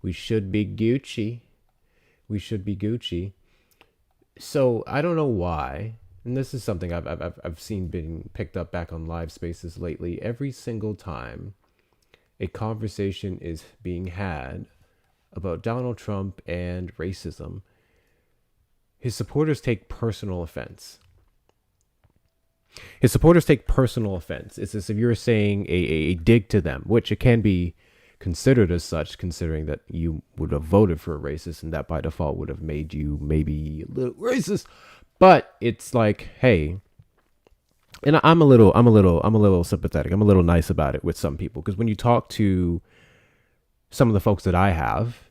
We should be Gucci. We should be Gucci. So I don't know why, and this is something I've seen being picked up back on live spaces lately. Every single time a conversation is being had about Donald Trump and racism, his supporters take personal offense. His supporters take personal offense. It's as if you're saying a dig to them, which it can be considered as such, considering that you would have voted for a racist and that by default would have made you maybe a little racist. But it's like, hey, and I'm a little sympathetic. I'm a little nice about it with some people because when you talk to some of the folks that I have,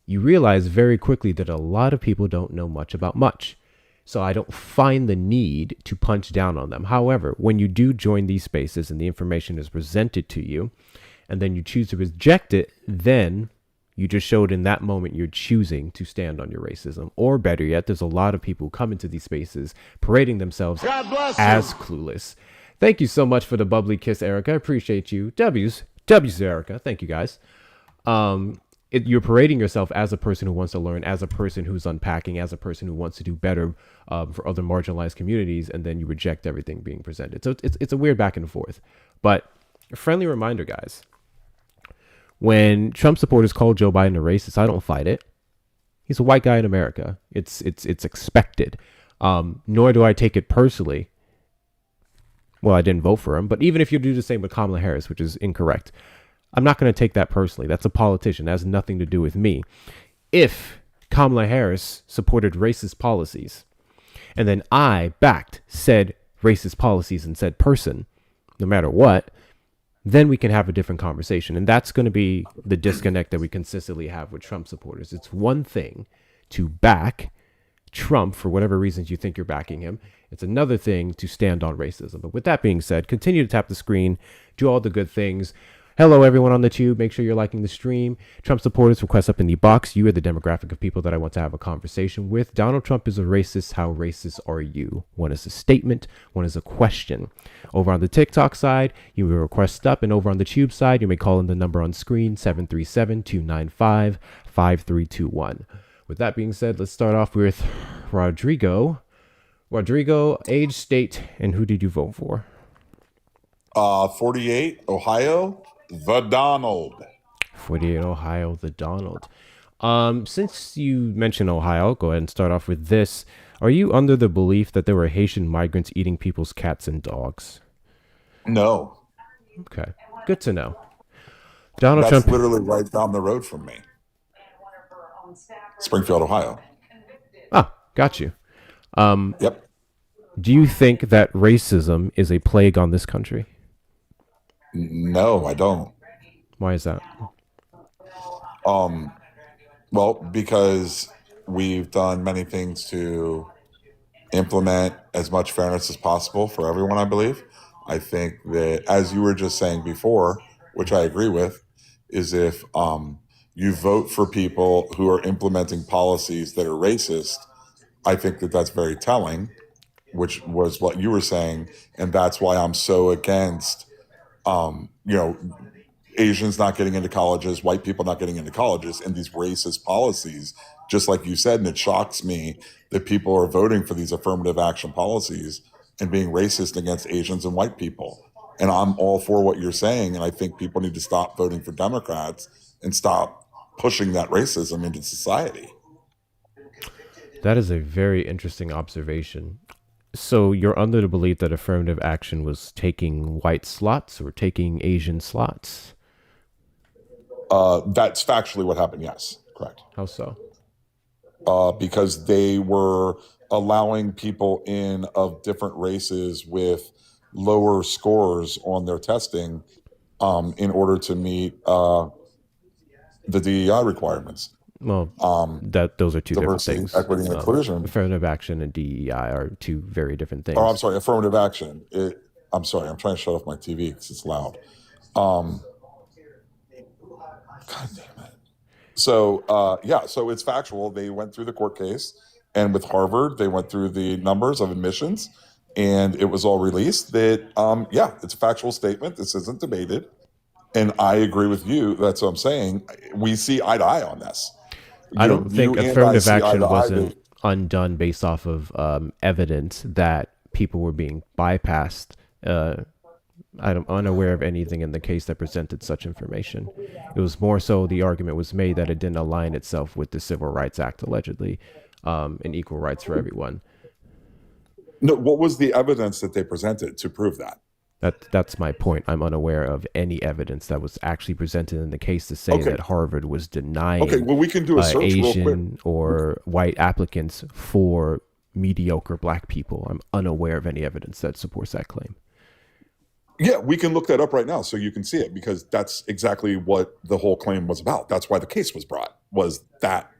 you realize very quickly that a lot of people don't know much about much. So I don't find the need to punch down on them. However, when you do join these spaces and the information is presented to you, and then you choose to reject it, then you just showed in that moment you're choosing to stand on your racism. Or better yet, there's a lot of people who come into these spaces parading themselves as clueless. Thank you so much for the bubbly kiss, Erica. I appreciate you. W's, Erica. Thank you, guys. You're parading yourself as a person who wants to learn, as a person who's unpacking, as a person who wants to do better for other marginalized communities, and then you reject everything being presented. So it's a weird back and forth. But a friendly reminder, guys. When Trump supporters call Joe Biden a racist, I don't fight it. He's a white guy in America. It's expected. Nor do I take it personally. Well, I didn't vote for him, but even if you do the same with Kamala Harris, which is incorrect, I'm not going to take that personally. That's a politician. That has nothing to do with me. If Kamala Harris supported racist policies, and then I backed said racist policies and said person, no matter what, then we can have a different conversation. And that's going to be the disconnect that we consistently have with Trump supporters. It's one thing to back Trump for whatever reasons you think you're backing him. It's another thing to stand on racism. But with that being said, continue to tap the screen, do all the good things. Hello, everyone on the tube. Make sure you're liking the stream. Trump supporters, request up in the box. You are the demographic of people that I want to have a conversation with. Donald Trump is a racist. How racist are you? One is a statement. One is a question. Over on the TikTok side, you may request up. And over on the tube side, you may call in the number on screen, 737-295-5321. With that being said, let's start off with Rodrigo. Rodrigo, age, state, and who did you vote for? 48, Ohio. The Donald. 48 Ohio, the Donald. Since you mentioned Ohio, I'll go ahead and start off with this. Are you under the belief that there were Haitian migrants eating people's cats and dogs? No. Okay, good to know. Donald That's Trump. literally right down the road from me. Springfield, Ohio. Oh, got you. Yep. Do you think that racism is a plague on this country? No, I don't. Why is that? Well, because we've done many things to implement as much fairness as possible for everyone, I believe. I think that, as you were just saying before, which I agree with, is if you vote for people who are implementing policies that are racist, I think that that's very telling, which was what you were saying. And that's why I'm so against Asians not getting into colleges, white people not getting into colleges, and these racist policies, just like you said. And it shocks me that people are voting for these affirmative action policies and being racist against Asians and white people. And I'm all for what you're saying. And I think people need to stop voting for Democrats and stop pushing that racism into society. That is a very interesting observation. So you're under the belief that affirmative action was taking white slots or taking Asian slots? That's factually what happened. Yes, correct. How so? Because they were allowing people in of different races with lower scores on their testing in order to meet the DEI requirements. Well, those are two different Diversity, things. equity, and inclusion. Affirmative action and DEI are two very different things. Oh, I'm sorry, affirmative action. I'm sorry, I'm trying to shut off my TV because it's loud. God damn it. So, so it's factual. They went through the court case, and with Harvard, they went through the numbers of admissions, and it was all released that, it's a factual statement. This isn't debated. And I agree with you. That's what I'm saying. We see eye to eye on this. I don't You think and I affirmative see eye to action eye wasn't that undone based off of evidence that people were being bypassed. I'm unaware of anything in the case that presented such information. It was more so the argument was made that it didn't align itself with the Civil Rights Act, allegedly, and equal rights for everyone. no. What was the evidence that they presented to prove that? That's my point. I'm unaware of any evidence that was actually presented in the case to say Okay. that Harvard was Okay. denying Well, we can do a search real quick. Asian or white applicants for mediocre black people. I'm unaware of any evidence that supports that claim. Yeah, we can look that up right now so you can see it, because that's exactly what the whole claim was about. That's why the case was brought, was that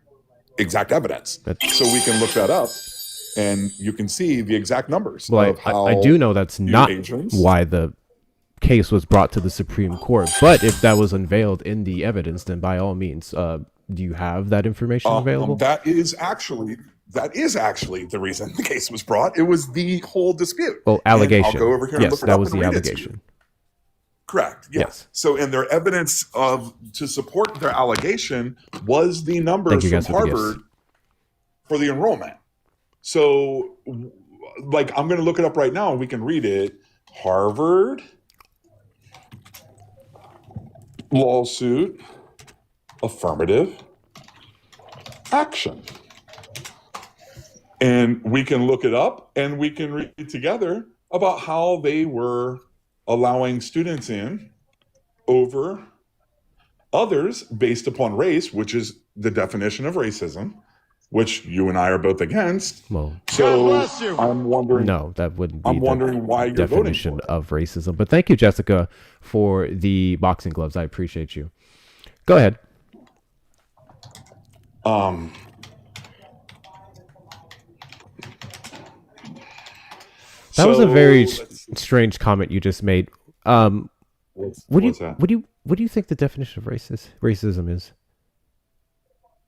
exact evidence. So we can look that up and you can see the exact numbers Well, of how I do know that's not Asians. why the case was brought to the Supreme Court. But if that was unveiled in the evidence, then by all means, do you have that information available? That is actually the reason the case was brought. It was the whole dispute. Well, allegation. And I'll go over here and Yes, look it that up was and the read it to you. allegation. Correct. Yeah. Yes. So, and their evidence to support their allegation was the numbers from Harvard for the enrollment. So, like, I'm going to look it up right now and we can read it. Harvard lawsuit affirmative action. And we can look it up and we can read together about how they were allowing students in over others based upon race, which is the definition of racism, which you and I are both against. Well, so I'm wondering. No, that wouldn't be I'm wondering why you're definition voting of racism. But thank you, Jessica, for the boxing gloves. I appreciate you. Go ahead. That was a very strange comment you just made. What do you think the definition of racism is?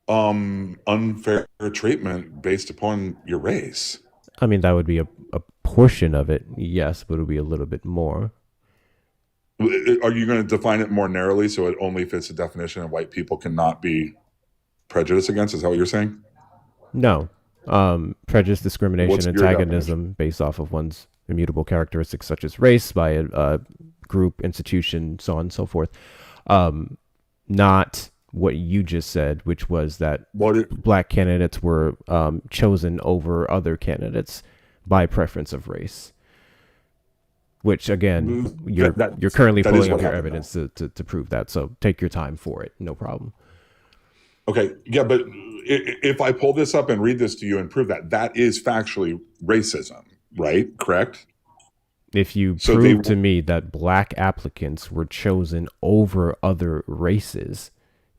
Unfair treatment based upon your race. I mean, that would be a portion of it, yes, but it would be a little bit more. Are you going to define it more narrowly so it only fits the definition and white people cannot be prejudiced against? Is that what you're saying? No. Prejudice, discrimination, antagonism based off of one's immutable characteristics such as race by a group, institution, so on and so forth. Not what you just said, which was that black candidates were chosen over other candidates by preference of race. Which again, you're currently pulling up your evidence to prove that. So take your time for it, no problem. Okay, yeah, but if I pull this up and read this to you and prove that is factually racism, right? Correct? If you prove to me that black applicants were chosen over other races,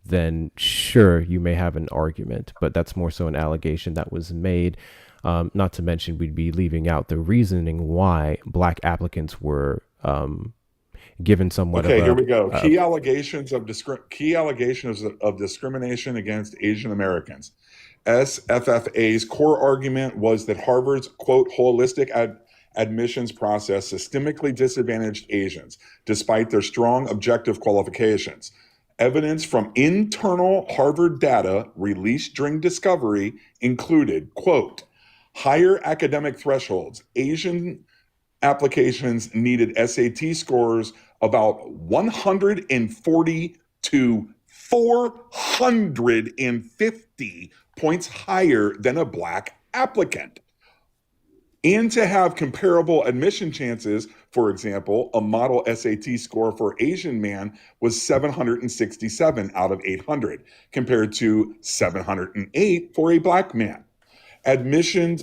then sure, you may have an argument, but that's more so an allegation that was made. Not to mention, we'd be leaving out the reasoning why black applicants were given somewhat. Okay, here we go. Key allegations of discrimination against Asian Americans. SFFA's core argument was that Harvard's, quote, holistic admissions process systemically disadvantaged Asians, despite their strong objective qualifications. Evidence from internal Harvard data released during discovery included, quote, higher academic thresholds. Asian applications needed SAT scores about 140 to 450 points higher than a black applicant. And to have comparable admission chances, for example, a model SAT score for Asian man was 767 out of 800, compared to 708 for a black man. Admissions,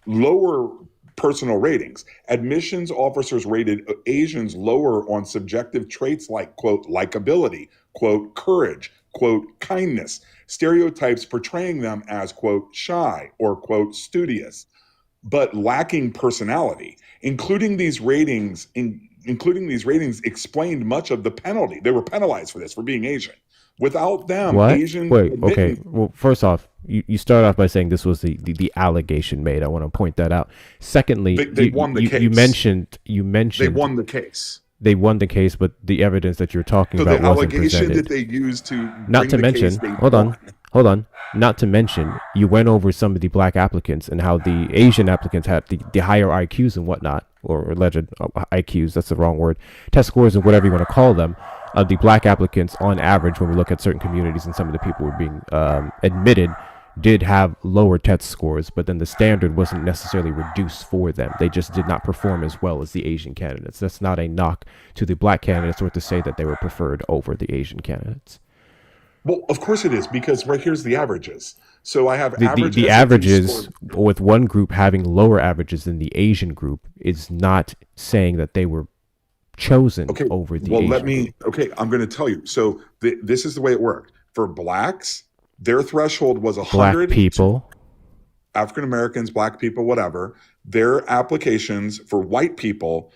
lower personal ratings. Admissions officers rated Asians lower on subjective traits like, quote, likability, quote, courage, quote, kindness, stereotypes portraying them as, quote, shy or, quote, studious, but lacking personality. Including these ratings explained much of the penalty. They were penalized for this, for being Asian. Without them, what? Asian. Wait, okay. Well, first off, you start off by saying this was the allegation made. I want to point that out. Secondly, they won the case. You mentioned they won the case. They won the case, but the evidence that you're talking So about the wasn't allegation that presented. they used to Not bring to the case, mention, they hold won. on. Not to mention, you went over some of the black applicants and how the Asian applicants had the higher IQs and whatnot, or alleged IQs, that's the wrong word, test scores and whatever you want to call them. The black applicants, on average, when we look at certain communities and some of the people who were being admitted, did have lower test scores, but then the standard wasn't necessarily reduced for them. They just did not perform as well as the Asian candidates. That's not a knock to the black candidates or to say that they were preferred over the Asian candidates. Well, of course it is, because right here's the averages. So I have average The SAT averages scores. with one group having lower averages than the Asian group is not saying that they were chosen Okay, over the well, Asian group. okay, I'm going to tell you. So this is the way it worked. For blacks, their threshold was Black 100. people, African Americans, black people, whatever. Their applications for white people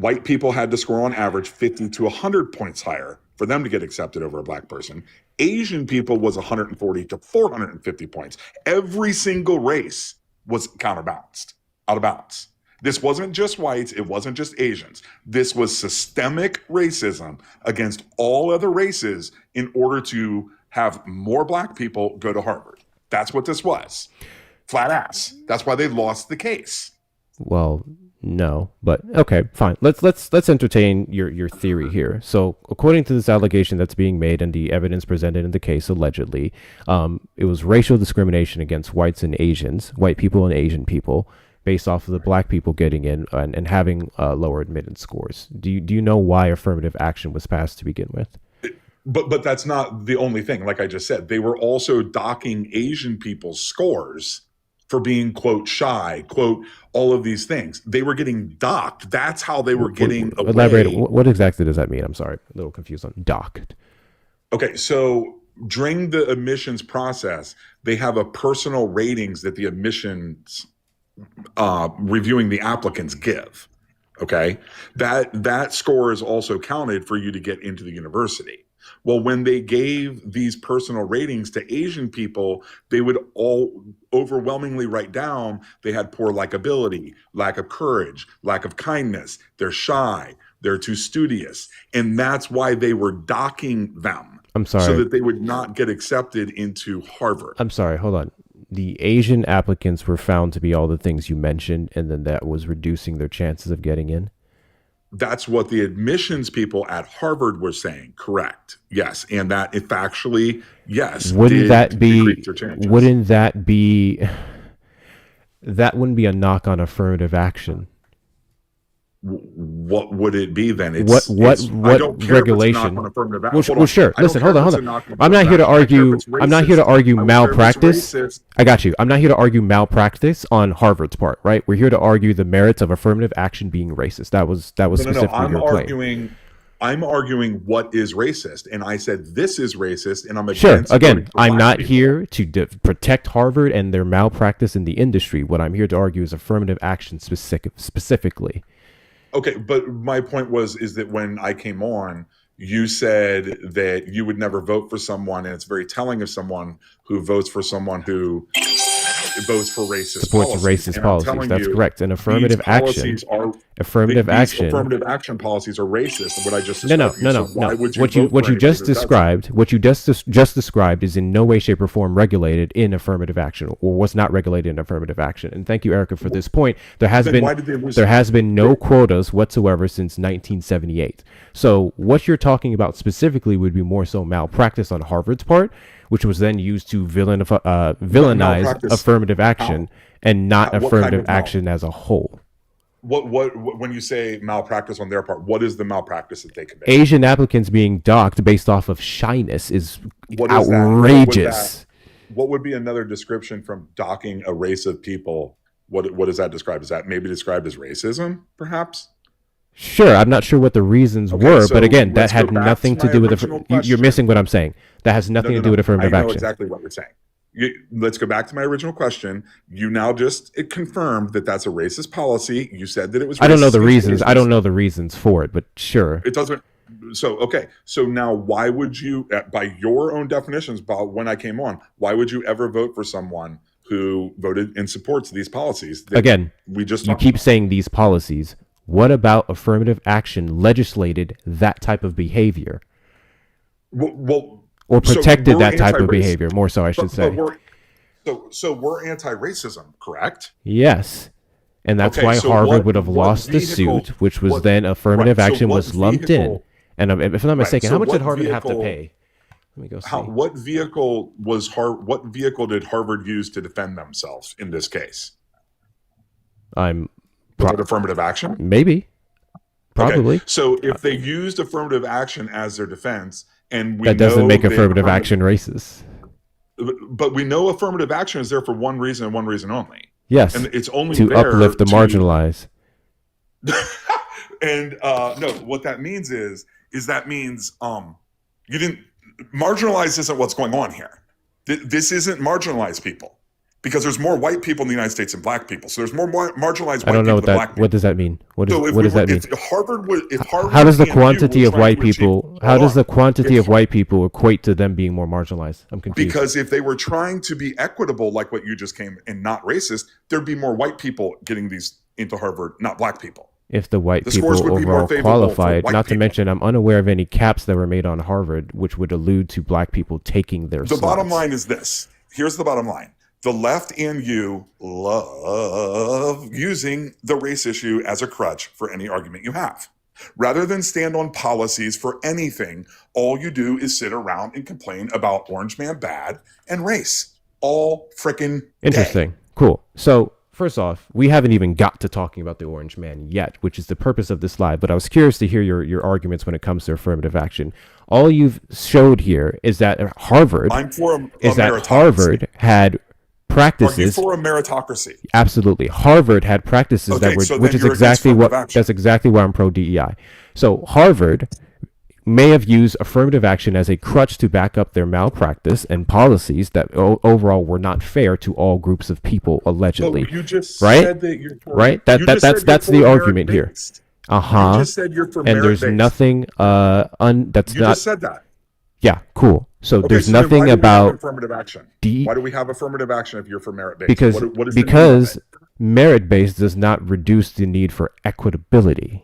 had to score on average 50 to 100 points higher for them to get accepted over a black person. Asian people was 140 to 450 points. Every single race was counterbalanced, out of balance. This wasn't just whites, it wasn't just Asians. This was systemic racism against all other races in order to have more black people go to Harvard. That's what this was. Flat ass. That's why they lost the case. well, no, but okay, fine. Let's entertain your theory here. So, according to this allegation that's being made and the evidence presented in the case, allegedly, it was racial discrimination against whites and Asians, white people and Asian people, based off of the black people getting in and having lower admittance scores. Do you know why affirmative action was passed to begin with? But that's not the only thing. Like I just said, they were also docking Asian people's scores for being, quote, shy, quote, all of these things. They were getting docked. That's how they were getting away. Elaborate. What exactly does that mean? I'm sorry, a little confused on docked. Okay, so during the admissions process, they have a personal ratings that the admissions reviewing the applicants give. Okay, that score is also counted for you to get into the university. Well, when they gave these personal ratings to Asian people, they would all overwhelmingly write down they had poor likability, lack of courage, lack of kindness, they're shy, they're too studious. And that's why they were docking them. I'm sorry. So that they would not get accepted into Harvard. I'm sorry, hold on. The Asian applicants were found to be all the things you mentioned, and then that was reducing their chances of getting in? That's what the admissions people at Harvard were saying. Correct. Yes. And that if actually, yes. Wouldn't that be, that wouldn't be a knock on affirmative action? What would it be then? What regulation? Well, sure. Listen, hold on. I'm not here to argue. I'm not here to argue malpractice. I got you. I'm not here to argue malpractice on Harvard's part, right? We're here to argue the merits of affirmative action being racist. That was specifically your claim. I'm arguing what is racist, and I said this is racist, and I'm against. Sure. Again, I'm not here to protect Harvard and their malpractice in the industry. What I'm here to argue is affirmative action specifically. Okay, but my point is that when I came on, you said that you would never vote for someone, and it's very telling of someone who votes for someone who votes for racist supports policies. Racist policies. That's correct. And affirmative action. Affirmative action policies are racist. And what I just described. No. What you just described is in no way, shape, or form regulated in affirmative action, or was not regulated in affirmative action. And thank you, Erica, for this point. There has been no quotas whatsoever since 1978. So what you're talking about specifically would be more so malpractice on Harvard's part, which was then used to villainize affirmative action and not affirmative action as a whole. What when you say malpractice on their part, what is the malpractice that they commit? Asian applicants being docked based off of shyness is outrageous. What would be another description from docking a race of people? What does that describe? Is that maybe described as racism, perhaps? Sure, I'm not sure what the reasons were, but again, that had nothing to do with you're missing what I'm saying. That has nothing to do with affirmative action. I know exactly what you're saying. Let's go back to my original question. You now just confirmed that that's a racist policy. You said that it was racist. I don't know the reasons. I don't know the reasons for it, but sure. It doesn't. So, okay. So now why would you, by your own definitions, when I came on, why would you ever vote for someone who voted and supports these policies? Again, you keep saying these policies. What about affirmative action legislated that type of behavior Well, or so protected we're that type of anti-race, behavior? More so, I should but say. we're we're anti-racism, correct? Yes. And that's Okay, why so Harvard would have what lost the vehicle? suit, which was What then affirmative right? So action what was lumped in. vehicle? And if I'm not Right. mistaken, So how much did what Harvard have to vehicle? pay? Let me go How see. what vehicle was What vehicle did Harvard use to defend themselves in this case? I'm Was it affirmative action? maybe, Okay, probably. so if they used affirmative action as their defense, and we That doesn't know make that affirmative action racist. but we know affirmative action is there for one reason and one reason only, and Yes, it's only to there uplift the to marginalized. and no, what that means is that means you didn't marginalize isn't what's going on here. This isn't marginalized people because there's more white people in the United States than black people. So there's more marginalized I white don't know people what than that. black What people. does that mean? So What does that mean? if Harvard would if Harvard How does the and you quantity were of trying white to achieve, people? How hold does on, the quantity if of white people equate to them being more marginalized? I'm confused. because if they were trying to be equitable like what you just came and not racist, there'd be more white people getting these into Harvard, not black people. If the white The scores people would be more overall favorable for qualified, white not to people. mention, I'm unaware of any caps that were made on Harvard, which would allude to black people taking their The slots. bottom line is this. Here's the bottom line. The left and you love using the race issue as a crutch for any argument you have. Rather than stand on policies for anything, all you do is sit around and complain about Orange Man bad and race all freaking day. Interesting. Cool. So, first off, we haven't even got to talking about the Orange Man yet, which is the purpose of this live, but I was curious to hear your arguments when it comes to affirmative action. All you've showed here is that Harvard I'm for a is that meritocracy. Harvard had Are you practices. for a meritocracy? Absolutely, Harvard had practices Okay, that were, so which then is you're against exactly what affirmative action. that's exactly why I'm pro DEI. So Harvard may have used affirmative action as a crutch to back up their malpractice and policies that overall were not fair to all groups of people, allegedly. But you just Right? said that you're for, Right? you just said That's you're the for argument here. merit-based. Uh You huh. just said you're for And there's merit-based. nothing that's You not. just said that. Yeah, cool. So Okay, there's so then nothing why do we have about affirmative action? D Why do we have affirmative action if you're for merit-based? because What is the need of it? merit based does not reduce the need for equitability.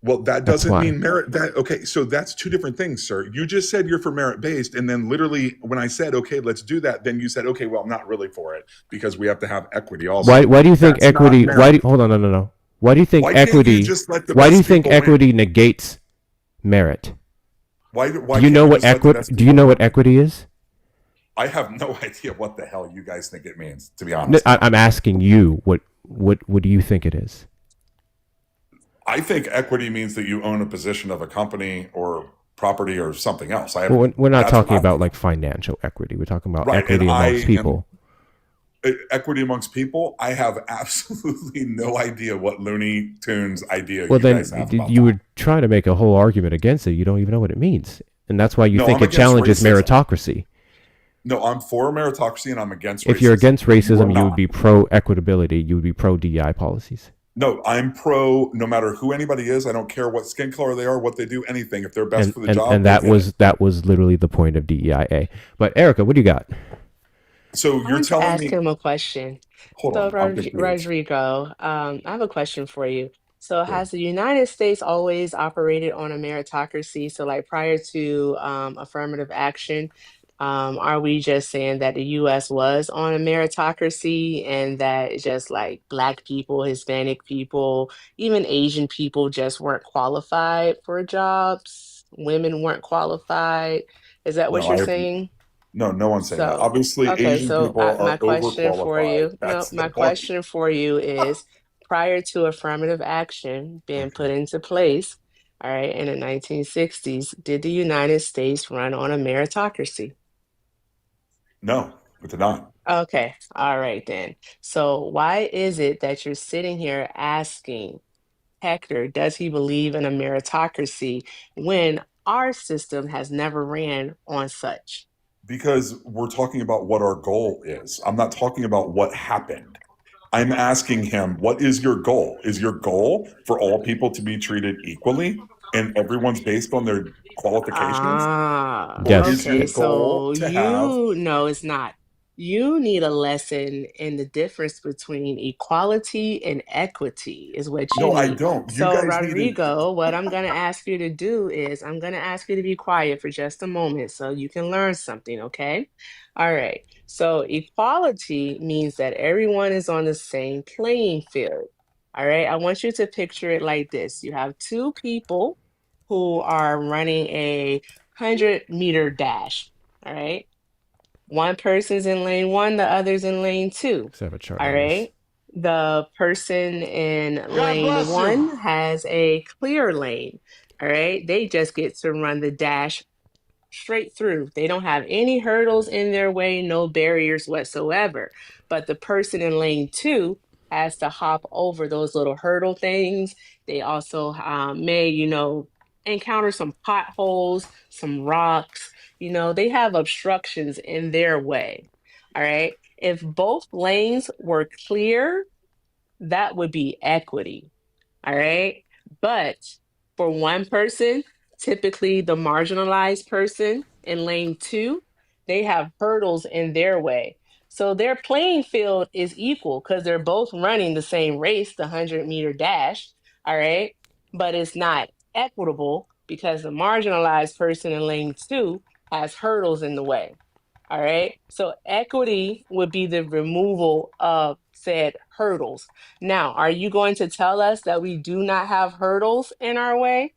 Well, that That's doesn't why. mean merit. That okay? So that's two different things, sir. You just said you're for merit-based, and then literally when I said okay, let's do that, then you said okay, well, I'm not really for it because we have to have equity also. Why do you think That's not equity? merit. Hold on, no. Why do you think Why can't you equity? just let the Why do you best think people win? equity negates merit? Why Do you can't know what just let the equity? best Do you people know what win? equity is? I have no idea what the hell you guys think it means, to be honest. I'm asking you. What do you think it is? I think equity means that you own a position of a company or property or something else. Well, we're not That's talking what I about think. like financial equity. We're talking about Right, equity and I amongst am people. equity amongst people. I have absolutely no idea what Looney Tunes idea Well, you then guys have about you that. were trying to make a whole argument against it. You don't even know what it means, and that's why you No, think I'm it against challenges racism. meritocracy. No, I'm for meritocracy and I'm against If you're racism. against You are racism, you would not. be pro equitability. You would be pro DEI policies. No, I'm pro. No matter who anybody is, I don't care what skin color they are, what they do, anything. If they're best And for the and job, and they that get it. was literally the point of DEIA. But Erica, what do you got? So I you're wanted to telling ask me? him a question. Hold So, on, I'm confused. Rodrigo, I have a question for you. So, Sure. has the United States always operated on a meritocracy? So, like prior to affirmative action, are we just saying that the US was on a meritocracy and that it's just like Black people, Hispanic people, even Asian people just weren't qualified for jobs? Women weren't qualified. Is that what No, you're I have saying? no. No one's saying that. So, Obviously, okay, Asian so people my are question for overqualified. you, no, That's the my point. question for you is prior to affirmative action being Okay. put into place, all right, in the 1960s, did the United States run on a meritocracy? No, it did not. Okay, all right then. So why is it that you're sitting here asking Hector, does he believe in a meritocracy when our system has never ran on such? Because we're talking about what our goal is. I'm not talking about what happened. I'm asking him, what is your goal? Is your goal for all people to be treated equally and everyone's based on their qualifications? Ah, Or is Yes. your okay. goal So to have you know it's not. You need a lesson in the difference between equality and equity is what you No, I need. don't. You So, guys need an. Rodrigo, what I'm going to ask you to do is I'm going to ask you to be quiet for just a moment so you can learn something, okay? All right. So, equality means that everyone is on the same playing field. All right. I want you to picture it like this. You have two people who are running a 100-meter dash. All right. One person's in lane one, the other's in lane two. Let's have a chart All on this. right. The person in lane one has a clear lane. All right. They just get to run the dash straight through. They don't have any hurdles in their way, no barriers whatsoever. But the person in lane two has to hop over those little hurdle things. They also may, encounter some potholes, some rocks. They have obstructions in their way. All right. If both lanes were clear, that would be equity. All right. But for one person, typically the marginalized person in lane two, they have hurdles in their way. So their playing field is equal because they're both running the same race, the 100-meter dash. All right. But it's not equitable because the marginalized person in lane two has hurdles in the way. All right. So equity would be the removal of said hurdles. Now, are you going to tell us that we do not have hurdles in our way?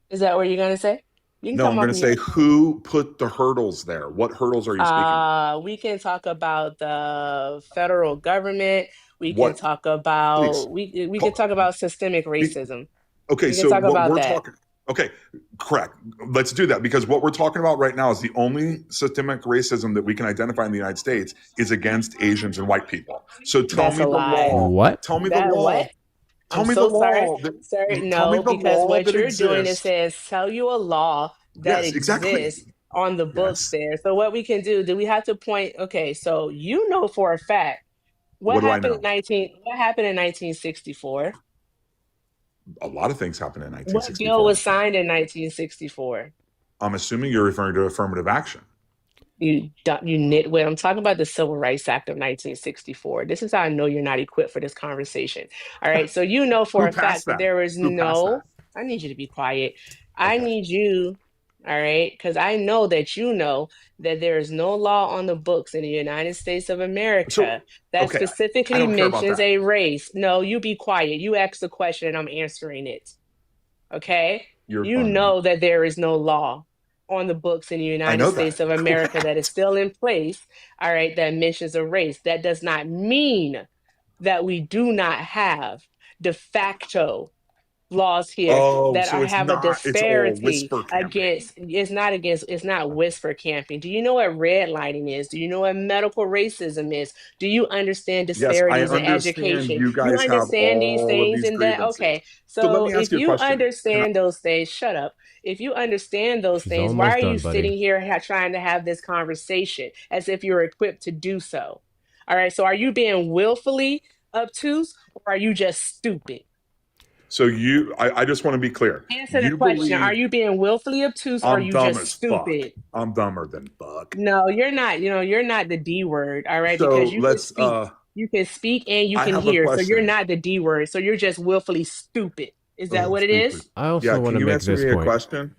Is that what you're going to say? You can No, I'm come going off to mute. say who put the hurdles there? What hurdles are you speaking of? We can talk about the federal government. We can What? talk about Please. we can talk about systemic racism. Okay, We can so talk what about we're that. talking. Okay, correct. Let's do that because what we're talking about right now is the only systemic racism that we can identify in the United States is against Asians and white people. So tell That's me a the lie. law. What? Tell me the That what? law. I'm Tell me the so sorry, law that. sir. Tell me No, the because law what that you're doing is exists. says tell you a law that Yes, exactly. exists on the books Yes. there. So what we can do we have to point, okay, so you know for a fact What do I know? what happened in 1964? A lot of things happened in What bill 1964. was signed in 1964? I'm assuming you're referring to affirmative action. You nitwit. I'm talking about the Civil Rights Act of 1964. This is how I know you're not equipped for this conversation. All right. So you know for Who a fact passed that that? there is Who passed that? no, I need you to be quiet. I Okay. need you, all right, because I know that you know that there is no law on the books in the United States of So, America that okay, I specifically don't care about mentions that. a race. No, you be quiet. You ask the question and I'm answering it. Okay? You're You fun. know that there is no law on the books in the I United know States that. of America that is Correct. still in place, all right, that mentions a race. That does not mean that we do not have de facto laws here Oh, that so it's have a not, it's all disparity whisper campaign. against it's not whisper camping. Do you know what redlining is? Do you know what medical racism is? Do you understand Yes, I disparities in understand education? you You guys have understand these all of things these and that? grievances. Okay, So let so me ask if you a you question. Can I, understand those things, shut up. If you understand those He's things, why almost are you done, buddy. sitting here trying to have this conversation as if you're equipped to do so? All right, so are you being willfully obtuse or are you just stupid? so I just want to be clear. Answer the You question. Are believe you being willfully obtuse or are I'm you dumb just as fuck. stupid? I'm dumber than fuck. No, you're not. You're not the D word, all right? Because So let's, you can speak and you I can have a hear. So you're question. not the D word. So you're just willfully stupid. Is that Oh, what it stupid. is? I Yeah, also want can to you make answer this me a point. question?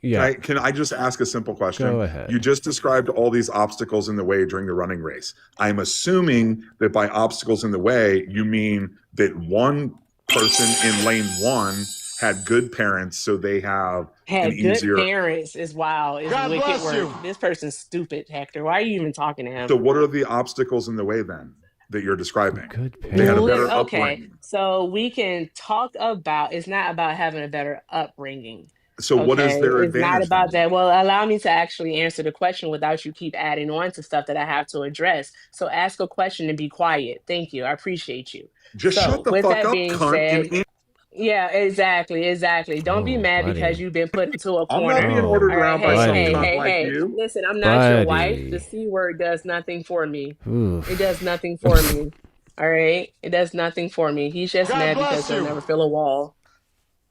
Yeah, Can I just ask a simple question? go You ahead. just described all these obstacles in the way during the running race. I'm assuming that by obstacles in the way, you mean that one person in lane one had good parents, so they have an Had good easier. parents is wow, is God wicked bless work. you. This person's stupid, Hector. Why are you even talking to So, him? what are the obstacles in the way then that you're describing? Good They had a better parents. Okay, upbringing. so we can talk about it's not about having a better upbringing. So, what is Okay, their it's not advantage about then? that. Well, allow me to actually answer the question without you keep adding on to stuff that I have to address. So ask a question and be quiet. Thank you. I appreciate you. Just shut So the with fuck that up, being cunt. said, yeah, exactly. Don't be Oh, mad because buddy. you've been put into a I'm not corner. being ordered All Oh, right, around by hey, some hey, cunt buddy. hey, like hey. you. Listen, I'm not your wife. The Buddy. C word does nothing for me. It does Oof. nothing for me. All right, it does nothing for me. He's just God mad because bless he'll you. never fill a wall.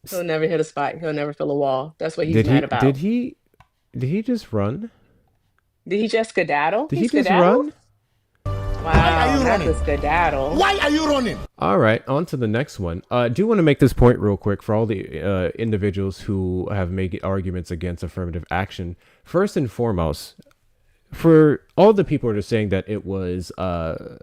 He'll never hit a spot. He'll never fill a wall. That's what he's Did mad he? about. Did he? Did he just run? Did he just skedaddle? Did He he just skedaddled? run? Why are Wow, you not running? the skedaddle. Why are you running? All right, on to the next one. I do want to make this point real quick for all the individuals who have made arguments against affirmative action. First and foremost, for all the people that are saying that it was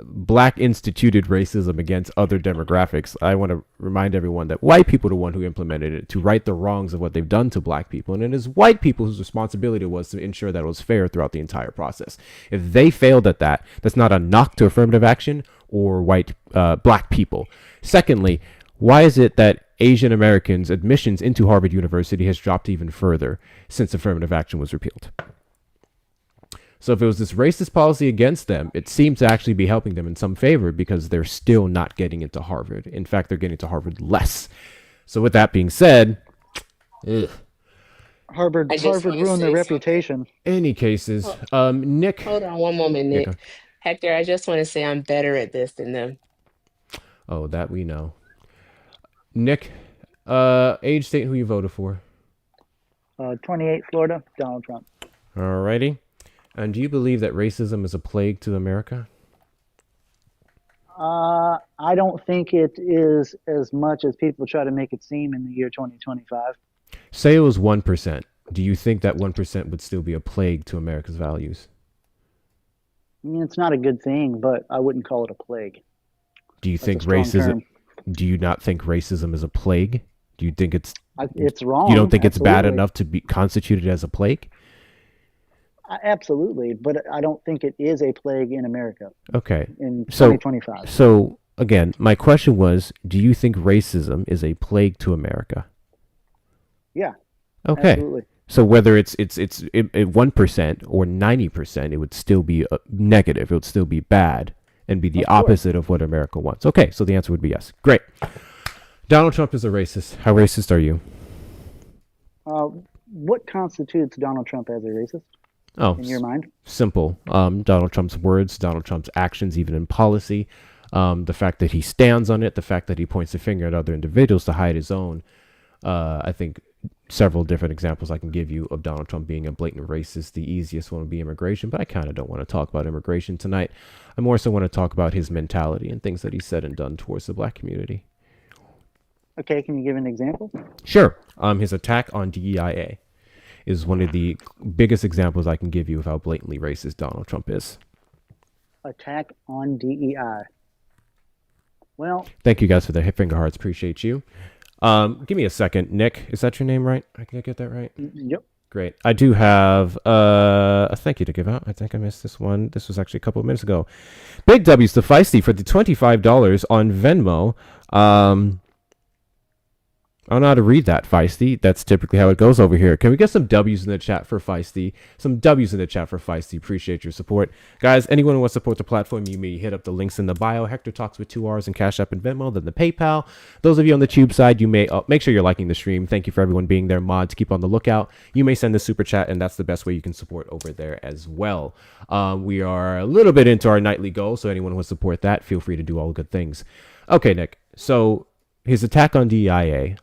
black instituted racism against other demographics, I want to remind everyone that white people are the one who implemented it to right the wrongs of what they've done to black people. And it is white people whose responsibility was to ensure that it was fair throughout the entire process. If they failed at that, that's not a knock to affirmative action or white black people. Secondly, why is it that Asian Americans' admissions into Harvard University has dropped even further since affirmative action was repealed? So if it was this racist policy against them, it seems to actually be helping them in some favor because they're still not getting into Harvard. In fact, they're getting to Harvard less. So with that being said, ugh. I just Harvard want to ruined their say something. reputation. Any cases, Hold, Nick. hold on one moment, Yeah, go. Nick. Hector, I just want to say I'm better at this than them. Oh, that we know. Nick, age, state, who you voted for. 28 Florida, Donald Trump. Alrighty. And do you believe that racism is a plague to America? I don't think it is as much as people try to make it seem in the year 2025. Say it was 1%. Do you think that 1% would still be a plague to America's values? I mean, it's not a good thing, but I wouldn't call it a plague. Do you That's a think strong racism term. do you not think racism is a plague? Do you think It's you don't wrong, think it's bad absolutely. enough to be constituted as a plague? Absolutely, but I don't think it is a plague in America Okay. in So 2025. so again, my question was, do you think racism is a plague to America? Yeah, Okay. absolutely. So whether it's 1% or 90%, it would still be negative. It would still be bad and be the Of course. opposite of what America wants. Okay, so the answer would be yes. Great. Donald Trump is a racist. How racist are you? Uh, what constitutes Donald Trump as a racist Oh, in your mind? simple. Donald Trump's words, Donald Trump's actions, even in policy, the fact that he stands on it, the fact that he points the finger at other individuals to hide his own. I think several different examples I can give you of Donald Trump being a blatant racist. The easiest one would be immigration, but I kind of don't want to talk about immigration tonight. I more so want to talk about his mentality and things that he said and done towards the black community. Okay, can you give an example? Sure. His attack on DEIA is one of the biggest examples I can give you of how blatantly racist Donald Trump is. Attack on DEI. Well, Thank you guys for the finger hearts. Appreciate you. Give me a second. Nick, is that your name right? I can get that right? yep. Great. I do have a thank you to give out. I think I missed this one. This was actually a couple of minutes ago. Big W's to Feisty for the $25 on Venmo. I don't know how to read that, Feisty. That's typically how it goes over here. Can we get some W's in the chat for Feisty? Some W's in the chat for Feisty. Appreciate your support. Guys, anyone who wants to support the platform, you may hit up the links in the bio. Hector Talks with 2 R's and Cash App and Venmo, then the PayPal. Those of you on the Tube side, you may make sure you're liking the stream. Thank you for everyone being there. Mods, keep on the lookout. You may send the super chat, and that's the best way you can support over there as well. We are a little bit into our nightly goal, so anyone who wants to support that, feel free to do all the good things. Okay, Nick. So his attack on DIA,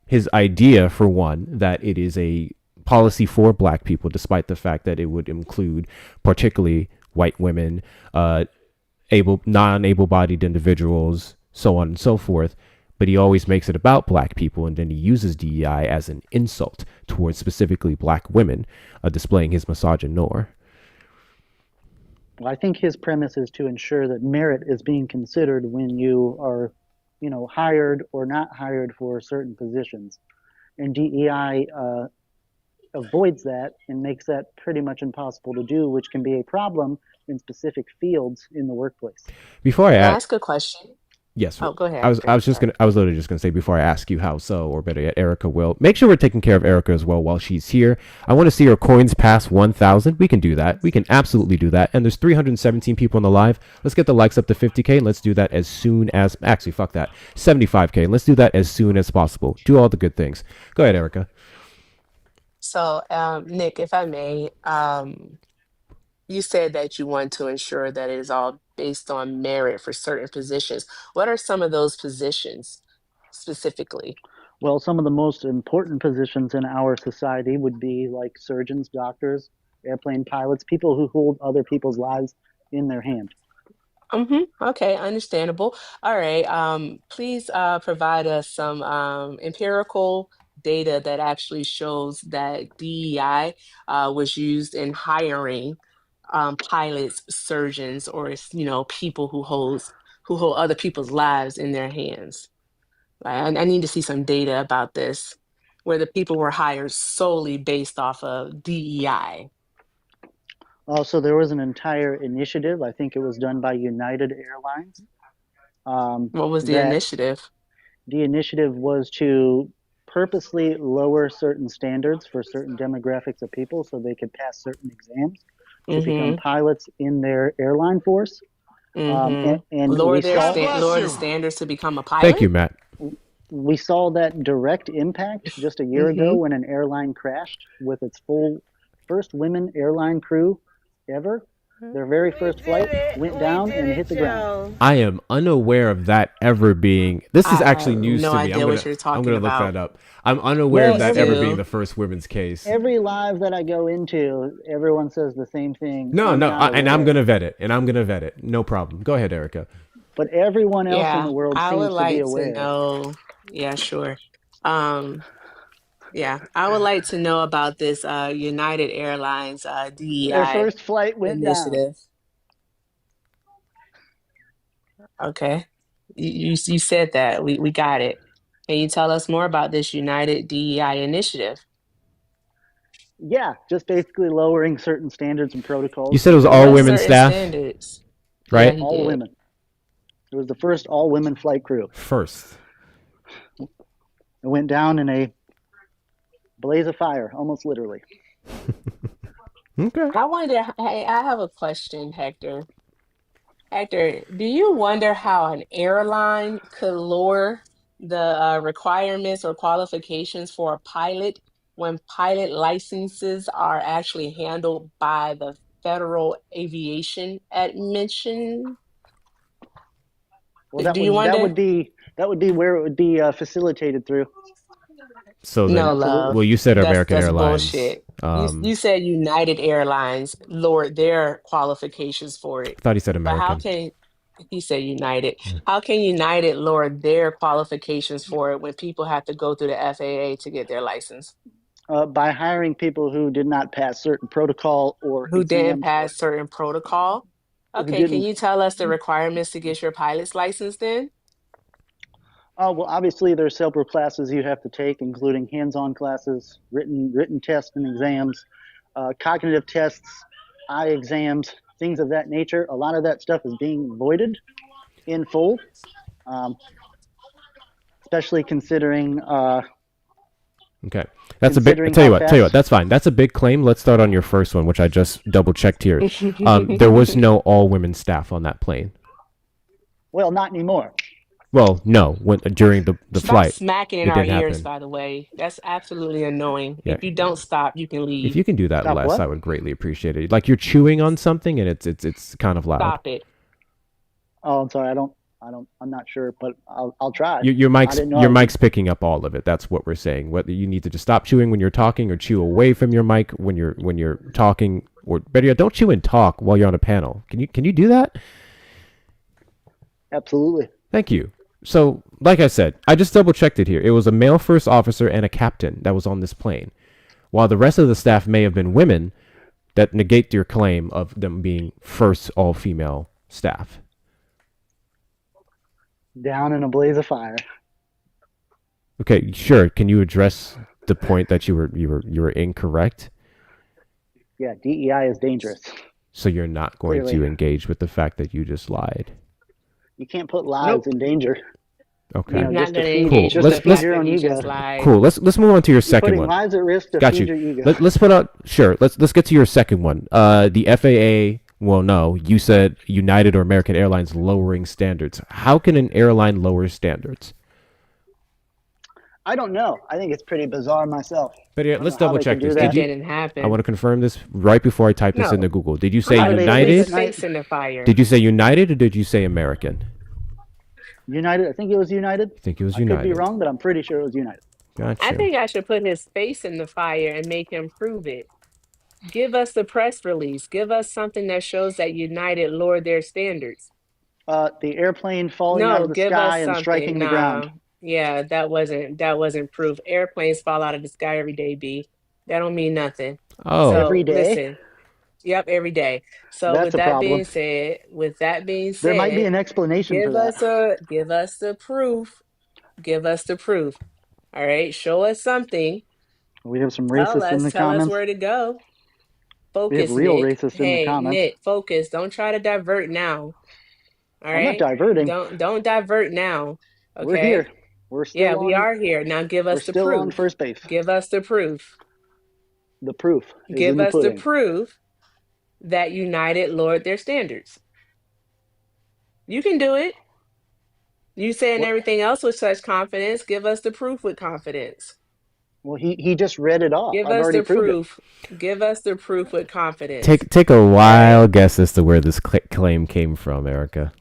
his idea, for one, that it is a policy for black people, despite the fact that it would include particularly white women, non-able-bodied individuals, so on and so forth. But he always makes it about black people, and then he uses DEI as an insult towards specifically black women, displaying his misogynoir. Well, I think his premise is to ensure that merit is being considered when you are, hired or not hired for certain positions. And DEI avoids that and makes that pretty much impossible to do, which can be a problem in specific fields in the workplace. Before I Can I ask, ask a question? yes, Oh, go I ahead, was I Hector. was just Sorry. gonna I was literally just gonna say before I ask you how so, or better yet, Erica will make sure we're taking care of Erica as well while she's here. I want to see her coins pass 1,000. We can do that. We can absolutely do that. And there's 317 people in the live. Let's get the likes up to 50K. And let's do that as soon as actually fuck that 75K. And let's do that as soon as possible. Do all the good things. Go ahead, Erica. So, Nick, if I may, you said that you want to ensure that it is all based on merit for certain positions. What are some of those positions specifically? Well, some of the most important positions in our society would be like surgeons, doctors, airplane pilots, people who hold other people's lives in their hand. Okay, understandable. All right. Please provide us some empirical data that actually shows that DEI was used in hiring pilots, surgeons, or people who hold other people's lives in their hands. I need to see some data about this, where the people were hired solely based off of DEI. Also, there was an entire initiative, I think it was done by United Airlines, What was the that initiative? the initiative was to purposely lower certain standards for certain demographics of people so they could pass certain exams to become Mm-hmm. pilots in their airline force. Mm-hmm. And we saw Lower the standards to become a Thank you, pilot. Matt. we saw that direct impact just a year ago Mm-hmm. when an airline crashed with its full first women airline crew ever. Their very first flight went down and hit the ground. I am unaware of that ever being. This is I actually have news no to me. idea what you're I'm talking gonna look about. that up. I'm unaware of Well, Please that ever being do. the first women's case. every live that I go into, everyone says the same thing. No, I'm no, not and I'm aware. gonna vet it. And I'm gonna vet it. No problem. Go ahead, Erica. But everyone else in the Yeah, world I would seems to be like to aware. know. Yeah, sure. Um, yeah, I would like to know about this United Airlines Their DEI first flight went down. initiative. Okay. You said that. We got it. Can you tell us more about this United DEI initiative? Yeah, just basically lowering certain standards and You protocols said it so was that all What people, women certain staff, standards? Yeah, right? he all did. women. It was the first all women flight crew. First. It went down in a blaze of fire, almost literally. Okay. I wonder, hey, I have a question, Hector. Hector, do you wonder how an airline could lower the requirements or qualifications for a pilot when pilot licenses are actually handled by the Federal Aviation Administration? Well, Do you wonder? that would be where it would be facilitated through. So then, No, Absolutely. love. well, you said American That's Airlines. bullshit. You said United Airlines lowered their qualifications for it. I thought he said But how American. can he said United? How can United lower their qualifications for it when people have to go through the FAA to get their license? By hiring people who did not pass certain protocol or Who didn't exams or pass certain protocol? who Okay, can didn't. you tell us the requirements to get your pilot's license then? Well, obviously there's several classes you have to take, including hands-on classes, written tests and exams, cognitive tests, eye exams, things of that nature. A lot of that stuff is being voided in full, um, especially Okay, that's a big. considering Tell you how what. Tell you what. fast. That's fine. That's a big claim. Let's start on your first one, which I just double checked here. There was no all women staff on that plane. Well, not anymore. Well, no, when during the Stop flight, smacking in it our didn't ears, happen. by the way. That's absolutely annoying. Yeah. If you don't stop, you can If leave. you can do that Stop less, what? I would greatly appreciate it. Like you're chewing on something and it's kind of loud. Stop it. Oh, I'm sorry. I'm not sure, but I'll try. Your I mic's didn't know. your mic's picking up all of it. That's what we're saying. Whether you need to just stop chewing when you're talking or chew away from your mic when you're talking, or better yet, don't chew and talk while you're on a panel. Can you do that? Absolutely. Thank you. So, like I said, I just double checked it here. It was a male first officer and a captain that was on this plane. While the rest of the staff may have been women, that negate your claim of them being first all female staff. Down in a blaze of fire. Okay, sure. Can you address the point that you were incorrect? Yeah, DEI is dangerous. So you're not going to Clearly. engage with the fact that you just lied. You can't put lives in danger. Okay. You He's know, not just to going to feed, engage just with to the feed fact your that own he ego. just lied. Cool. Let's move on to your You're second putting one. lives at risk to Got feed you. your ego. Let's put out. Sure. Let's get to your second one. The FAA. Well, no. You said United or American Airlines lowering standards. How can an airline lower standards? I don't know. I think it's pretty bizarre myself. But yeah, I don't let's know how double they check can do this. It that. didn't I happen. want to confirm this right before I type this No. into Google. Did you say How do they sleep United? at night? Face in the fire. Did you say United or did you say American? United. I think it was United. I think it was I could be United. wrong, but I'm pretty sure it was United. Gotcha. I think I should put his face in the fire and make him prove it. Give us the press release. Give us something that shows that United lowered their standards. The airplane falling out No, of the give us sky and something. striking the ground. Nah. Yeah, that wasn't proof. Airplanes fall out of the sky every day, B. That don't mean nothing. Oh, Every So day? listen, yep, every day. So That's with a that problem. being said, There might be an explanation for that. give us the proof. Give us the proof. All right, show us something. We have some Tell racists in us, the tell us comments. where to go. We have Focus, real Nick. racists in the Hey, comments. Nick, focus. Don't try to divert now. All I'm not right? diverting. Don't divert now. We're Okay? here. We're Yeah, still we on. are here. Now give We're us the still on proof. first base. Give us the proof. The proof is in Give the us the pudding. proof that United lowered their standards. You can do it. You saying Well, everything else with such confidence. Give us the proof with confidence. well, he just read it off. Give I've us already the proved it. proof. Give us the proof with confidence. take a All right? wild guess as to where this claim came from, Erica.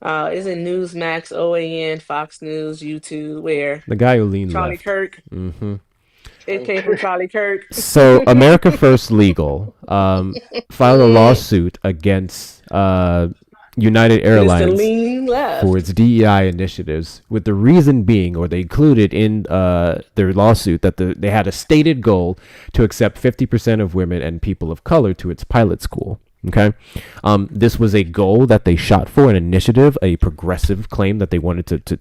Isn't Newsmax, OAN, Fox News, YouTube, where? The guy who leaned Charlie left. Kirk. Mm-hmm. It Charlie came from Kirk. Charlie Kirk. So America First Legal filed a Mm, lawsuit against United Mr. Airlines Lean for left. its DEI initiatives, with the reason being, or they included in their lawsuit, that they had a stated goal to accept 50% of women and people of color to its pilot school. Okay. This was a goal that they shot for, an initiative, a progressive claim that they wanted to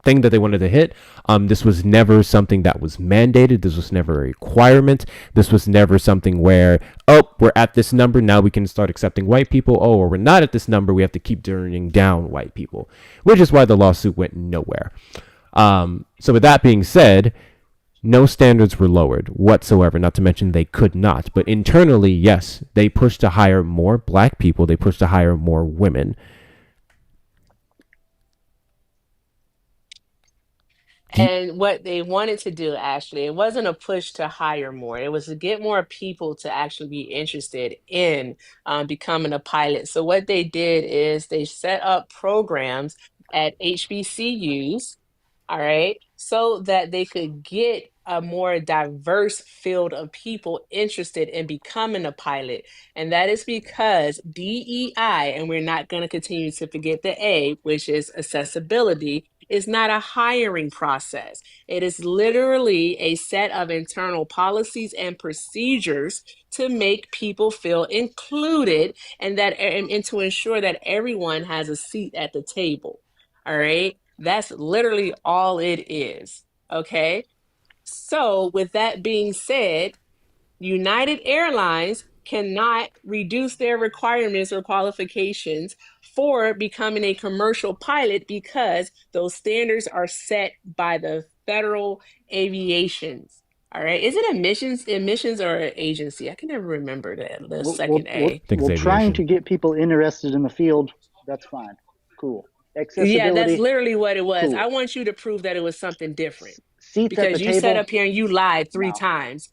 thing that they wanted to hit. This was never something that was mandated. This was never a requirement. This was never something where, oh, we're at this number, now we can start accepting white people. Oh, or we're not at this number, we have to keep turning down white people, which is why the lawsuit went nowhere. So with that being said, no standards were lowered whatsoever, not to mention they could not. But internally, yes, they pushed to hire more black people. They pushed to hire more women. And what they wanted to do, actually, it wasn't a push to hire more. It was to get more people to actually be interested in becoming a pilot. So what they did is they set up programs at HBCUs, all right, so that they could get a more diverse field of people interested in becoming a pilot. And that is because DEI, and we're not going to continue to forget the A, which is accessibility, is not a hiring process. It is literally a set of internal policies and procedures to make people feel included and to ensure that everyone has a seat at the table. All right? That's literally all it is. Okay? So, with that being said, United Airlines cannot reduce their requirements or qualifications for becoming a commercial pilot because those standards are set by the federal aviations. All right. Is it emissions or agency? I can never remember the Well, second A. I think it's trying aviation. to get people interested in the field, that's fine. Cool. Yeah, that's Accessibility, literally what it was. I cool. want you to prove that it was something different Seats at the because you sat table, up here and you lied three no. times.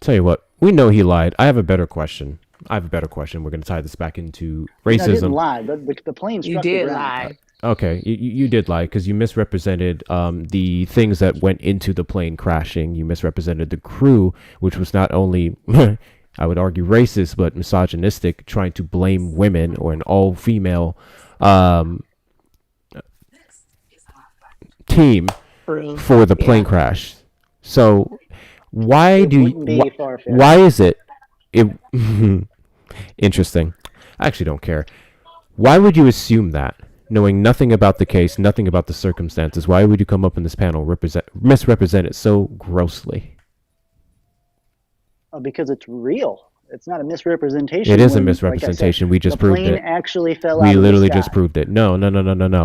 Tell you what, we know he lied. I have a better question. We're going to tie this back into I didn't racism. lie. The plane You struck the did ground. lie. Okay, you did lie because you misrepresented the things that went into the plane crashing. You misrepresented the crew, which was not only, I would argue, racist, but misogynistic, trying to blame women or an all-female team True. for the plane Yeah. crash. So why It do you, wouldn't be far-fetched. why is it interesting? I actually don't care. Why would you assume that, knowing nothing about the case, nothing about the circumstances? Why would you come up in this panel misrepresent it so grossly? Because it's real. It's not a misrepresentation. It is a when, misrepresentation. Like I said, We just proved the plane it. actually fell out We of the literally sky. just proved it. No.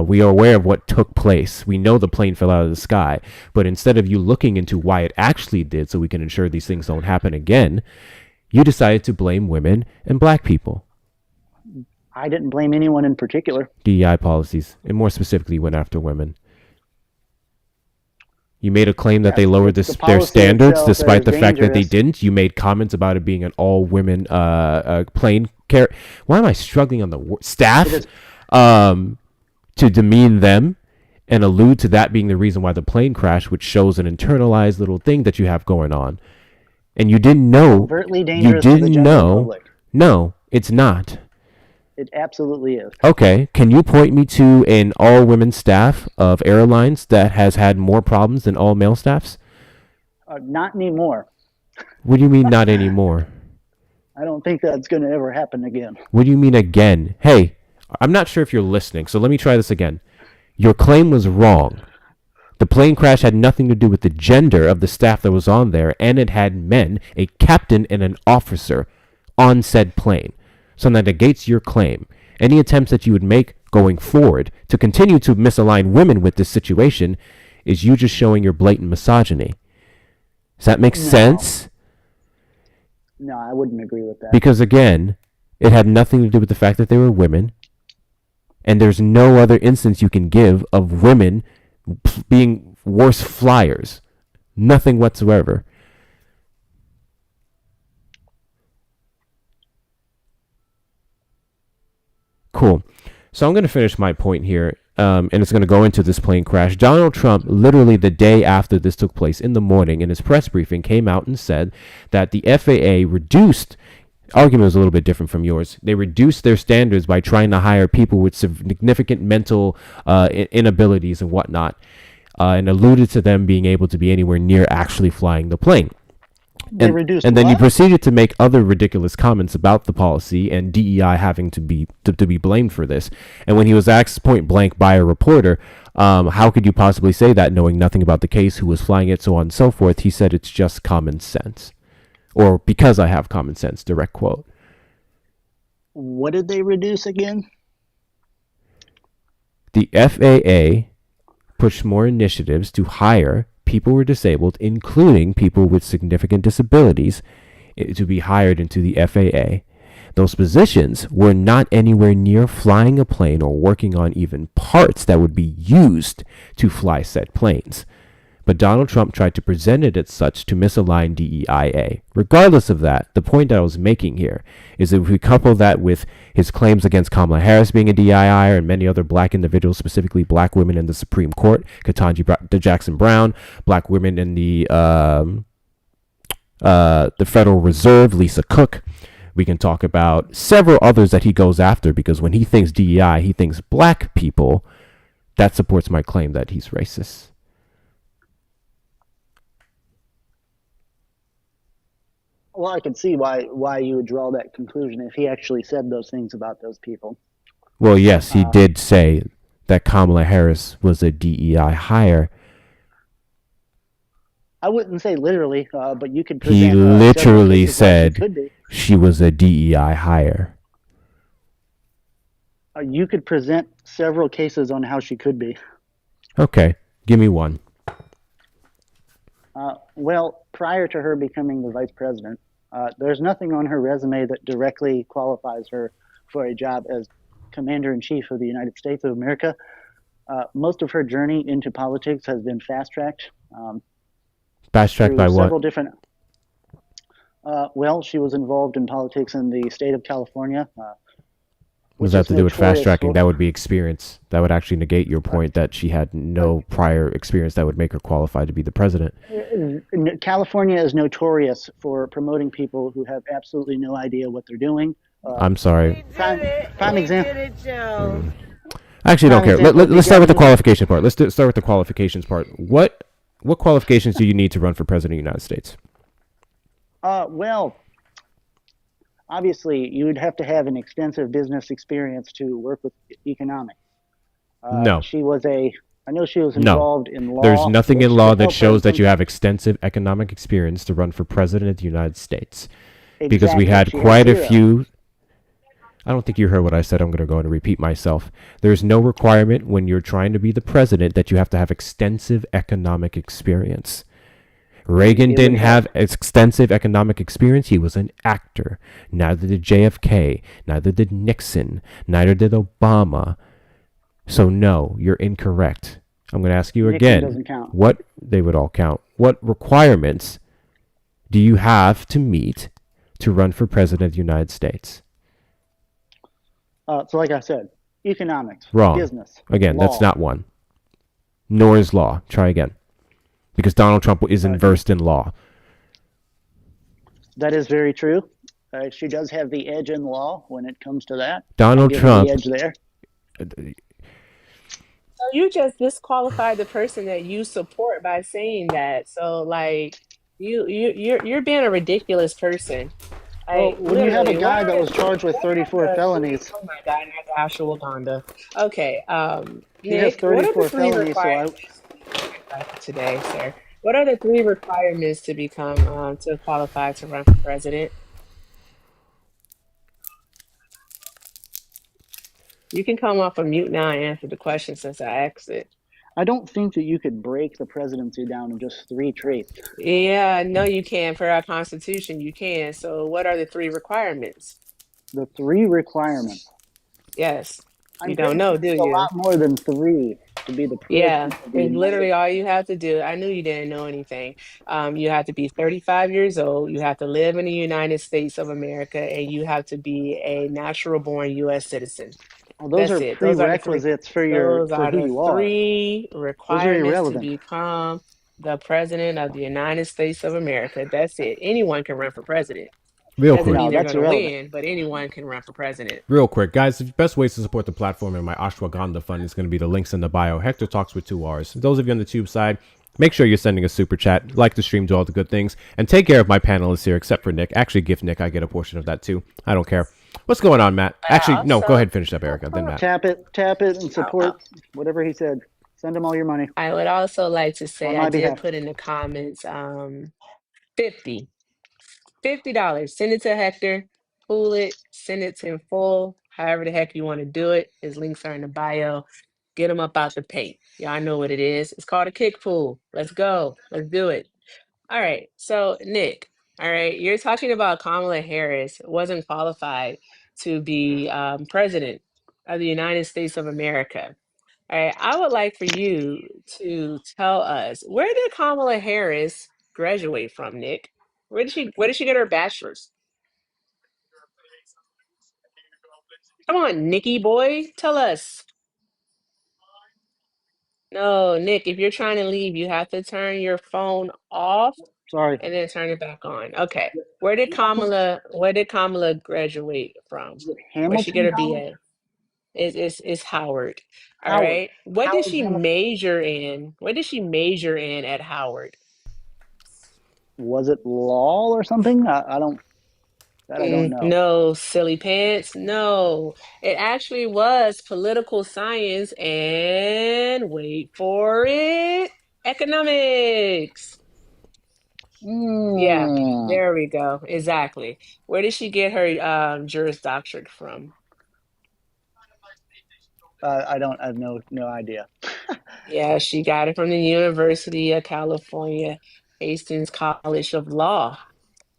We are aware of what took place. We know the plane fell out of the sky. But instead of you looking into why it actually did so we can ensure these things don't happen again, you decided to blame women and black people. I didn't blame anyone in particular. DEI policies, and more specifically went after women. You made a claim that they lowered it's the their policy standards itself despite that the is fact that they dangerous. didn't. You made comments about it being an all-women plane carrier. Why am I struggling on the staff? Because- To demean them and allude to that being the reason why the plane crashed, which shows an internalized little thing that you have going on. And you didn't know. Overtly You dangerous to the didn't general know. public. No, it's not. It absolutely is. Okay, can you point me to an all-women staff of airlines that has had more problems than all-male staffs? Not anymore. What do you mean not anymore? I don't think that's going to ever happen again. What do you mean again? Hey, I'm not sure if you're listening, so let me try this again. Your claim was wrong. The plane crash had nothing to do with the gender of the staff that was on there, and it had men, a captain and an officer, on said plane. So that negates your claim. Any attempts that you would make going forward to continue to misalign women with this situation is you just showing your blatant misogyny. Does that make sense? No, I wouldn't agree with that. Because again, it had nothing to do with the fact that they were women, and there's no other instance you can give of women being worse flyers. Nothing whatsoever. Cool. So I'm going to finish my point here, and it's going to go into this plane crash. Donald Trump, literally the day after this took place, in the morning, in his press briefing, came out and said that the FAA reduced, argument was a little bit different from yours, they reduced their standards by trying to hire people with significant mental inabilities and whatnot, and alluded to them being able to be anywhere near actually flying the plane. And then he proceeded to make other ridiculous comments about the policy and DEI having to be blamed for this. And when he was asked point blank by a reporter, how could you possibly say that knowing nothing about the case, who was flying it, so on and so forth, he said it's just common sense. Or because I have common sense, direct quote. What did they reduce again? The FAA pushed more initiatives to hire people who were disabled, including people with significant disabilities, to be hired into the FAA. Those positions were not anywhere near flying a plane or working on even parts that would be used to fly said planes. But Donald Trump tried to present it as such to misalign DEIA. Regardless of that, the point that I was making here is that if we couple that with his claims against Kamala Harris being a DEI and many other black individuals, specifically black women in the Supreme Court, Ketanji Jackson Brown, black women in the Federal Reserve, Lisa Cook. We can talk about several others that he goes after, because when he thinks DEI, he thinks black people. That supports my claim that he's racist. Well, I can see why you would draw that conclusion if he actually said those things about those people. Well, yes, he did say that Kamala Harris was a DEI hire. I wouldn't say literally, but you could present. He literally said she was a DEI hire. You could present several cases on how she could be. Okay, give me one. Well, prior to her becoming the vice president, there's nothing on her resume that directly qualifies her for a job as Commander-in-Chief of the United States of America. Most of her journey into politics has been fast-tracked. Fast-tracked by what? Several different. Well, she was involved in politics in the state of California. What does that have to do with fast-tracking? That would be experience. That would actually negate your point that she had no prior experience that would make her qualified to be the president. California is notorious for promoting people who have absolutely no idea what they're doing. I'm sorry. Prime example. I actually don't care. Let's start with the qualification part. Let's start with the qualifications part. What qualifications do you need to run for president of the United States? Well, obviously, you would have to have an extensive business experience to work with economics. No. I know she was involved in law. There's nothing in law that shows that you have extensive economic experience to run for president of the United States. Exactly. Because we had quite a few. I don't think you heard what I said. I'm going to go and repeat myself. There's no requirement when you're trying to be the president that you have to have extensive economic experience. Reagan didn't have extensive economic experience. He was an actor. Neither did JFK. Neither did Nixon. Neither did Obama. So no, you're incorrect. I'm going to ask you again. Nixon doesn't count. What they would all count. What requirements do you have to meet to run for president of the United States? So like I said, economics, Wrong. business. Again, law. that's not one. Nor is law. Try again. Because Donald Trump isn't versed in law. That is very true. She does have the edge in law when it comes to that. I'll Donald give her the Trump. edge there. So you just disqualified the person that you support by saying that. So like you're being a ridiculous person. Well, Like when you have a literally, guy that was charged with what are 34 the three, felonies, oh my God, not Ashwagandha. Okay, he has Nick, what are the 34 three felonies, so I requirements to become president today, sir? What are the three requirements to become to qualify to run for president? You can come off of mute now and answer the question since I asked it. don't think that you could break the presidency down in just three traits. Yeah, no, you can. For our Constitution, you can. So, what are the three requirements? The three requirements. Yes, you I'm don't pretty know, sure do it's a you? lot more than three to be the Yeah, president of the it's United literally all States. you have to do. I knew you didn't know anything. You have to be 35 years old. You have to live in the United States of America, and you have to be a natural born U.S. citizen. Well, those That's are it. Those are the three. prerequisites for Those for are who the you are. three Those are requirements to irrelevant. become the president of the United States of America. That's it. Anyone can run for president. Real Doesn't quick. mean No, they're that's going to irrelevant. win, but anyone can run for president. Real quick, guys, the best ways to support the platform and my Ashwagandha fund is going to be the links in the bio. Hector talks with two R's. Those of you on the tube side, make sure you're sending a super chat, like the stream, do all the good things, and take care of my panelists here, except for Nick. Actually, give Nick, I get a portion of that too. I don't care. What's going on, Matt? Actually, no, go ahead Also, and finish up, Erica, then Matt. Tap it, and oh, oh, support whatever he said. Send him all your money I would also like to on say I my did behalf. put in the comments 50 $50. Send it to Hector, pull it, send it to him full, however the heck you want to do it. His links are in the bio. Get him up out the paint. Y'all know what it is. It's called a kick pool. Let's go. Let's do it. All right. So, Nick, all right, you're talking about Kamala Harris wasn't qualified to be president of the United States of America. All right. I would like for you to tell us, where did Kamala Harris graduate from, Nick? Where did she get her bachelor's? Come on, Nicky boy, tell us. No, Nick, if you're trying to leave, you have to turn your phone off Sorry. and then turn it back on. Okay. Where did Kamala graduate from? Is it Where'd she get Hamilton her College? BA? It's Howard. All Howard. right. What did Howard she Hamilton. major in? What did she major in at Howard? Was it law or something? I don't. That I don't know. No, silly pants. No, it actually was political science and wait for it, economics. Yeah, Mm, there we go. Exactly. Where did she get her Juris Doctorate from? I don't. I have no idea. Yeah, she got it from the University of California, Hastings College of Law.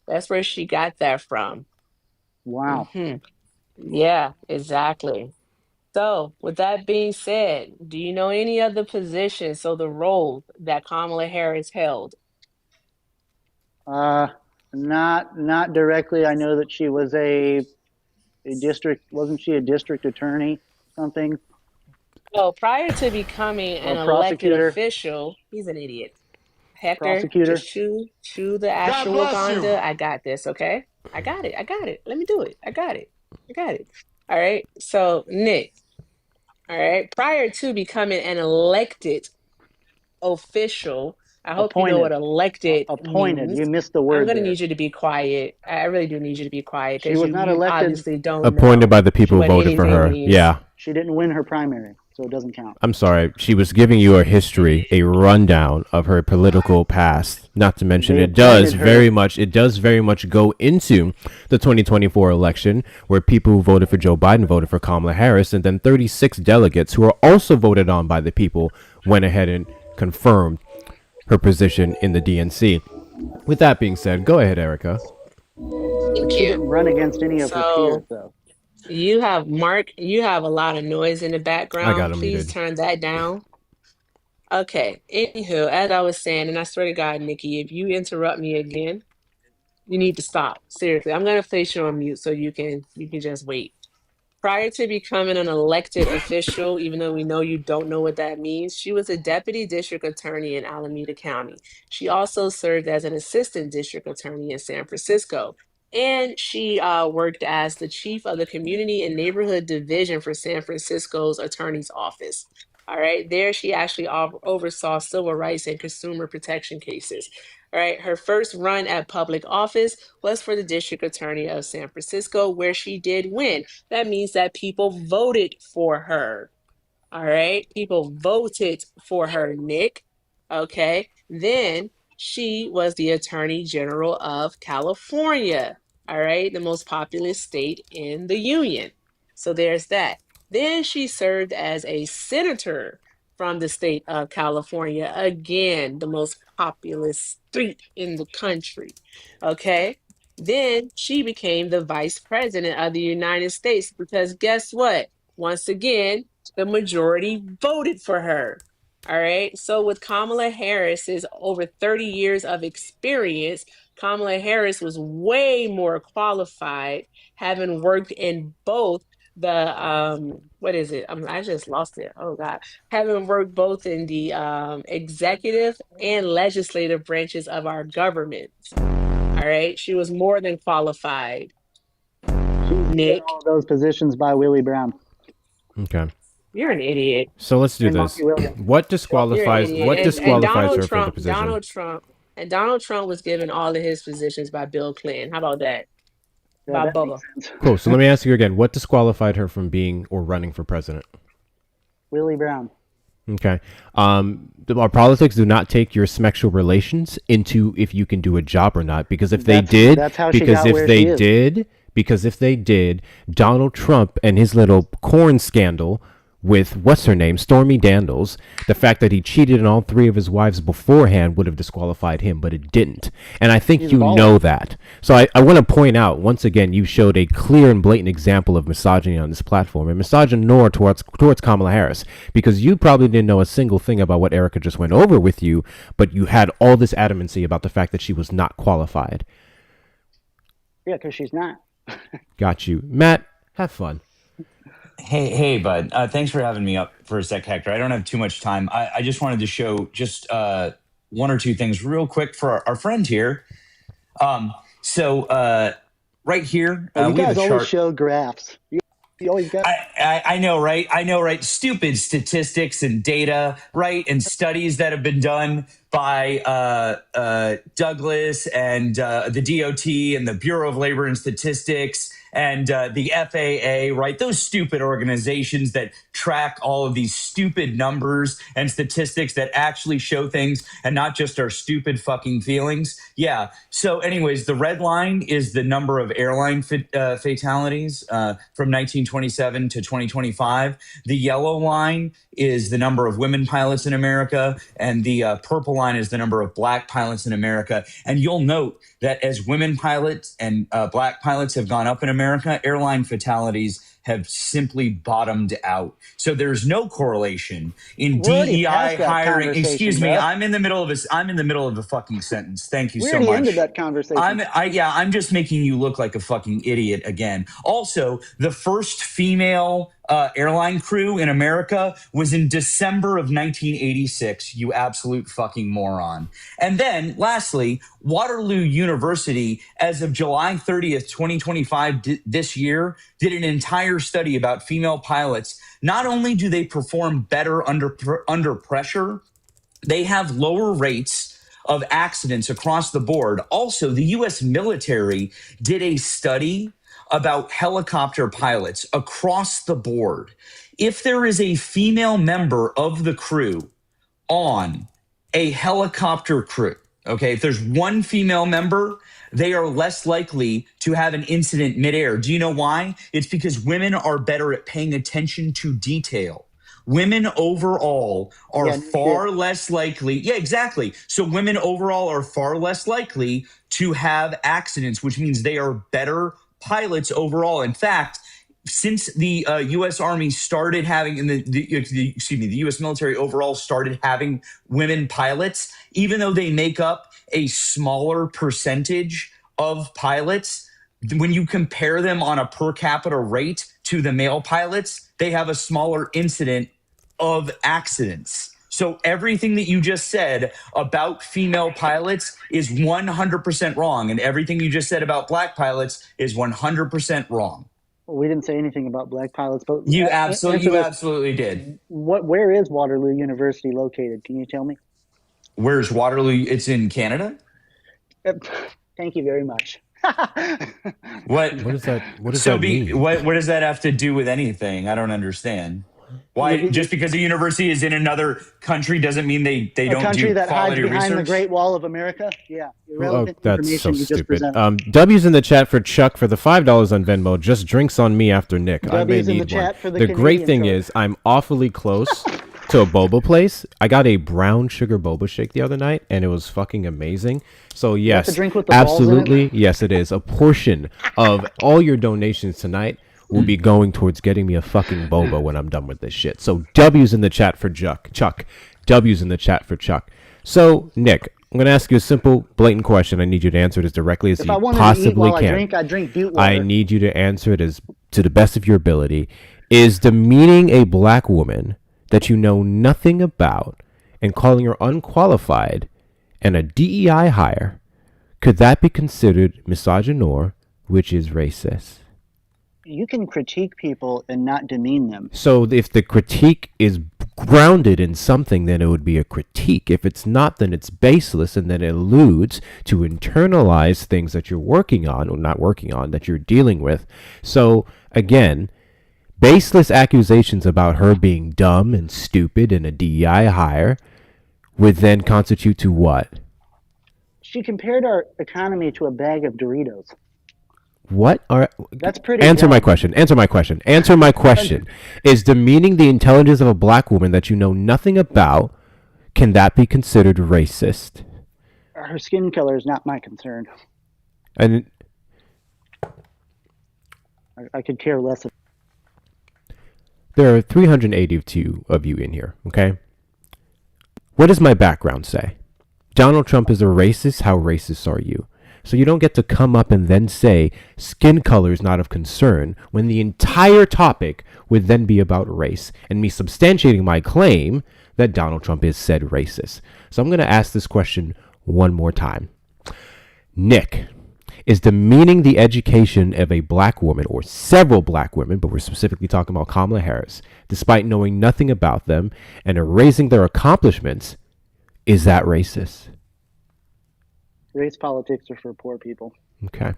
That's where she got that from. Wow. Hmm. Yeah, exactly. So, with that being said, do you know any other positions, so the role that Kamala Harris held? Uh, not directly. I know that she was a district. Wasn't she a district attorney? Something Well, prior to becoming an or elected prosecutor? official, he's an idiot. Hector, Prosecutor. just chew the God bless you. ashwagandha. I got this, okay? I got it. I got it. Let me do it. I got it. I got it. All right. So, Nick, all right, prior to becoming an elected official. I hope you know what Appointed. elected Appointed. means. You missed the I'm word gonna there. need you to be quiet. I really do need you to be quiet She because was you not you elected. obviously don't Appointed know by the She people who what voted for anything her. means. Yeah. she didn't win her primary, so it doesn't count. I'm sorry. She was giving you a history, a rundown of her political past. Not to mention, They appointed her. it does very much go into the 2024 election, where people who voted for Joe Biden voted for Kamala Harris, and then 36 delegates who are also voted on by the people went ahead and confirmed her position in the DNC. With that being said, go ahead, Erica. But Thank she you. didn't run against any of her peers, So though. you have a lot of noise in the I got background. him Please muted. turn that down. Okay. Anywho, as I was saying, and I swear to God, Nikki, if you interrupt me again, you need to stop. Seriously, I'm gonna place you on mute so you can just wait. Prior to becoming an elected official, even though we know you don't know what that means, she was a deputy district attorney in Alameda County. She also served as an assistant district attorney in San Francisco. And she worked as the chief of the community and neighborhood division for San Francisco's attorney's office. All right, there she actually oversaw civil rights and consumer protection cases. All right, her first run at public office was for the district attorney of San Francisco, where she did win. That means that people voted for her. All right. People voted for her, Nick. Okay. Then she was the Attorney General of California. All right. The most populous state in the Union. So there's that. Then she served as a senator from the state of California. Again, the most populous state in the country. Okay. Then she became the vice president of the United States because guess what? Once again, the majority voted for her. All right. So with Kamala Harris's over 30 years of experience, Kamala Harris was way more qualified, having worked in both the what is it? I just lost it. Oh God. Having worked both in the executive and legislative branches of our government. All right. She was more than qualified. She was given Nick, all those positions by Willie Brown Okay. you're an idiot. So let's do and this. Monty Williams. You're What an disqualifies idiot. what And disqualifies her from the position? Donald Trump was given all of his positions by Bill Clinton. How about that? Yeah, By that Bubba. makes sense. Cool. So let me ask you again. What disqualified her from being or running for president? Willie Brown. Okay. Our politics do not take your sexual relations into if you can do a job or not. Because if they did, That's how she because got if where they she is. did, because if they did, Donald Trump and his little corn scandal with what's her name, Stormy Daniels, the fact that he cheated on all three of his wives beforehand would have disqualified him, but it didn't. And I think He's you bald. know that. So I want to point out, once again, you showed a clear and blatant example of misogyny on this platform, and misogyny towards Kamala Harris, because you probably didn't know a single thing about what Erica just went over with you, but you had all this adamancy about the fact that she was not qualified. Yeah, because she's not. Got you. Matt, have fun. Hey, bud. Thanks for having me up for a sec, Hector. I don't have too much time. I just wanted to show just one or two things real quick for our friend here. Right here, You we have guys a always chart. show graphs. You always got. I know, right? I know, right? Stupid statistics and data, right? And studies that have been done by Douglas and the DOT and the Bureau of Labor and Statistics and the FAA, right? Those stupid organizations that track all of these stupid numbers and statistics that actually show things and not just our stupid fucking feelings. Yeah. So anyways, the red line is the number of airline fatalities from 1927 to 2025. The yellow line is the number of women pilots in America, and the purple line is the number of black pilots in America. And you'll note that as women pilots and black pilots have gone up in America, airline fatalities have simply bottomed out. So there's no correlation in We're already DEI past that hiring. conversation, Excuse me, bro. I'm in the middle of a fucking sentence. Thank you We so already much. ended that conversation. I'm just making you look like a fucking idiot again. Also, the first female airline crew in America was in December of 1986. You absolute fucking moron. And then, lastly, Waterloo University, as of July 30th, 2025, this year, did an entire study about female pilots. Not only do they perform better under pressure, they have lower rates of accidents across the board. Also, the U.S. military did a study about helicopter pilots across the board. If there is a female member of the crew on a helicopter crew, okay, if there's one female member, they are less likely to have an incident midair. Do you know why? It's because women are better at paying attention to detail. Women overall are far less likely. Yeah, exactly. So women overall are far less likely to have accidents, which means they are better pilots overall. In fact, since the U.S. Army started having, and the U.S. military overall started having women pilots, even though they make up a smaller percentage of pilots, when you compare them on a per capita rate to the male pilots, they have a smaller incident of accidents. So everything that you just said about female pilots is 100% wrong, and everything you just said about black pilots is 100% wrong. Well, we didn't say anything about black pilots, but You answer this. absolutely did. Where is Waterloo University located? Can you tell me? Where's Waterloo? It's in Canada. Thank you very much. What does that mean? What does that have to do with anything? I don't understand. Why? Just because a university is in another country doesn't mean they don't do country that hides quality behind research? the Great Wall of America? Yeah. Irrelevant that's so information you just stupid. presented. W's in the chat for Chuck for the $5 on Venmo. Just drinks on me after Nick. I may W's in need the chat one. for the The great Canadian thing code. is I'm awfully close to a boba place. I got a brown sugar boba shake the other night, and it was fucking amazing. So yes, the drink with the balls in it? absolutely, yes, it is. A portion of all your donations tonight will be going towards getting me a fucking boba when I'm done with this shit. So W's in the chat for Chuck. W's in the chat for Chuck. So Nick, I'm going to ask you a simple, blatant question. I need you to answer it as directly as If you I wanted possibly to eat while can. I drink butte water. I need you to answer it as to the best of your ability. Is demeaning a black woman that you know nothing about and calling her unqualified and a DEI hire, could that be considered misogynoir, which is racist? You can critique people and not demean them. So if the critique is grounded in something, then it would be a critique. If it's not, then it's baseless, and then it alludes to internalized things that you're working on, or not working on, that you're dealing with. So again, baseless accusations about her being dumb and stupid and a DEI hire would then constitute to what? She compared our economy to a bag of Doritos. What are... That's pretty Answer dumb. my question. Answer my question. Answer my question. Is demeaning the intelligence of a black woman that you know nothing about, can that be considered racist? Her skin color is not my concern. And I could care less. there are 382 of you in here, okay? What does my background say? Donald Trump is a racist. How racist are you? So you don't get to come up and then say skin color is not of concern when the entire topic would then be about race and me substantiating my claim that Donald Trump is said racist. So I'm going to ask this question one more time. Nick, is demeaning the education of a black woman or several black women, but we're specifically talking about Kamala Harris, despite knowing nothing about them and erasing their accomplishments, is that racist? Race politics are for poor people. Okay.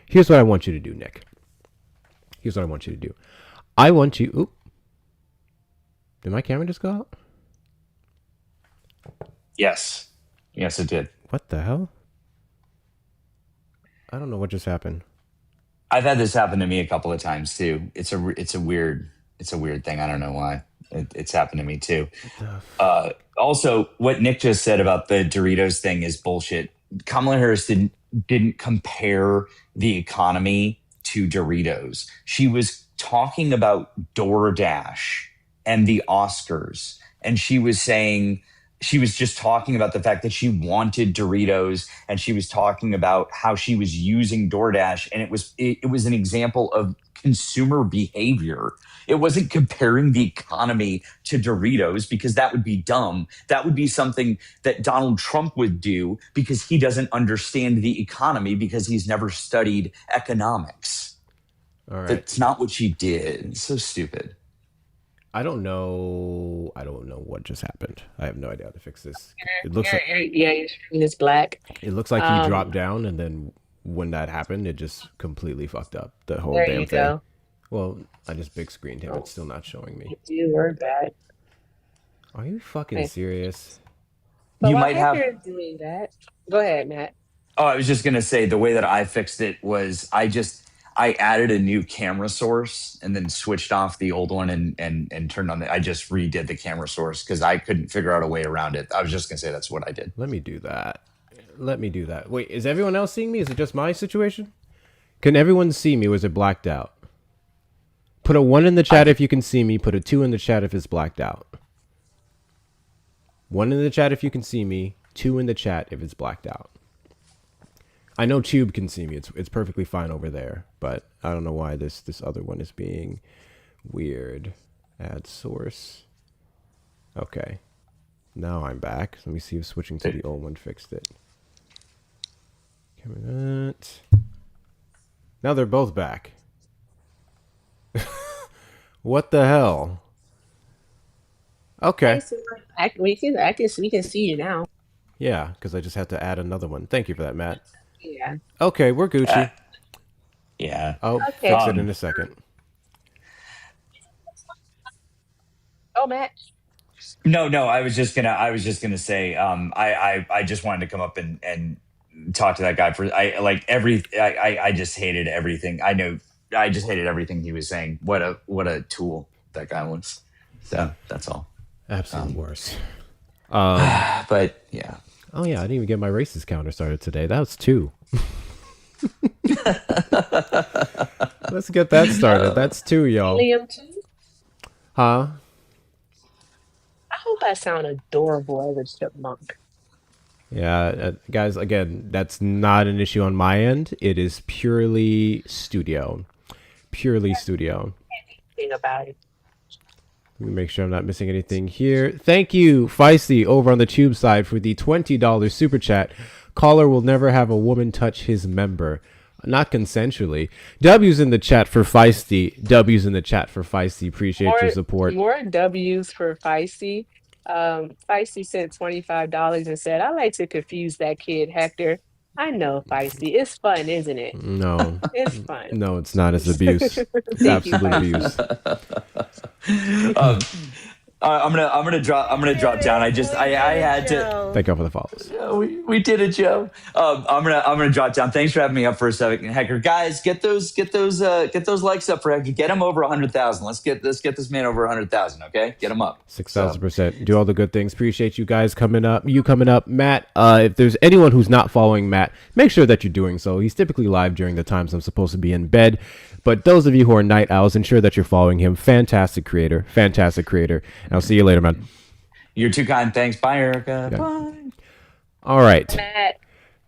Here's what I want you to do, Nick. Here's what I want you to do. I want you... Oop. Did my camera just go out? Yes. Yes, it did. What the hell? I don't know what just happened. I've had this happen to me a couple of times too. It's a weird thing. I don't know why. It's happened to me too. Also, what Nick just said about the Doritos thing is bullshit. Kamala Harris didn't compare the economy to Doritos. She was talking about DoorDash and the Oscars, and she was just talking about the fact that she wanted Doritos, and she was talking about how she was using DoorDash, and it was an example of consumer behavior. It wasn't comparing the economy to Doritos, because that would be dumb. That would be something that Donald Trump would do because he doesn't understand the economy because he's never studied economics. All right. That's not what she did. It's so stupid. I don't know what just happened. I have no idea how to fix this. It looks like Your screen is black. he dropped down, and then when that happened, it just completely fucked up the whole There damn you thing. go. Well, I just big screened him. It's still not showing me. You were bad. Are you fucking Okay. serious? But You while might have. Hector is doing that, go ahead, Matt. Oh, I was just gonna say the way that I fixed it was I added a new camera source and then switched off the old one and turned on I just redid the camera source because I couldn't figure out a way around it. I was just gonna say that's what I did. Let me do that. Wait, is everyone else seeing me? Is it just my situation? Can everyone see me, or is it blacked out? Put a 1 in the chat if you can see me. Put a 2 in the chat if it's blacked out. 1 in the chat if you can see me. 2 in the chat if it's blacked out. I know Tube can see me. It's perfectly fine over there, but I don't know why this other one is being weird. Add source. Okay. Now I'm back. Let me see if switching to the old one fixed it. Now they're both back. What the hell? Okay. We can see you now. Yeah, because I just had to add another one. Thank you for that, Matt. Yeah. Okay, we're Gucci. Yeah. I'll Okay. fix it in a second. Oh, Matt. No, I was just gonna say, I just wanted to come up and talk to that guy for I just hated everything. I just hated everything he was saying. What a tool that guy was. So that's all. Absolute worse. But yeah. Oh yeah, I didn't even get my racist counter started today. That was 2. Let's get that started. That's 2, y'all. Liam too. Huh? I hope I sound adorable as a chipmunk. Yeah, guys, again, that's not an issue on my end. It is purely studio. Purely studio. Thing about it. Let me make sure I'm not missing anything here. Thank you, Feisty, over on the Tube side for the $20 super chat. Caller will never have a woman touch his member. Not consensually. W's in the chat for Feisty. W's in the chat for Feisty. Appreciate your support. More W's for Feisty. Feisty sent $25 and said, I like to confuse that kid, Hector. I know, Feisty. It's fun, isn't it? No. It's fun. No, it's not. It's abuse. It's absolute abuse. I'm gonna drop down. I had to. Thank you for the follows. We did it, Joe. I'm gonna drop down. Thanks for having me up for a second, Hector. Guys, get those likes up for Hector. Get him over 100,000. Let's get this man over 100,000. Okay, get him up. 6,000%. Do all the good things. Appreciate you guys coming up. Matt. If there's anyone who's not following Matt, make sure that you're doing so. He's typically live during the times I'm supposed to be in bed. But those of you who are night owls, ensure that you're following him. Fantastic creator. And I'll see you later, man. You're too kind. Thanks. Bye, Erica. Yeah. Bye. All right. Matt.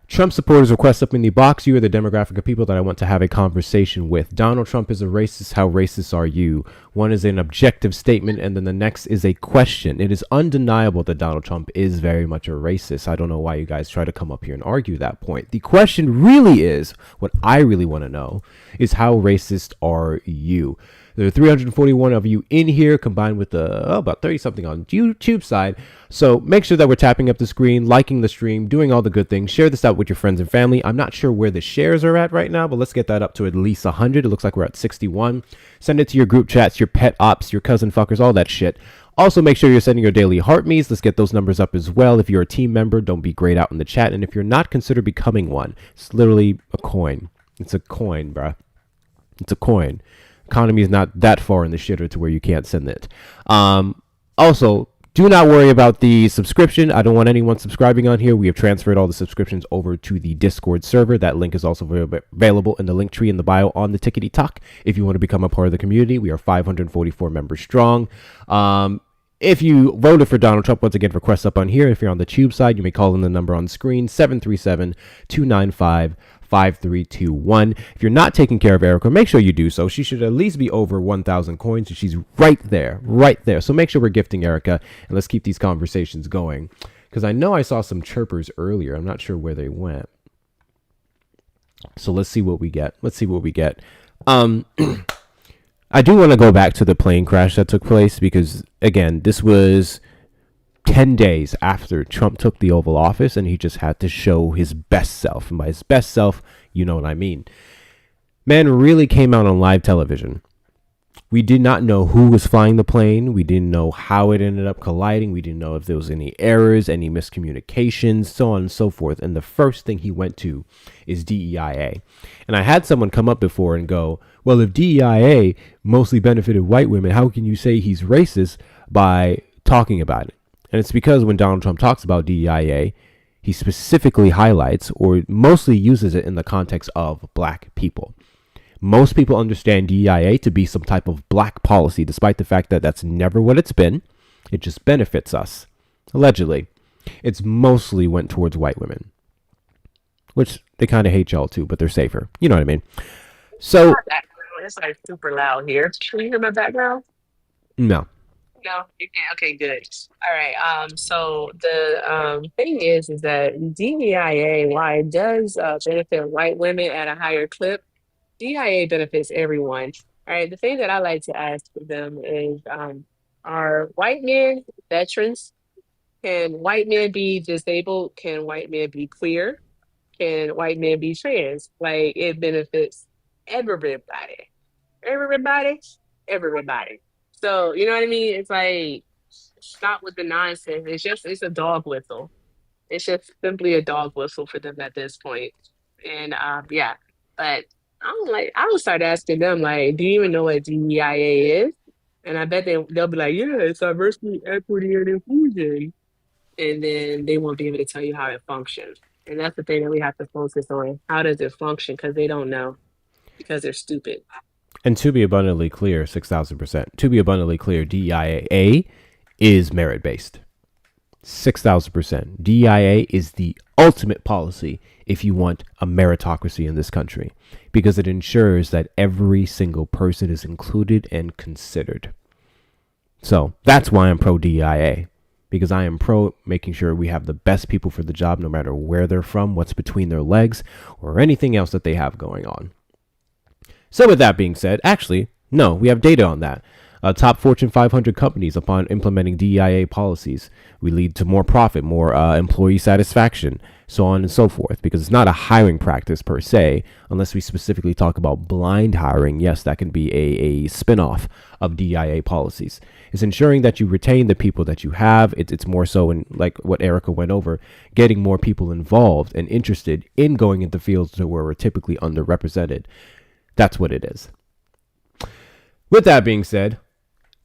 Trump supporters request up in the box. You are the demographic of people that I want to have a conversation with. Donald Trump is a racist. How racist are you? One is an objective statement, and then the next is a question. It is undeniable that Donald Trump is very much a racist. I don't know why you guys try to come up here and argue that point. The question really is, what I really want to know is, how racist are you? There are 341 of you in here, combined with about 30 something on YouTube side. So make sure that we're tapping up the screen, liking the stream, doing all the good things. Share this out with your friends and family. I'm not sure where the shares are at right now, but let's get that up to at least 100. It looks like we're at 61. Send it to your group chats, your pet ops, your cousin fuckers, all that shit. Also, make sure you're sending your daily heart me's. Let's get those numbers up as well. If you're a team member, don't be grayed out in the chat. And if you're not, consider becoming one. It's literally a coin. It's a coin, bruh. It's a coin. Economy is not that far in the shitter to where you can't send it. Also, do not worry about the subscription. I don't want anyone subscribing on here. We have transferred all the subscriptions over to the Discord server. That link is also available in the link tree in the bio on the Tickety Talk. If you want to become a part of the community, we are 544 members strong. If you voted for Donald Trump, once again, request up on here. If you're on the Tube side, you may call in the number on screen, 737-295-5321. If you're not taking care of Erica, make sure you do so. She should at least be over 1,000 coins, and she's right there. So make sure we're gifting Erica, and let's keep these conversations going. Because I know I saw some chirpers earlier. I'm not sure where they went. So let's see what we get. I do want to go back to the plane crash that took place because, again, this was 10 days after Trump took the Oval Office, and he just had to show his best self. And by his best self, you know what I mean. Man really came out on live television. We did not know who was flying the plane. We didn't know how it ended up colliding. We didn't know if there was any errors, any miscommunications, so on and so forth. And the first thing he went to is DEIA. And I had someone come up before and go, well, if DEIA mostly benefited white women, how can you say he's racist by talking about it? And it's because when Donald Trump talks about DEIA, he specifically highlights or mostly uses it in the context of black people. Most people understand DEIA to be some type of black policy, despite the fact that that's never what it's been. It just benefits us. Allegedly, it's mostly went towards white women. which they kind of hate y'all too, but they're safer. You know what I mean? So Not that loud. It's like super loud here. Can you hear my background? no. No, you can't. Okay, good. All right. So the thing is that DEIA, why it does benefit white women at a higher clip, DIA benefits everyone. All right. The thing that I like to ask them is, are white men veterans? Can white men be disabled? Can white men be queer? Can white men be trans? Like it benefits everybody. Everybody, everybody. So you know what I mean? It's like stop with the nonsense. It's a dog whistle. It's just simply a dog whistle for them at this point. And yeah. But I would start asking them like, do you even know what DEIA is? And I bet they'll be like, yeah, it's diversity, equity, and inclusion. And then they won't be able to tell you how it functions. And that's the thing that we have to focus on. How does it function? Because they don't know. Because they're stupid. And to be abundantly clear, 6,000%. To be abundantly clear, DEIA is merit based. 6,000%. DEIA is the ultimate policy if you want a meritocracy in this country because it ensures that every single person is included and considered. So that's why I'm pro DEIA because I am pro making sure we have the best people for the job no matter where they're from, what's between their legs, or anything else that they have going on. So with that being said, actually, no, we have data on that. Top Fortune 500 companies, upon implementing DEIA policies, we lead to more profit, more employee satisfaction, so on and so forth. Because it's not a hiring practice per se, unless we specifically talk about blind hiring. Yes, that can be a spin-off of DEIA policies. It's ensuring that you retain the people that you have. It's more so in like what Erica went over, getting more people involved and interested in going into fields where we're typically underrepresented. That's what it is. With that being said,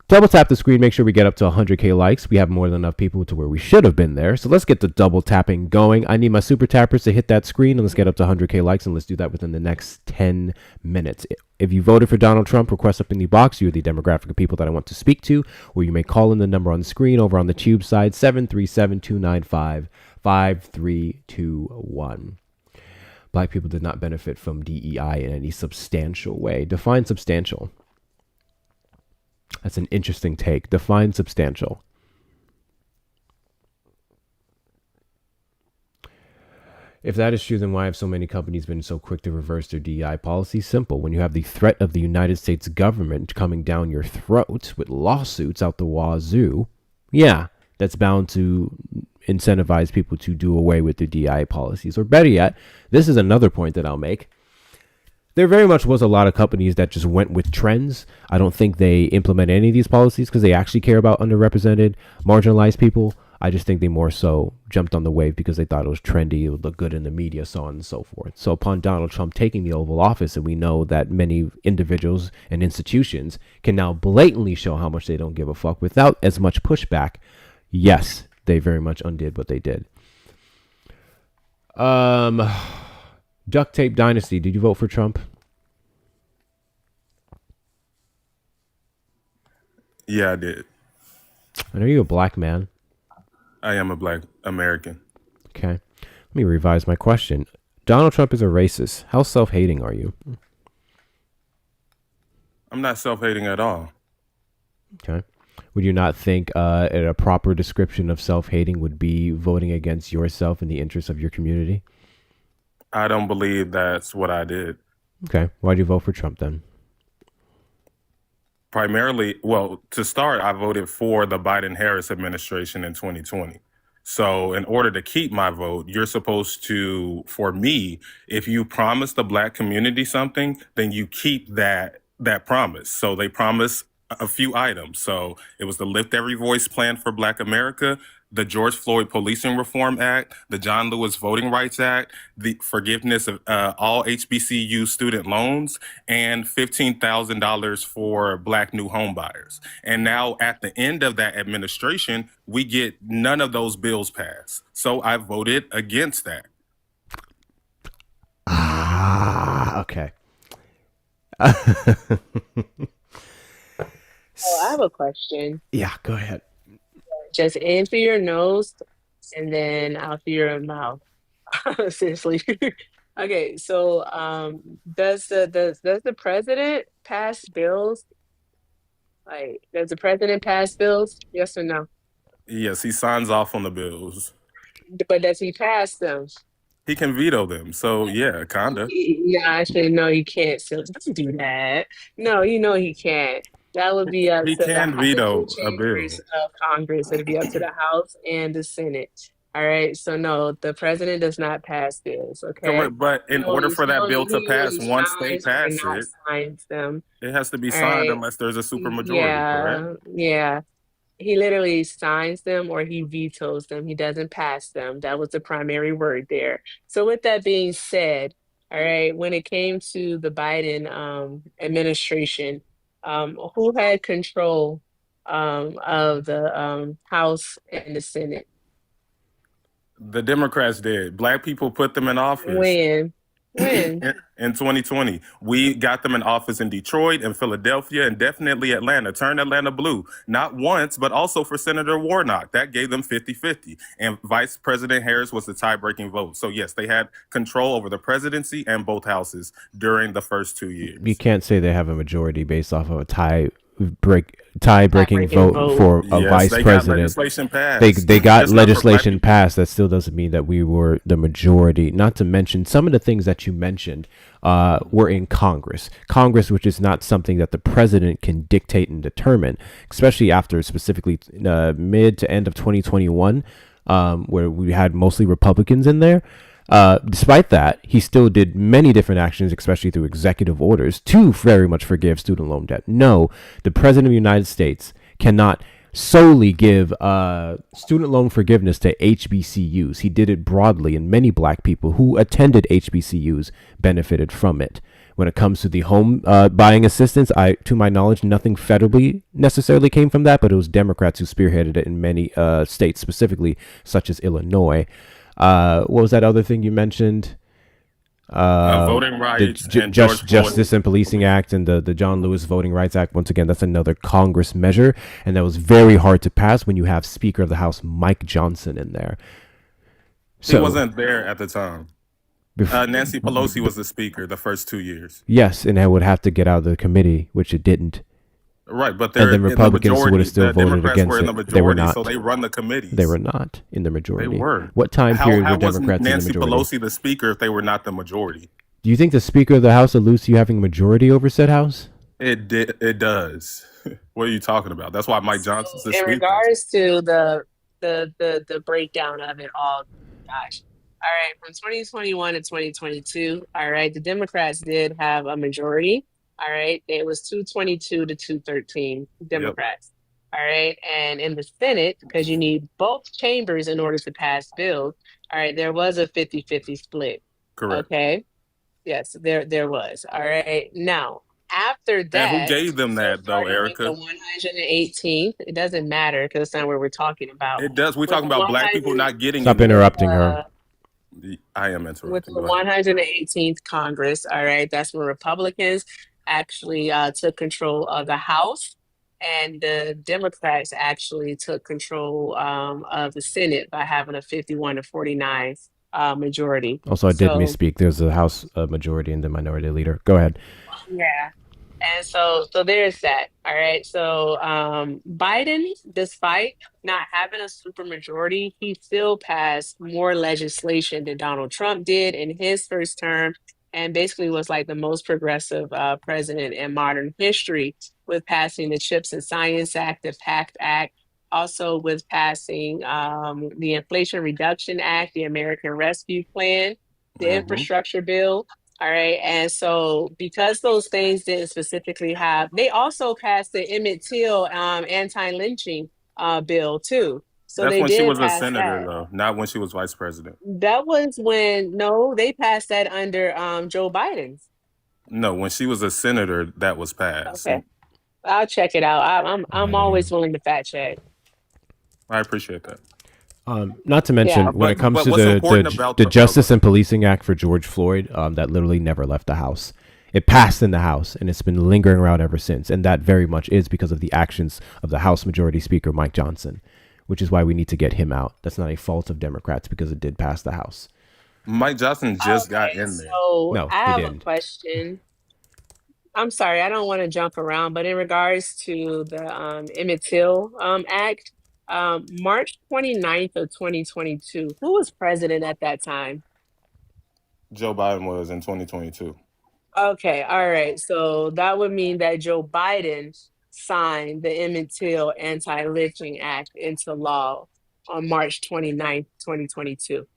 double tap the screen, make sure we get up to 100K likes. We have more than enough people to where we should have been there. So let's get the double tapping going. I need my super tappers to hit that screen and let's get up to 100K likes and let's do that within the next 10 minutes. If you voted for Donald Trump, request up in the box. You're the demographic of people that I want to speak to, or you may call in the number on the screen over on the tube side, 737-295-5321. Black people did not benefit from DEI in any substantial way. Define substantial. That's an interesting take. Define substantial. If that is true, then why have so many companies been so quick to reverse their DEI policy? Simple. When you have the threat of the United States government coming down your throat with lawsuits out the wazoo, yeah, that's bound to incentivize people to do away with the DEI policies. Or better yet, this is another point that I'll make. There very much was a lot of companies that just went with trends. I don't think they implement any of these policies because they actually care about underrepresented, marginalized people. I just think they more so jumped on the wave because they thought it was trendy, it would look good in the media, so on and so forth. So upon Donald Trump taking the Oval Office, and we know that many individuals and institutions can now blatantly show how much they don't give a fuck without as much pushback, yes, they very much undid what they did. Duct Tape Dynasty, did you vote for Trump? Yeah, I did. And are you a black man? I am a black American. Okay. Let me revise my question. Donald Trump is a racist. How self-hating are you? I'm not self-hating at all. Okay. Would you not think a proper description of self-hating would be voting against yourself in the interest of your community? I don't believe that's what I did. Okay. Why'd you vote for Trump then? Primarily, well, to start, I voted for the Biden-Harris administration in 2020. So in order to keep my vote, you're supposed to, for me, if you promise the black community something, then you keep that promise. So they promise a few items. So it was the Lift Every Voice plan for Black America, the George Floyd Policing Reform Act, the John Lewis Voting Rights Act, the forgiveness of all HBCU student loans, and $15,000 for Black new home buyers. And now at the end of that administration, we get none of those bills passed. So I voted against that. Okay. Oh, I have a question. Yeah, go ahead. Just in through your nose and then out through your mouth. Seriously. Okay, so does the president pass bills? Like, does the president pass bills? Yes or no? Yes, he signs off on the bills. But does he pass them? He can veto them. So yeah, kinda. No, actually, no, he can't. So don't do that. No, you know he can't. That would be up He to can the two veto a chambers bill. of Congress. It'd be up to the House and the Senate. All right. So no, the president does not pass bills. Okay. Correct. But in order for that bill to He pass, only once they signs or pass not it, signs them. it has to be All signed right. unless there's a supermajority, correct? Yeah. Yeah. He literally signs them or he vetoes them. He doesn't pass them. That was the primary word there. So with that being said, all right, when it came to the Biden administration, who had control of the House and the Senate? The Democrats did. Black people put them in office. When? When? In 2020, we got them in office in Detroit and Philadelphia and definitely Atlanta. Turned Atlanta blue, not once, but also for Senator Warnock. That gave them 50-50. And Vice President Harris was the tie-breaking vote. So yes, they had control over the presidency and both houses during the first 2 years. You can't say they have a majority based off of a tie-breaking vote for a vice they president. got legislation passed. They got Just not for black legislation people. passed. That still doesn't mean that we were the majority. Not to mention some of the things that you mentioned were in Congress. Congress, which is not something that the president can dictate and determine, especially after specifically mid to end of 2021, where we had mostly Republicans in there. Despite that, he still did many different actions, especially through executive orders, to very much forgive student loan debt. No, the president of the United States cannot solely give student loan forgiveness to HBCUs. He did it broadly, and many black people who attended HBCUs benefited from it. When it comes to the home buying assistance, to my knowledge, nothing federally necessarily came from that, but it was Democrats who spearheaded it in many states, specifically such as Illinois. What was that other thing you mentioned? Voting rights and George Floyd. Justice and Policing Act and the John Lewis Voting Rights Act. Once again, that's another Congress measure, and that was very hard to pass when you have Speaker of the House Mike Johnson in there. He wasn't there at the time. Nancy Pelosi was the speaker the first 2 years. Yes, and it would have to get out of the committee, which it didn't. Right, but and then Republicans would have still voted Democrats against were in the it. majority, They were not. so they run the committees. They were not in the majority. They were. What time period were Democrats in the majority? Nancy Pelosi the speaker if they were not the majority? Do you think the Speaker of the House alludes to you having a majority over said House? It did. It does. What are you talking about? That's why Mike Johnson's the In speaker. regards to the breakdown of it all, gosh. All right, from 2021 to 2022, all right, the Democrats did have a majority. All right, it was 222 to 213 Democrats. Yep. All right, and in the Senate, because you need both chambers in order to pass bills, all right, there was a 50-50 split. Correct. Okay. Yes, there was. All right. Now, after that, and who gave them that though, Erica? The 118th. It doesn't matter because it's not what we're talking about. It does. We're talking about black people not getting. Stop interrupting her. I am interrupting. With the 118th Congress, all right, that's when Republicans actually took control of the House, and the Democrats actually took control of the Senate by having a 51-49 majority. Also, I did misspeak. There's a House majority and the minority leader. Go ahead. Yeah. And so there's that. All right. So Biden, despite not having a supermajority, he still passed more legislation than Donald Trump did in his first term, and basically was like the most progressive president in modern history, with passing the CHIPS and Science Act, the PACT Act, also with passing the Inflation Reduction Act, the American Rescue Plan, the infrastructure bill. All right. And so because those things didn't specifically have, they also passed the Emmett Till anti-lynching bill too. So that's they when did she was a pass senator, that. though, not when she was vice president. That was when, no, they passed that under Joe Biden. No, when she was a senator, that was passed. Okay. I'll check it out. I'm always willing to fact check. I appreciate that. Not to mention, when it comes to the Justice and Policing Act for George Floyd, that literally never left the House. It passed in the House, and it's been lingering around ever since. And that very much is because of the actions of the House Majority Speaker, Mike Johnson, which is why we need to get him out. That's not a fault of Democrats, because it did pass the House. Mike Johnson just got Okay, in there. so No, I he have a didn't. question. I'm sorry, I don't want to jump around, but in regards to the Emmett Till Act, March 29th of 2022, who was president at that time? Joe Biden was in 2022. Okay, all right. So that would mean that Joe Biden signed the Emmett Till Anti-Lynching Act into law on March 29th, 2022.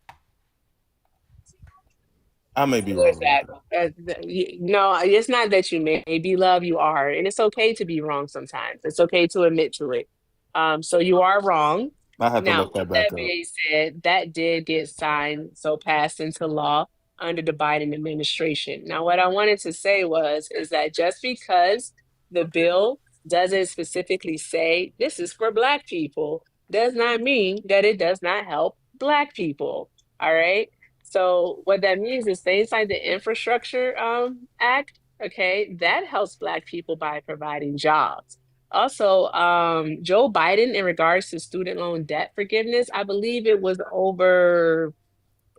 I may So be there's wrong about that. that. No, it's not that you may be love, you are. And it's okay to be wrong sometimes. It's okay to admit to it. So you are wrong. I have to Now, look with that back that up. being said, that did get signed, so passed into law under the Biden administration. Now, what I wanted to say is that just because the bill doesn't specifically say this is for Black people, does not mean that it does not help Black people. All right. So what that means is things like the Infrastructure Act, okay, that helps Black people by providing jobs. Also, Joe Biden, in regards to student loan debt forgiveness, I believe it was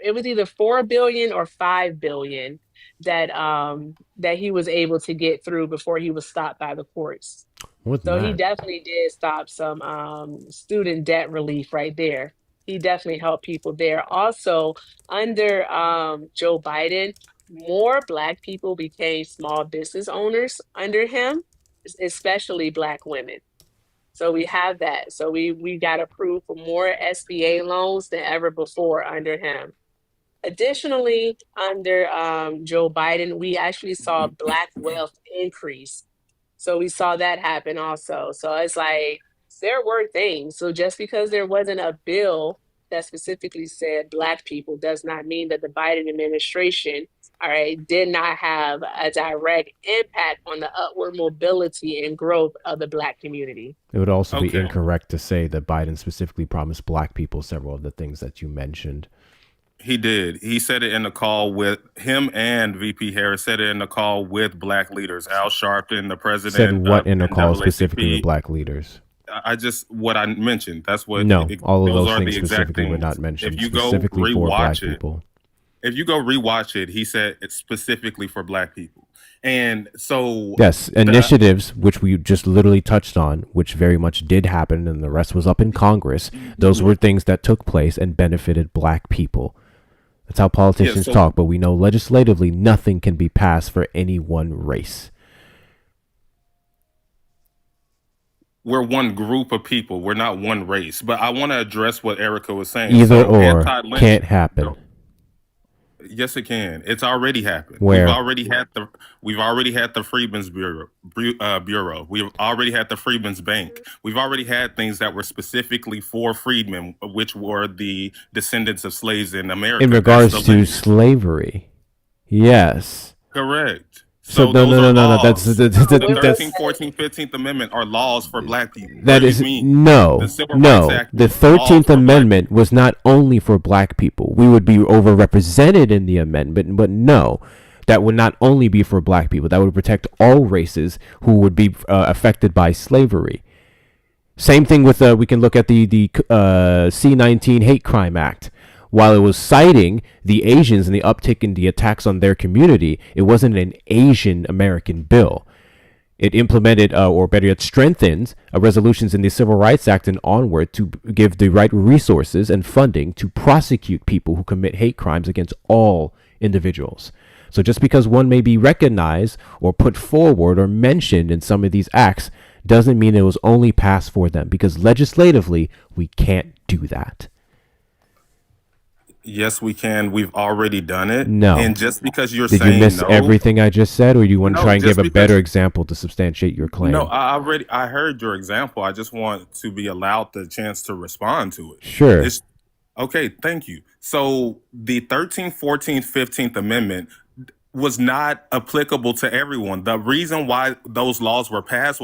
either 4 billion or 5 billion that he was able to get through before he was stopped by the courts. What's So he that? definitely did stop some student debt relief right there. He definitely helped people there. Also, under Joe Biden, more Black people became small business owners under him, especially Black women. So we have that. So we got approved for more SBA loans than ever before under him. Additionally, under Joe Biden, we actually saw Black wealth increase. So we saw that happen also. So it's like there were things. So just because there wasn't a bill that specifically said Black people does not mean that the Biden administration, all right, did not have a direct impact on the upward mobility and growth of the Black community. It would also be Okay. incorrect to say that Biden specifically promised Black people several of the things that you mentioned. He did. He said it in the call with him, and VP Harris said it in the call with Black leaders. Al Sharpton, the Said president what of in a call specifically with NAACP. Black leaders? I just what I mentioned. That's what No, all of those those are things the exact specifically were things. not mentioned If you go specifically for Black rewatch it, people. if you go rewatch it, he said it's specifically for Black people. And so Yes, initiatives, which we just literally touched on, which very much did happen, and the rest was up in Congress. Those were things that took place and benefited Black people. That's how politicians talk, but we know legislatively nothing can be passed for any one race. we're one group of people. We're not one race. But I want to address what Erica was saying. Either So or anti-lynch, can't happen. yes, it can. It's already happened. Where? We've already had the Freedmen's Bureau. We've already had the Freedmen's Bank. We've already had things that were specifically for freedmen, which were the descendants of slaves in America. In regards to slavery, yes. Correct. So no. That's the Wait, 13th, 14th, 15th Amendment are laws for Black people. That is no. The Civil Rights Act The is laws 13th for Amendment was not only for Black people. We would be overrepresented in the amendment, but no, that would not only be for Black people. That would protect all races who would be affected by slavery. Same thing with we can look at the C-19 Hate Crime Act. While it was citing the Asians and the uptick in the attacks on their community, it wasn't an Asian American bill. It implemented, or better yet, strengthened resolutions in the Civil Rights Act and onward to give the right resources and funding to prosecute people who commit hate crimes against all individuals. So just because one may be recognized or put forward or mentioned in some of these acts doesn't mean it was only passed for them, because legislatively we can't do that. Yes, we can. We've already done it. No. And just because you're Did saying you miss no, everything I just said, or do you want to No, try and just give a because- better example to substantiate your claim? No, I heard your example. I just want to be allowed the chance to respond to it. Sure. Okay, thank you. So the 13th, 14th, 15th Amendment was not applicable to everyone. The reason why those laws were passed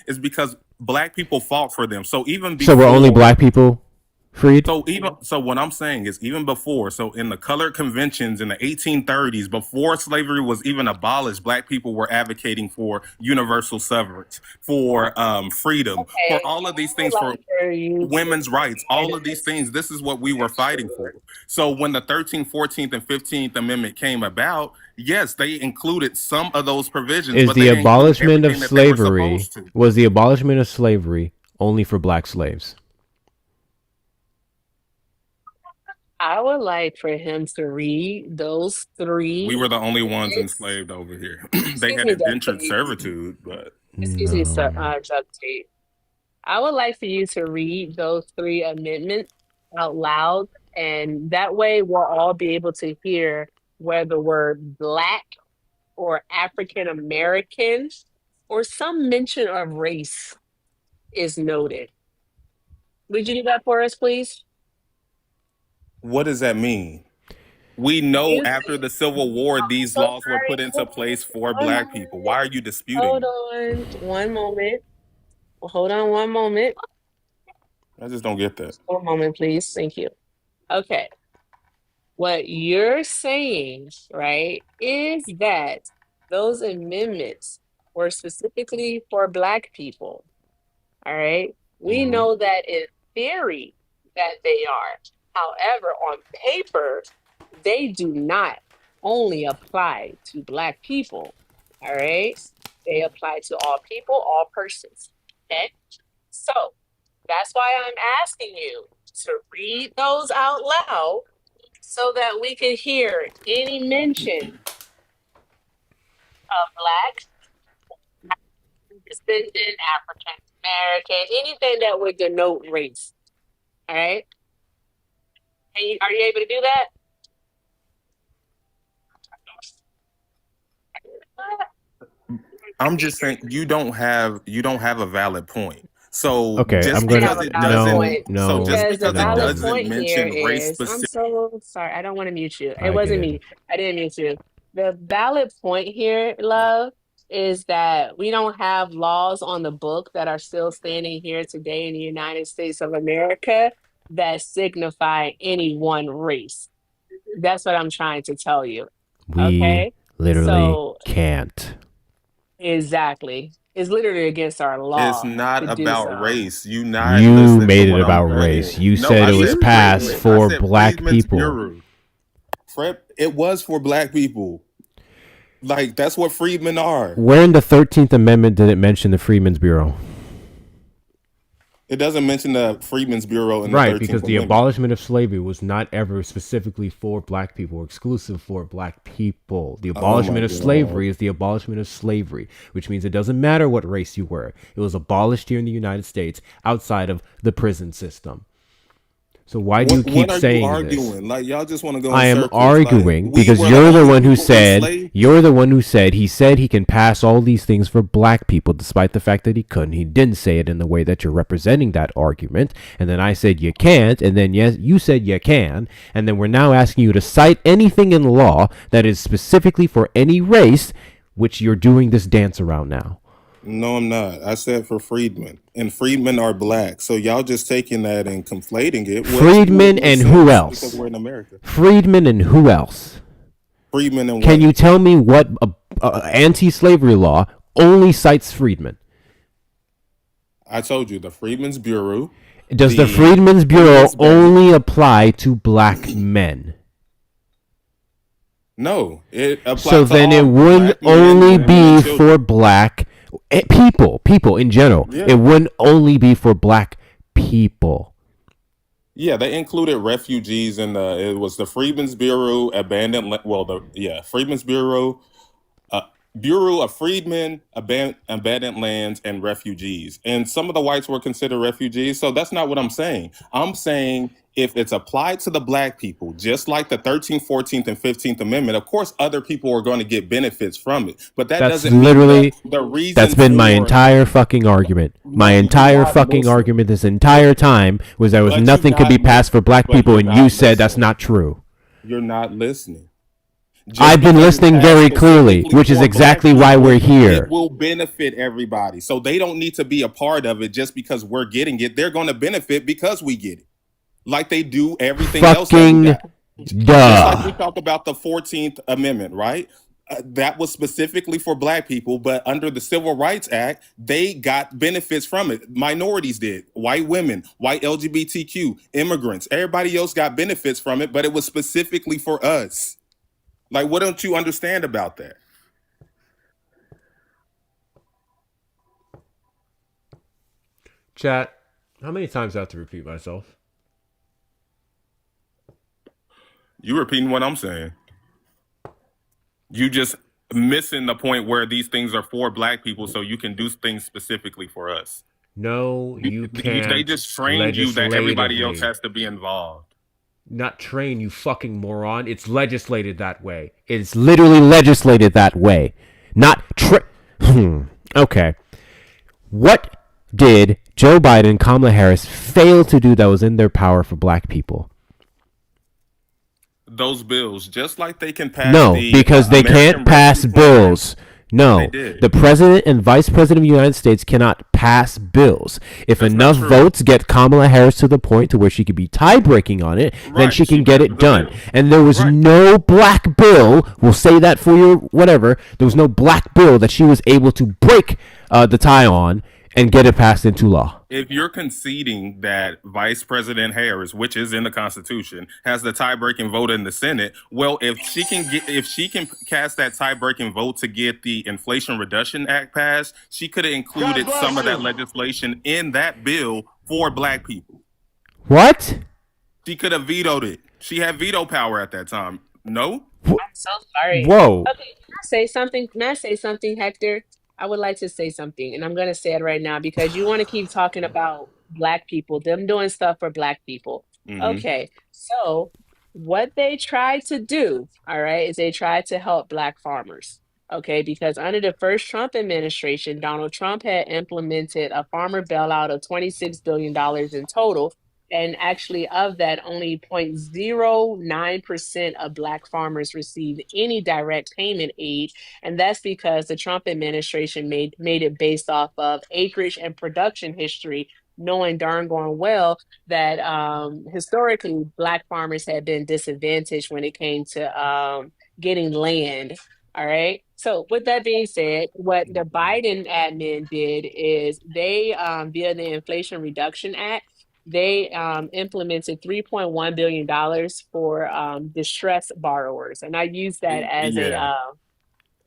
is because Black people fought for them. So even before, So we're only Black people Freed. So what I'm saying is even before, so in the colored conventions in the 1830s, before slavery was even abolished, black people were advocating for universal suffrage, for freedom, for Okay, all of these I would things, for like for you to women's rights, all of these answer. things. This is what we were fighting for. So when the 13th, 14th, and 15th Amendment came about, yes, they included some of those provisions, Is but the they didn't include abolishment of everything that they were slavery supposed to. was the abolishment of slavery only for black slaves? I would like for him to read those We three were the only ones amendments. enslaved over here. They Excuse had me, Duct indentured Tape. servitude, but Excuse me, sir, No. Duct Tape. I would like for you to read those three amendments out loud, and that way we'll all be able to hear where the word black or African American or some mention of race is noted. Would you do that for us, please? what does that mean? We know You, after the Civil War, I'm these so laws were sorry. put into Hold place for on, one black people. Why moment. are you disputing Hold it? on, one moment. Hold on, one moment. I just don't get that. One moment, please. Thank you. Okay. What you're saying, right, is that those amendments were specifically for Black people. All right. We Hmm. know that in theory that they are. However, on paper, they do not only apply to Black people. All right. They apply to all people, all persons. Okay. So that's why I'm asking you to read those out loud so that we can hear any mention of Black, descendant, African American, anything that would denote race. All right. Are you able to do that? I'm just saying you don't have a valid point. So Okay, I'm just I gonna have because a it valid doesn't no, point so no, just because the because it valid no. doesn't point here mention race is I'm specific. so sorry. I don't want to mute you. It I wasn't did. me. I didn't mute you. The valid point here, love, is that we don't have laws on the book that are still standing here today in the United States of America that signify any one race. That's what I'm trying to tell you. We Okay. literally So, can't. exactly. It's literally against our It's law to not do about so. race. You not You listening to made it what I'm about race. saying. You No, said I it was said You did passed Freedman. I for said black Freedmen's people. Bureau. It was for black people. Like that's what freedmen are. Where in the 13th Amendment did it mention the Freedmen's Bureau? It doesn't mention the Freedmen's Bureau in the Right, 13th because the Amendment. abolishment of slavery was not ever specifically for black people or exclusive for black people. The Oh my abolishment of God. slavery is the abolishment of slavery, which means it doesn't matter what race you were. It was abolished here in the United States outside of the prison system. So why do you What keep are you saying this? arguing? Like y'all just want to go in I am circles. Like arguing we because were the you're the only one who people said enslaved. he said he can pass all these things for black people despite the fact that he couldn't. He didn't say it in the way that you're representing that argument. And then I said you can't, and then yes, you said you can, and then we're now asking you to cite anything in law that is specifically for any race, which you're doing this dance around now. No, I'm not. I said for freedmen, and freedmen are black. So y'all just taking that and conflating it, which Freedmen makes and who sense because else? we're in America. Freedmen and who else? Freedmen and Can what? you tell me what anti-slavery law only cites freedmen? I told you the Freedmen's Bureau, Does the the Freedmen's Bureau Freedmen's Bank. only apply to black men? No, it So applied to then it all wouldn't black men, only women, and be for children. black people in general. It Yeah. wouldn't only be for black people. Yeah, they included refugees in the. It was the Freedmen's Bureau, Freedmen's Bureau, uh, Bureau of Freedmen, Abandoned Lands, and Refugees. And some of the whites were considered refugees. So that's not what I'm saying. I'm saying if it's applied to the black people, just like the 13th, 14th, and 15th Amendment, of course, other people are going to get benefits from it. But that That's doesn't mean literally the that's reason been my for. entire fucking argument. My No, you're entire not fucking listening. argument this entire time was there was But you're nothing could be not passed for listening. black But people, you're and you not said that's listening. not true. You're not listening. Just I've been because it's listening passed very clearly, specifically which is for black exactly why people, we're it here. will benefit everybody. So they don't need to be a part of it just because we're getting it. They're going to benefit because we get it. like they do everything else that we Fucking got. Just like we duh. talk about the 14th Amendment, right? That was specifically for black people, but under the Civil Rights Act, they got benefits from it. Minorities did, white women, white LGBTQ, immigrants, everybody else got benefits from it, but it was specifically for us. Like, what don't you understand about that? Chat, how many times do I have to repeat myself? You repeating what I'm saying. You just missing the point where these things are for black people, so you can do things specifically for us. No, you They can't just trained you that everybody else legislatively. has to be involved. Not train, you fucking moron. It's legislated that way. It's literally legislated that way. Not Okay. What did Joe Biden and Kamala Harris fail to do that was in their power for black people? Those bills, just like they can pass No, the because they American can't pass Rescue Plan, bills. they No, the did. president and vice president of the United States cannot pass bills. If That's not enough true. votes get Kamala Harris to the point to where she could be tie breaking on it, then Right, she she can get passes it the done. bill. And there was Right. no black bill, we'll say that for you, whatever. There was no black bill that she was able to break the tie on and get it passed into law. If you're conceding that Vice President Harris, which is in the Constitution, has the tie-breaking vote in the Senate, well, if she can cast that tie-breaking vote to get the Inflation Reduction Act passed, she could have included some of that legislation in that bill for black people. What? She could have vetoed it. She had veto power at that time. No? I'm so sorry. Whoa. Okay, can I say something? Can I say something, Hector? I would like to say something, and I'm going to say it right now because you want to keep talking about black people, them doing stuff for black people. Mm-hmm. Okay, so what they tried to do, all right, is they tried to help black farmers. Okay, because under the first Trump administration, Donald Trump had implemented a farmer bailout of $26 billion in total. And actually, of that, only 0.09% of Black farmers received any direct payment aid. And that's because the Trump administration made it based off of acreage and production history, knowing darn going well that historically Black farmers had been disadvantaged when it came to getting land. All right. So, with that being said, what the Biden admin did is they, via the Inflation Reduction Act, they implemented $3.1 billion for distressed borrowers. And I use that as a, Yeah.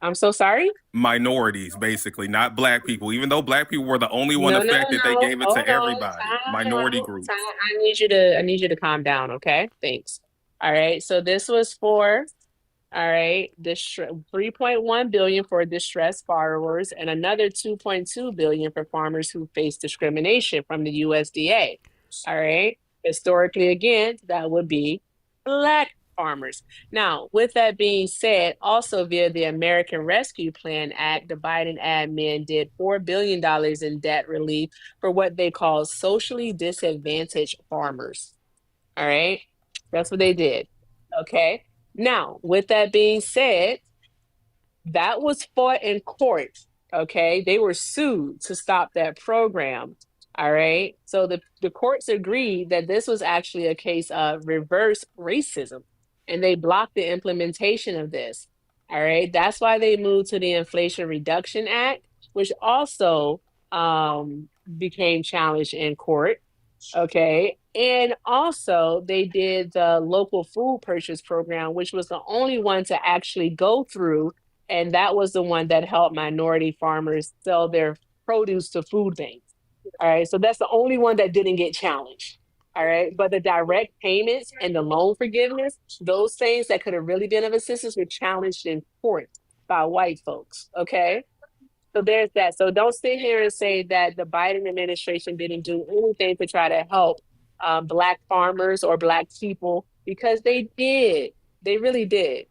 I'm so sorry. Minorities, basically, not black people. Even though black people were the only one No, no, affected, they no. gave it to Hold on. everybody. Time Minority out. Time. groups. I need you to calm down. Okay. Thanks. All right. So this was for, all right, this 3.1 billion for distressed borrowers and another 2.2 billion for farmers who face discrimination from the USDA. All right. Historically, again, that would be Black farmers. Now, with that being said, also via the American Rescue Plan Act, the Biden admin did $4 billion in debt relief for what they call socially disadvantaged farmers. All right. That's what they did. Okay. Now, with that being said, that was fought in court. Okay. They were sued to stop that program. All right. So the courts agreed that this was actually a case of reverse racism and they blocked the implementation of this. All right. That's why they moved to the Inflation Reduction Act, which also became challenged in court. Okay. And also, they did the local food purchase program, which was the only one to actually go through. And that was the one that helped minority farmers sell their produce to food banks. All right. So that's the only one that didn't get challenged. All right. But the direct payments and the loan forgiveness, those things that could have really been of assistance were challenged in court by white folks. Okay. So there's that. So don't sit here and say that the Biden administration didn't do anything to try to help Black farmers or Black people because they did. They really did.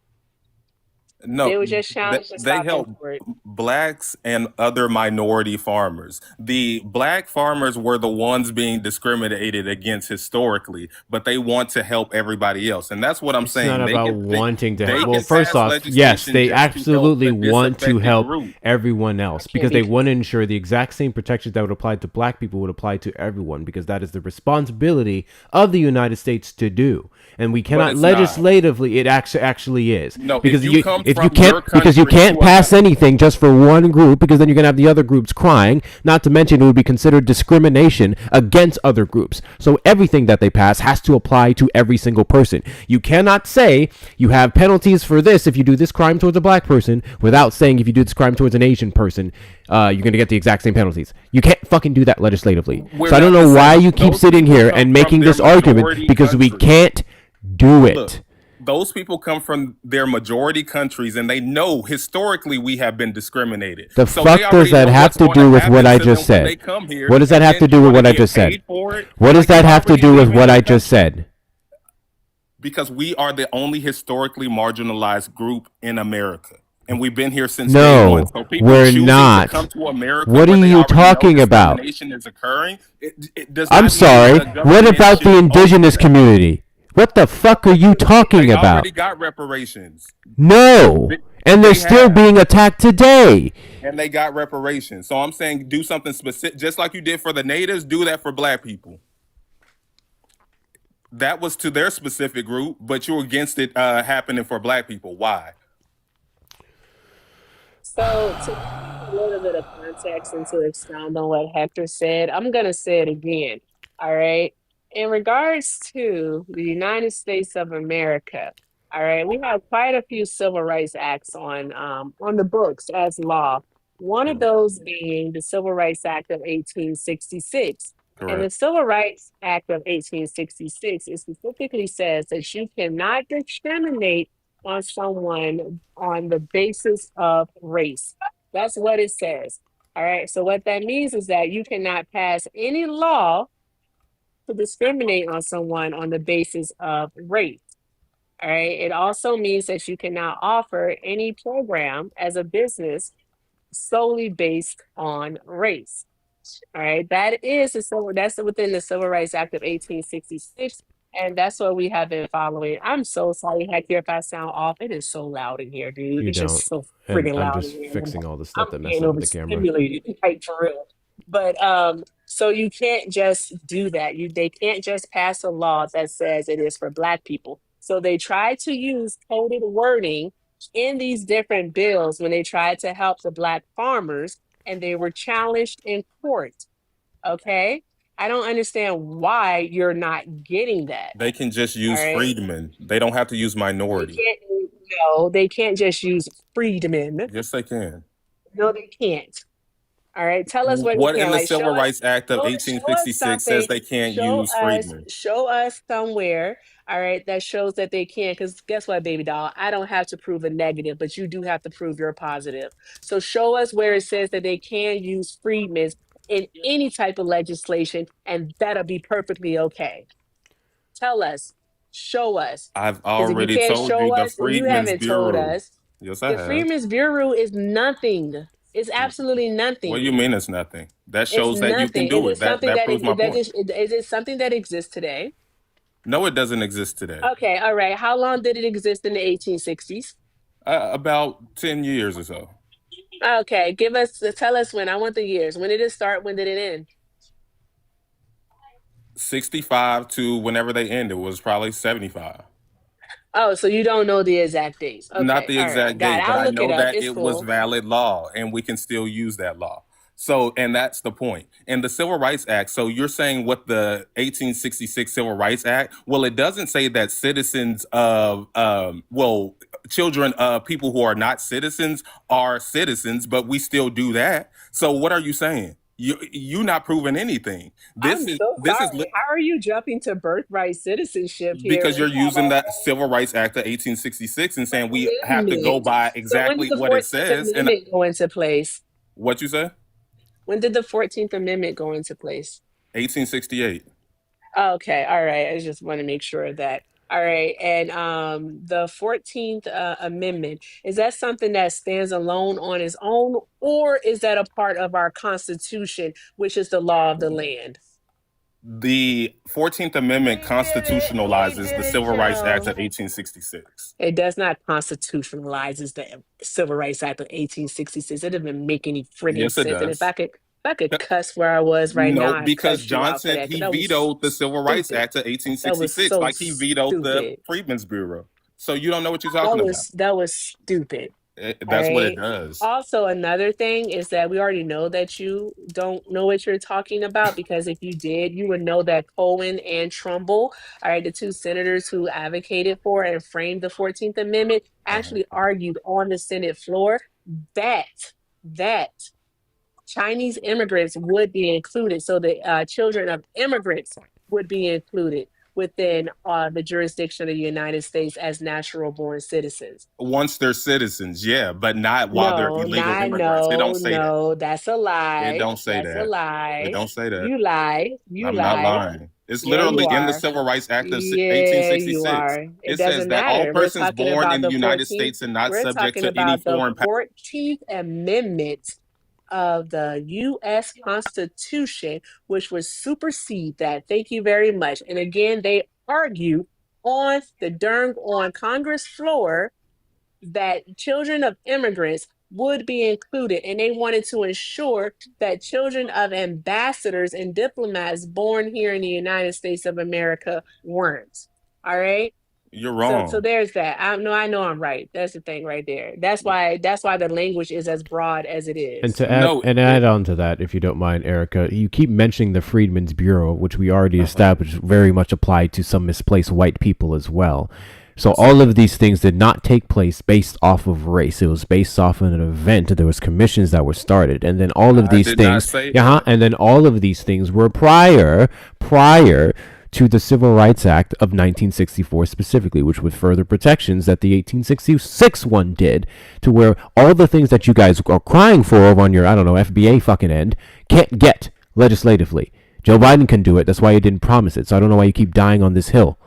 No, They were just challenged to they stop help import. blacks and other minority farmers. The black farmers were the ones being discriminated against historically, but they want to help everybody else, and that's what I'm It's not saying. about wanting to help. They Well, can first pass off, yes, legislation they just to help absolutely the want to disaffected help group. everyone I else can't because be. they want to ensure the exact same protections that would apply to black people would apply to everyone because that is the responsibility of the United States to do. And we But cannot it's not. legislatively it actually is No, because if you come if you from can't your country to pass another, anything just for one group because then you're gonna have the other groups crying. Not to mention it would be considered discrimination against other groups. So everything that they pass has to apply to every single person. You cannot say you have penalties for this if you do this crime towards a black person without saying if you do this crime towards an Asian person, you're going to get the exact same penalties. You can't fucking do that legislatively. we're So I don't not the know why same. you keep Those sitting people here come and from making their this argument majority because we countries. can't do Look, it. those people come from their majority countries and they know historically we have been discriminated. The So they fuck does already that know have what's to going to do with what happen I to them just when they said? come here. What does that And have then to do you're with going what to I get just said? paid for it. What does Like you that have to already do with live in what this I just country. said? Because we are the only historically marginalized group in America. And we've been here since day one. No, So people we're choosing to come not. to America What are where they you already know talking about? discrimination is occurring, it does I'm not mean sorry. the What government about should the be open to indigenous that. community? What the fuck are you talking They about? already got reparations. No. They, And they're they still have. being attacked today. And they got reparations. So I'm saying do something specific, just like you did for the natives, do that for black people. That was to their specific group, but you're against it happening for black people. Why? So to give you a little bit of context and to expound on what Hector said, I'm gonna say it again. All right. In regards to the United States of America, all right, we have quite a few civil rights acts on the books as law. One of those being the Civil Rights Act of 1866. And the Correct. Civil Rights Act of 1866, it specifically says that you cannot discriminate on someone on the basis of race. That's what it says. All right. So, what that means is that you cannot pass any law to discriminate on someone on the basis of race. All right. It also means that you cannot offer any program as a business solely based on race. All right, that's within the Civil Rights Act of 1866, and that's what we have been following. I'm so sorry, Hector, if I sound off. It is so loud in here, dude. You It's don't. just so And freaking I'm loud in just here. fixing all the I'm stuff that being messes up with the camera. overstimulated, like for real. But so you can't just do that. They can't just pass a law that says it is for Black people. So they try to use coded wording in these different bills when they tried to help the Black farmers, and they were challenged in court. Okay. I don't understand why you're not getting that. They can just All use right. freedmen. They don't have to use They minority. can't, no, they can't just use freedmen. Yes, they can. No, they can't. All right. Tell us where they What in can. the Like, Civil Rights Act of show us 1866 says something. they can't use freedmen? Show us somewhere. All right. That shows that they can. Because guess what, baby doll? I don't have to prove a negative, but you do have to prove you're positive. So show us where it says that they can use freedmen in any type of legislation, and that'll be perfectly okay. Tell us, show us. I've Because if you already can't told you show the us, then you Freedmen's haven't told Bureau. us. Yes, I The have. Freedmen's Bureau is nothing. It's absolutely What do you nothing. mean it's nothing? That It's shows that you can nothing. Is do it it. That something that that proves my point. is it something that exists today? No, it doesn't exist today. Okay, all right. How long did it exist in the 1860s? About 10 years or so. Okay, tell us when. I want the years. When did it start? When did it end? 65 to whenever they end, it was probably 75. Oh, so you don't know the exact dates. Not Okay, the all right, exact got date, it. but I'll I look it know up. that It's it was cool. valid law and we can still use that law. So, and that's the point. And the Civil Rights Act, so you're saying what the 1866 Civil Rights Act, well, it doesn't say that citizens of, children of people who are not citizens are citizens, but we still do that. So what are you saying? You not proving anything. I'm so This is sorry. How are you jumping to birthright citizenship here because when you're we have using a that whole Civil Rights Act of 1866 and saying we have to go amendment? by So when did exactly the what it 14th says. And Amendment go into place? what you say? When did the 14th Amendment go into place? 1868. Okay, all right. I just want to make sure that. All right. And the 14th Amendment, is that something that stands alone on its own, or is that a part of our Constitution, which is the law of the land? The 14th Amendment We did it. We constitutionalizes the did it, Civil Rights Act Joe. of 1866. It does not constitutionalize the Civil Rights Act of 1866. It doesn't make any friggin' Yes, it sense. And does. if I could cuss where I was right No, now, I'd because cuss you out for Johnson, that, because he that was vetoed the Civil Rights stupid. Act of That was 1866, so like he vetoed the stupid. Freedmen's Bureau. So you don't know what you're talking about. That was stupid. All That's what it right. does. Also, another thing is that we already know that you don't know what you're talking about, because if you did, you would know that Cohen and Trumbull, all right, the two senators who advocated for and framed the 14th Amendment, Uh-huh. actually argued on the Senate floor that that Chinese immigrants would be included. So the children of immigrants would be included within the jurisdiction of the United States as natural born citizens. Once they're citizens, yeah, but not while they're No, illegal not immigrants. It don't no, say that. no. That's a It lie. don't say That's a that. It lie. don't say that. You lie. You I'm not lie. lying. It's Yeah, you literally in the are. Civil Rights Act of Yeah, you 1866. are. It It says doesn't that all matter. We're persons talking born about in the the United 14th. States and not We're subject talking to any about the foreign power. 14th Amendment of the U.S. Constitution, which would supersede that. Thank you very much. And again, they argue on Congress floor that children of immigrants would be included, and they wanted to ensure that children of ambassadors and diplomats born here in the United States of America weren't. All right. You're So wrong. there's that. I know I'm right. That's the thing right there. That's why the language is as broad as it And is. to No, add on to that, if you don't mind, Erica, you keep mentioning the Freedmen's Bureau, which we already uh-huh. established very much applied to some misplaced white people as well. So all of these things did not take place based off of race. It was based off of an event. There was commissions that were started, and then all of I these did not things, say yeah, that. and then all of these things were prior to the Civil Rights Act of 1964 specifically, which with further protections that the 1866 one did, to where all the things that you guys are crying for over on your, I don't know, FBA fucking end, can't get legislatively. Joe Biden can do it. That's why he didn't promise it. So I don't know why you keep dying on this hill.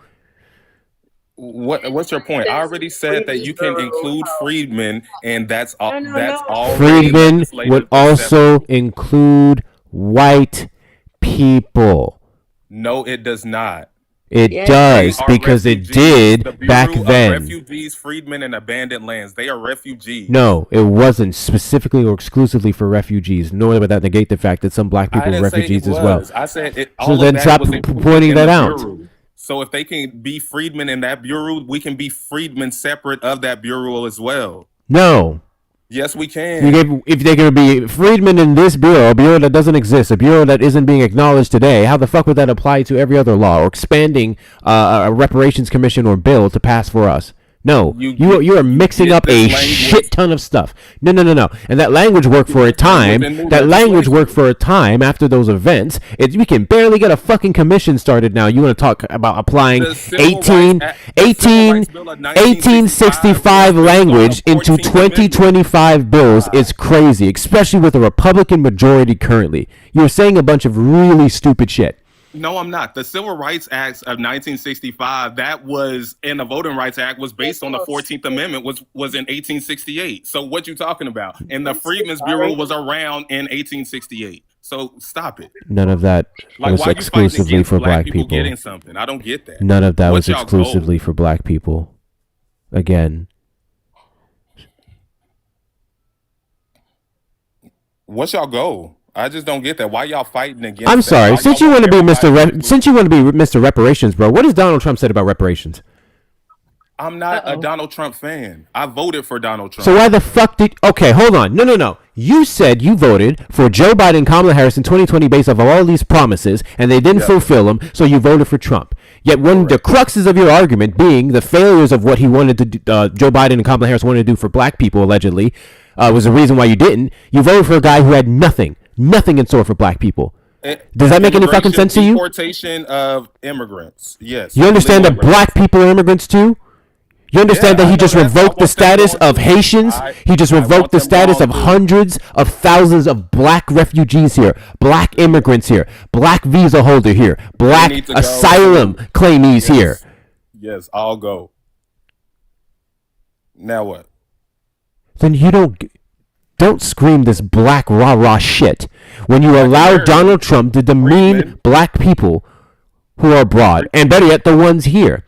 What's your point? I already said that you can include freedmen, and that's No. already Freedmen would legislative also acceptable. include white people. No, it does not. It Yes, They does, are because it refugees. The did back Bureau of then. Refugees, Freedmen, and Abandoned Lands. They are refugees. No, it wasn't specifically or exclusively for refugees, nor would that negate the fact that some black I people were didn't say it refugees as well. was. I said So all of then that stop was included pointing in that the out. Bureau. So if they can be freedmen in that Bureau, we can be freedmen separate of that Bureau as well. No. Yes, we You can. gave, if they could be freedmen in this bureau, a bureau that doesn't exist, a bureau that isn't being acknowledged today, how the fuck would that apply to every other law or expanding a reparations commission or bill to pass for us? No, you are mixing get up this a language. shit ton of stuff. No. And that language worked for a time. That language worked for a time after those events. We can barely get a fucking commission started now. You want to talk about applying The Civil Rights Bill of 1865 language into 2025 bills is crazy, especially with a Republican majority currently. You're saying a bunch of really stupid shit. No, I'm not. The Civil Rights Acts of 1965, that was, and the Voting Rights Act was based on the 14th Amendment, was in 1868. So what you talking about? And the Freedmen's Bureau was around in 1868. So stop it. None of that Like, was why are you fighting exclusively against for black black people people. getting something? I don't get that. None of that What's was y'all exclusively goal? for black people. Again, What's y'all goal? I just don't get that. Why y'all fighting against I'm that? sorry. Why Since y'all you want to be everybody Mr. include- Since you want to be Mr. Reparations, bro, what has Donald Trump said about reparations? I'm not a Uh-oh. Donald Trump fan. I voted for Donald Trump. So why the fuck did? Okay, hold on. No. You said you voted for Joe Biden and Kamala Harris in 2020 based off of all these promises, and they didn't fulfill them. So you voted for Trump. Yet when the cruxes of your argument being the failures of what he wanted to do, Joe Biden and Kamala Harris wanted to do for black people allegedly, was the reason why you didn't. You voted for a guy who had nothing in store for black people. Does that make any fucking sense to you? Deportation of immigrants. Yes. You understand that Illegal black people are immigrants too? You understand Yeah, that I he know just that. I revoked the want them status gone of too. Haitians? He just I revoked want the them status gone of too. hundreds of thousands of black refugees here, black immigrants here, black visa holder here, black need to go asylum too. claimees here. Yes, I'll go. Now what? Then you don't scream this black rah-rah shit when you Black allow American. Donald Trump to demean Freedmen. black people who are abroad, and better yet, the ones here.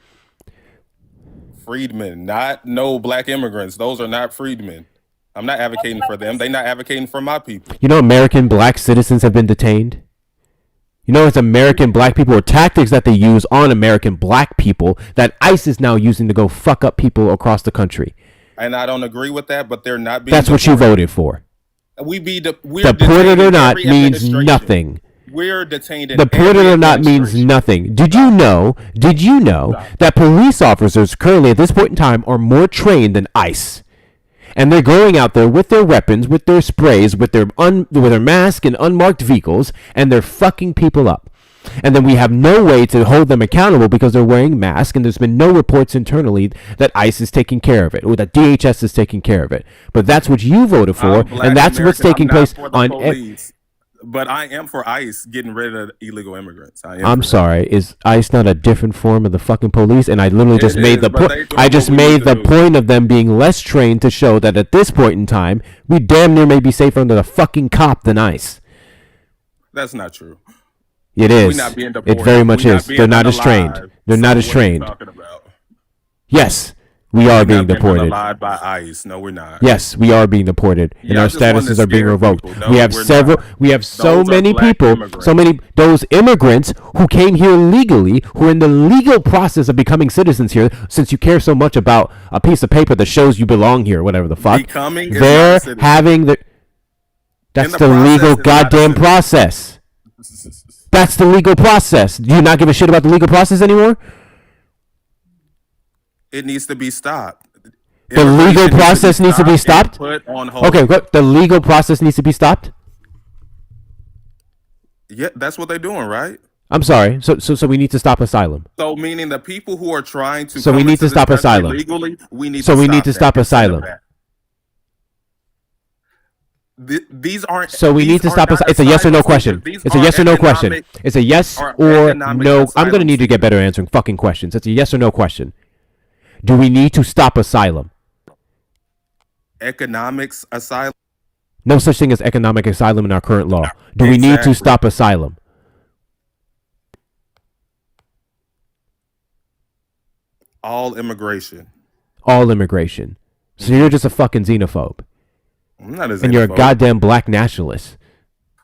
Freedmen, not no black immigrants. Those are not freedmen. I'm not advocating for them. They're not advocating for my people. You know, American black citizens have been detained. You know, it's American black people or tactics that they use on American black people that ICE is now using to go fuck up people across the country. And I don't agree with that, but they're not being That's what you voted for. we're Deported or not means nothing. We're detained in Deported or not means nothing. Did you know that police officers currently at this point in time are more trained than ICE? And they're going out there with their weapons, with their sprays, with their mask and unmarked vehicles, and they're fucking people up. And then we have no way to hold them accountable because they're wearing masks, and there's been no reports internally that ICE is taking care of it or that DHS is taking care of it. But that's what you voted for, and that's what's taking place on. But I am for ICE getting rid of illegal immigrants. I'm sorry. Is ICE not a different form of the fucking police? And I literally just made the point. I just made the point of them being less trained to show that at this point in time, we damn near may be safer under the fucking cop than ICE. That's not true. It is. It very much is. They're not as trained. They're not as trained. Yes. We are being deported. Lied by ICE. No, we're not. Yes, we are being deported, and our statuses are being revoked. We have several. We have so many people, those immigrants who came here legally, who are in the legal process of becoming citizens here. Since you care so much about a piece of paper that shows you belong here, whatever the fuck, they're having the. That's the legal goddamn process. That's the legal process. Do you not give a shit about the legal process anymore? It needs to be stopped. The legal process needs to be stopped? Okay, the legal process needs to be stopped? Yeah, that's what they're doing, right? I'm sorry. So we need to stop asylum. So meaning the people who are trying to So we need to stop asylum. Legally, we need to stop asylum. These aren't. So we need to stop asylum. It's a yes or no question. It's a yes or no question. It's a yes or no. I'm going to need to get better at answering fucking questions. It's a yes or no question. Do we need to stop asylum? Economics asylum? No such thing as economic asylum in our current law. Do we need to stop asylum? All immigration. All immigration. So you're just a fucking xenophobe. I'm not a xenophobe. And you're a goddamn black nationalist.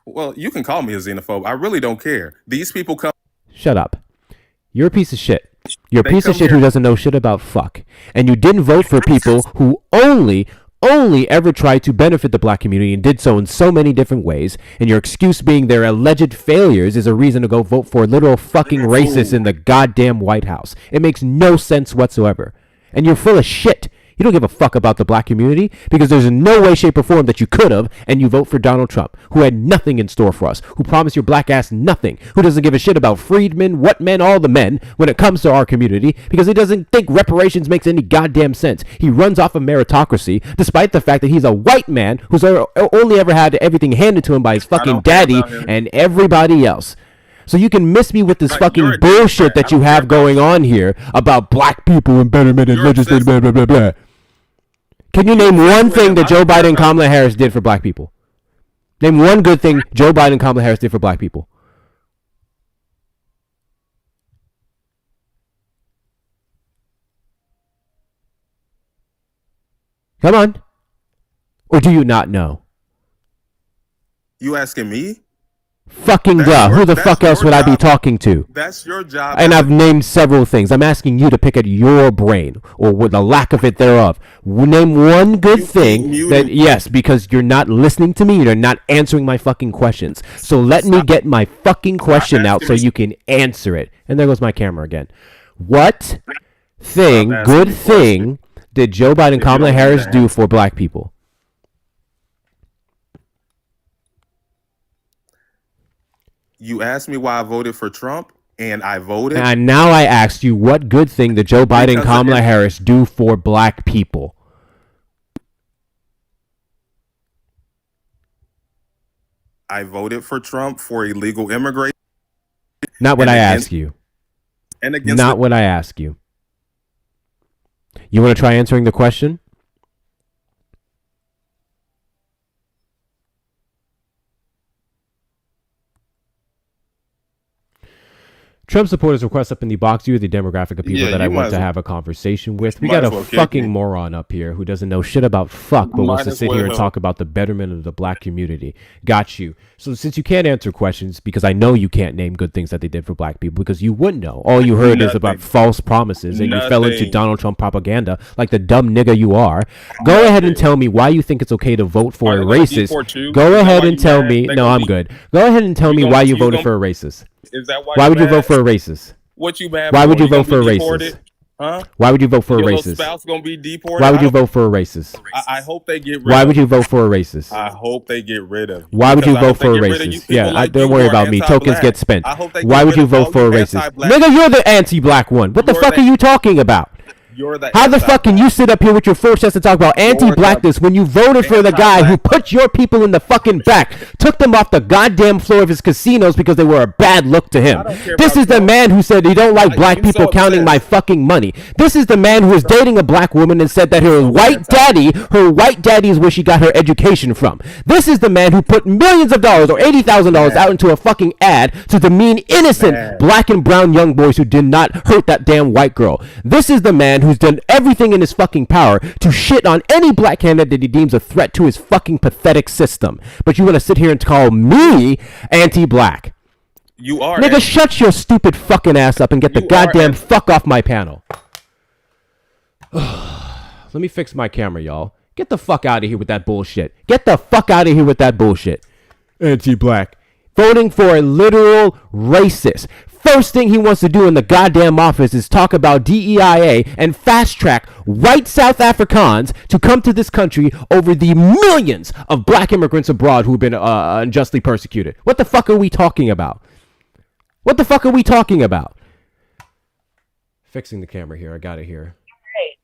Well, you can call me a xenophobe. I really don't care. These people come. Shut up. You're a piece of shit. You're a piece of shit who doesn't know shit about fuck. And you didn't vote for people who only ever tried to benefit the black community and did so in so many different ways. And your excuse being their alleged failures is a reason to go vote for literal fucking racists in the goddamn White House. It makes no sense whatsoever. And you're full of shit. You don't give a fuck about the black community because there's no way, shape, or form that you could have, and you vote for Donald Trump, who had nothing in store for us, who promised your black ass nothing, who doesn't give a shit about freedmen, what men, all the men, when it comes to our community, because he doesn't think reparations makes any goddamn sense. He runs off of meritocracy, despite the fact that he's a white man who's only ever had everything handed to him by his fucking daddy and everybody else. So you can miss me with this fucking bullshit that you have going on here about black people and betterment and legislative blah, blah, blah, blah. Can you name one thing that Joe Biden and Kamala Harris did for black people? Name one good thing Joe Biden and Kamala Harris did for black people. Come on. Or do you not know? You asking me? Fucking duh. Who the fuck else would I be talking to? That's your job. And I've named several things. I'm asking you to pick at your brain, or with the lack of it thereof. Name one good thing that, yes, because you're not listening to me, you're not answering my fucking questions. So let me get my fucking question out so you can answer it. And there goes my camera again. What good thing, did Joe Biden and Kamala Harris do for black people? You asked me why I voted for Trump, and I voted. And now I asked you, what good thing did Joe Biden and Kamala Harris do for black people? I voted for Trump for illegal immigration. Not what I ask you. And against not what I ask you. You want to try answering the question? Trump supporters request up in the box. You are the demographic of people that I want to have a conversation with. We got a fucking moron up here who doesn't know shit about fuck, but wants to sit here and talk about the betterment of the black community. Got you. So since you can't answer questions, because I know you can't name good things that they did for black people, because you wouldn't know. All you heard is about false promises, and you fell into Donald Trump propaganda like the dumb nigga you are. Go ahead and tell me why you think it's okay to vote for a racist. Go ahead and tell me. No, I'm good. Go ahead and tell me why you voted for a racist. Is that why would you vote for a racist? What you mad? Why would you vote for a racist? Huh? Why would you vote for a racist? Spouse gonna be deported? Why would you vote for a racist? I hope they get rid. Why would you vote for a racist? I hope they get rid of. Why would you vote for a racist? Yeah, don't worry about me. Tokens get spent. Why would you vote for a racist? Nigga, you're the anti-black one. What the fuck are you talking about? How the fuck can you sit up here with your full chest and talk about anti-blackness when you voted for the guy who put your people in the fucking back, took them off the goddamn floor of his casinos because they were a bad look to him? This is the man who said he don't like black people counting my fucking money. This is the man who was dating a black woman and said that her white daddy is where she got her education from. This is the man who put millions of dollars or $80,000 out into a fucking ad to demean innocent black and brown young boys who did not hurt that damn white girl. This is the man who's done everything in his fucking power to shit on any black candidate that he deems a threat to his fucking pathetic system. But you want to sit here and call me anti-black? You are. Nigga, shut your stupid fucking ass up and get the goddamn fuck off my panel. Let me fix my camera, y'all. Get the fuck out of here with that bullshit. Get the fuck out of here with that bullshit. Anti-black. Voting for a literal racist. First thing he wants to do in the goddamn office is talk about DEIA and fast track white South Africans to come to this country over the millions of black immigrants abroad who've been unjustly persecuted. What the fuck are we talking about? What the fuck are we talking about? Fixing the camera here. I got it here.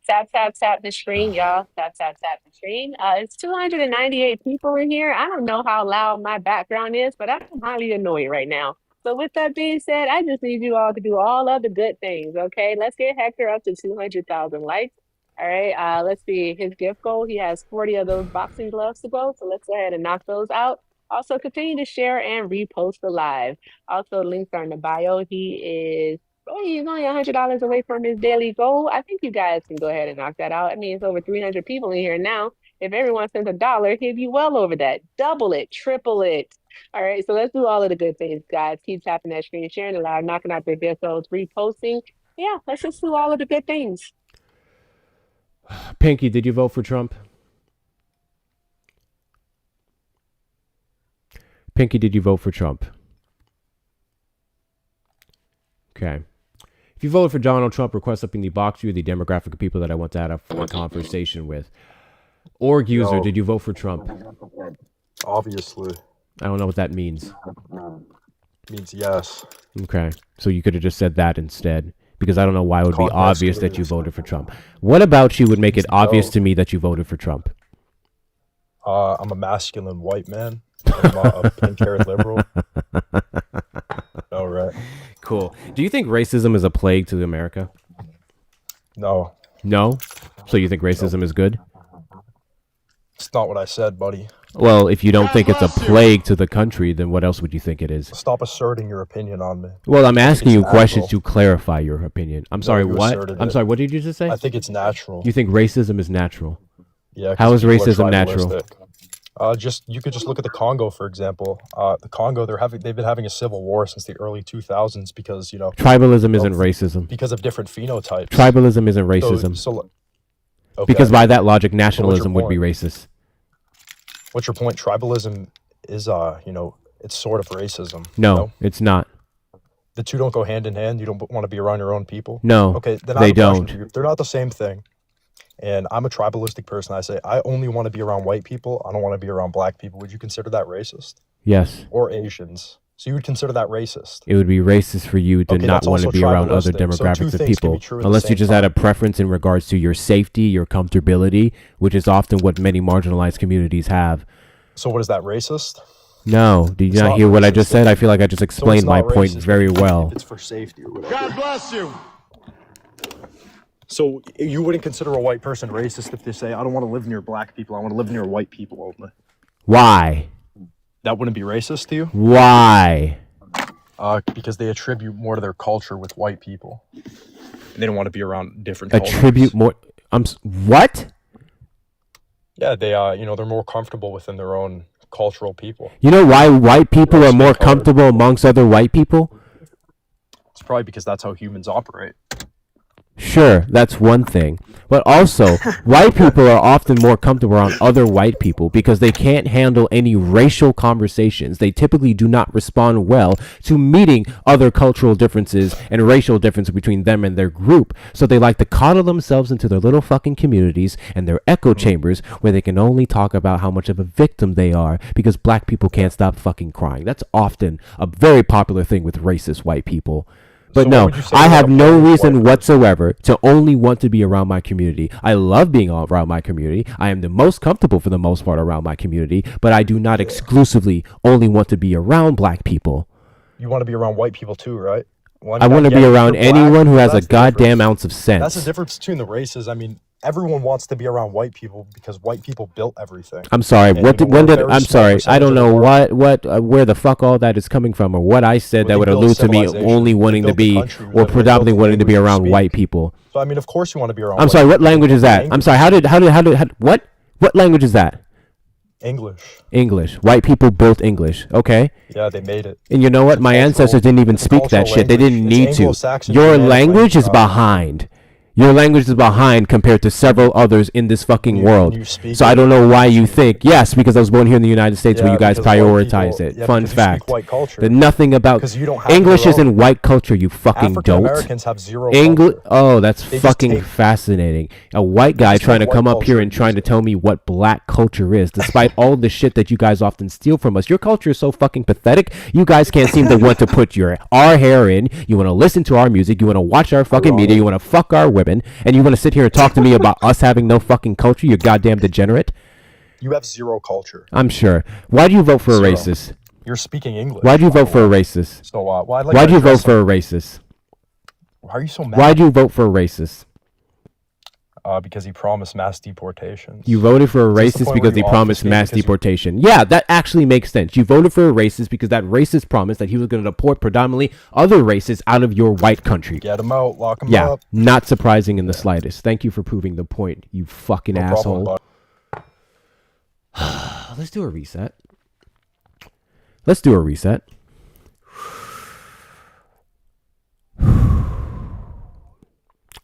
Tap, tap, tap the screen, y'all. Tap, tap, tap the screen. It's 298 people in here. I don't know how loud my background is, but I'm highly annoyed right now. So with that being said, I just need you all to do all of the good things, okay? Let's get Hector up to 200,000 likes. All right, let's see his gift goal. He has 40 of those boxing gloves to go, so let's go ahead and knock those out. Also, continue to share and repost the live. Also, links are in the bio. He's only $100 away from his daily goal. I think you guys can go ahead and knock that out. I mean, it's over 300 people in here now. If everyone sends $1, he'd be well over that. Double it, triple it. All right, so let's do all of the good things, guys. Keep tapping that screen, sharing it loud, knocking out their gift goals, reposting. Yeah, let's just do all of the good things. Pinky, did you vote for Trump? Pinky, did you vote for Trump? Okay. If you voted for Donald Trump, request up in the box. You're the demographic of people that I want to have a conversation with. Org user, did you vote for Trump? Obviously. I don't know what that means. Means yes. Okay. So you could have just said that instead. Because I don't know why it would be obvious that you voted for Trump. What about you would make it obvious to me that you voted for Trump? I'm a masculine white man. I'm a pink-haired liberal. All right. Cool. Do you think racism is a plague to America? No. No? So you think racism is good? It's not what I said, buddy. Well, if you don't think it's a plague to the country, then what else would you think it is? Stop asserting your opinion on me. Well, I'm asking you questions to clarify your opinion. I'm sorry, what? I'm sorry, what did you just say? I think it's natural. You think racism is natural? Yeah. How is racism natural? You could just look at the Congo, for example. The Congo, they've been having a civil war since the early 2000s because tribalism isn't racism. Because of different phenotypes. Tribalism isn't racism. Okay. Because by that logic, nationalism would be racist. What's your point? Tribalism is it's sort of racism. No, it's not. The two don't go hand in hand. You don't want to be around your own people. No, okay, then they don't. They're not the same thing. And I'm a tribalistic person. I say I only want to be around white people. I don't want to be around black people. Would you consider that racist? Yes. Or Asians. So you would consider that racist? It would be racist for you to not want to be around other demographics of people, unless you just had a preference in regards to your safety, your comfortability, which is often what many marginalized communities have. So what is that, racist? No. Did you not hear what I just said? I feel like I just explained my point very well. It's for safety or whatever. God bless you. So you wouldn't consider a white person racist if they say, I don't want to live near black people, I want to live near white people only. Why? That wouldn't be racist to you? Why? Because they attribute more to their culture with white people. And they don't want to be around different cultures. Attribute more. What? Yeah, they they're more comfortable within their own cultural people. You know why white people are more comfortable amongst other white people? It's probably because that's how humans operate. Sure, that's one thing. But also, white people are often more comfortable around other white people because they can't handle any racial conversations. They typically do not respond well to meeting other cultural differences and racial differences between them and their group. So they like to coddle themselves into their little fucking communities and their echo chambers where they can only talk about how much of a victim they are because black people can't stop fucking crying. That's often a very popular thing with racist white people. But no, I have no reason whatsoever to only want to be around my community. I love being around my community. I am the most comfortable for the most part around my community, but I do not exclusively only want to be around black people. You want to be around white people too, right? Well, I want to be around anyone who has a goddamn ounce of sense. That's the difference between the races. I mean, everyone wants to be around white people because white people built everything. I'm sorry. I'm sorry. I don't know where the fuck all that is coming from or what I said that would allude to me only wanting to be or predominantly wanting to be around white people. So I mean, of course you want to be around. I'm sorry. What language is that? I'm sorry. What language is that? English. White people built English. Okay. Yeah, they made it. And you know what? My ancestors didn't even speak that shit. They didn't need to. Your language is behind. Your language is behind compared to several others in this fucking world. So I don't know why you think. Yes, because I was born here in the United States where you guys prioritize it. Fun fact. That nothing about English isn't white culture, you fucking dope. Americans have zero English. Oh, that's fucking fascinating. A white guy trying to come up here and trying to tell me what black culture is, despite all the shit that you guys often steal from us. Your culture is so fucking pathetic. You guys can't seem to want to put our hair in. You want to listen to our music. You want to watch our fucking media. You want to fuck our women. And you want to sit here and talk to me about us having no fucking culture, you goddamn degenerate? You have zero culture. I'm sure. Why do you vote for a racist? You're speaking English. Why do you vote for a racist? So why do you vote for a racist? Why are you so mad? Why do you vote for a racist? Because he promised mass deportations. You voted for a racist because he promised mass deportation. Yeah, that actually makes sense. You voted for a racist because that racist promised that he was going to deport predominantly other races out of your white country. Get him out, lock him up. Yeah, not surprising in the slightest. Thank you for proving the point, you fucking asshole. Let's do a reset.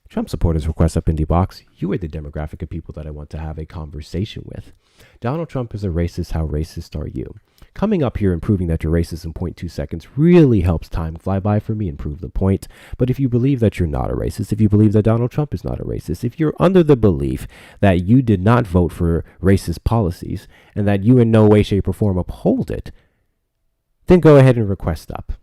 Trump supporters request up indie box. You are the demographic of people that I want to have a conversation with. Donald Trump is a racist. How racist are you? Coming up here and proving that you're racist in 0.2 seconds really helps time fly by for me and prove the point. But if you believe that you're not a racist, if you believe that Donald Trump is not a racist, if you're under the belief that you did not vote for racist policies and that you in no way, shape, or form uphold it, then go ahead and request up.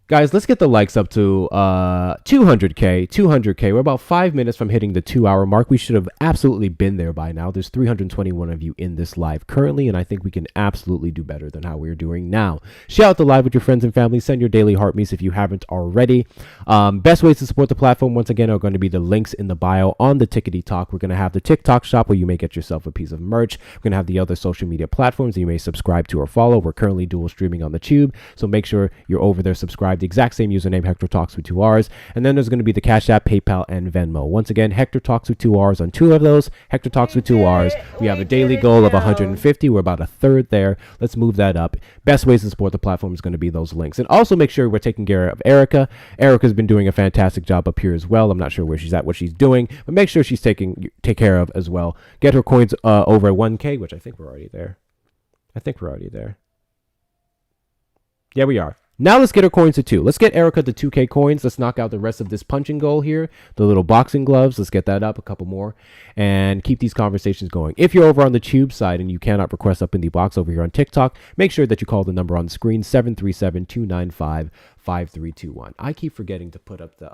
Guys, let's get the likes up to 200K. We're about 5 minutes from hitting the 2-hour mark. We should have absolutely been there by now. There's 321 of you in this live currently, and I think we can absolutely do better than how we're doing now. Share out the live with your friends and family. Send your daily heart meets if you haven't already. Best ways to support the platform, once again, are going to be the links in the bio on the Tickety Talk. We're going to have the TikTok shop where you may get yourself a piece of merch. We're going to have the other social media platforms that you may subscribe to or follow. We're currently dual streaming on the Tube, so make sure you're over there subscribed. The exact same username, Hector Talks with 2 R's. And then there's going to be the Cash App, PayPal, and Venmo. Once again, Hector Talks with 2 R's on 2 of those. Hector Talks with 2 R's. We have a daily goal of 150. We're about a third there. Let's move that up. Best ways to support the platform is going to be those links. And also make sure we're taking care of Erica. Erica's been doing a fantastic job up here as well. I'm not sure where she's at, what she's doing, but make sure she's take care of as well. Get her coins over 1K, which I think we're already there. Yeah, we are. Now let's get her coins to 2. Let's get Erica to 2K coins. Let's knock out the rest of this punching goal here. The little boxing gloves. Let's get that up. A couple more. And keep these conversations going. If you're over on the Tube side and you cannot request up in the box over here on TikTok, make sure that you call the number on the screen, 737-295-5321. I keep forgetting to put up the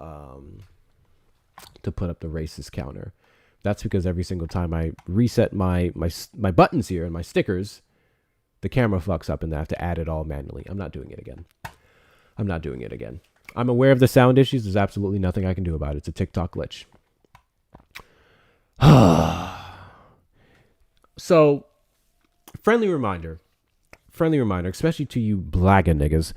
racist counter. That's because every single time I reset my buttons here and my stickers, the camera fucks up and I have to add it all manually. I'm not doing it again. I'm aware of the sound issues. There's absolutely nothing I can do about it. It's a TikTok glitch. So, friendly reminder, especially to you blagga niggas,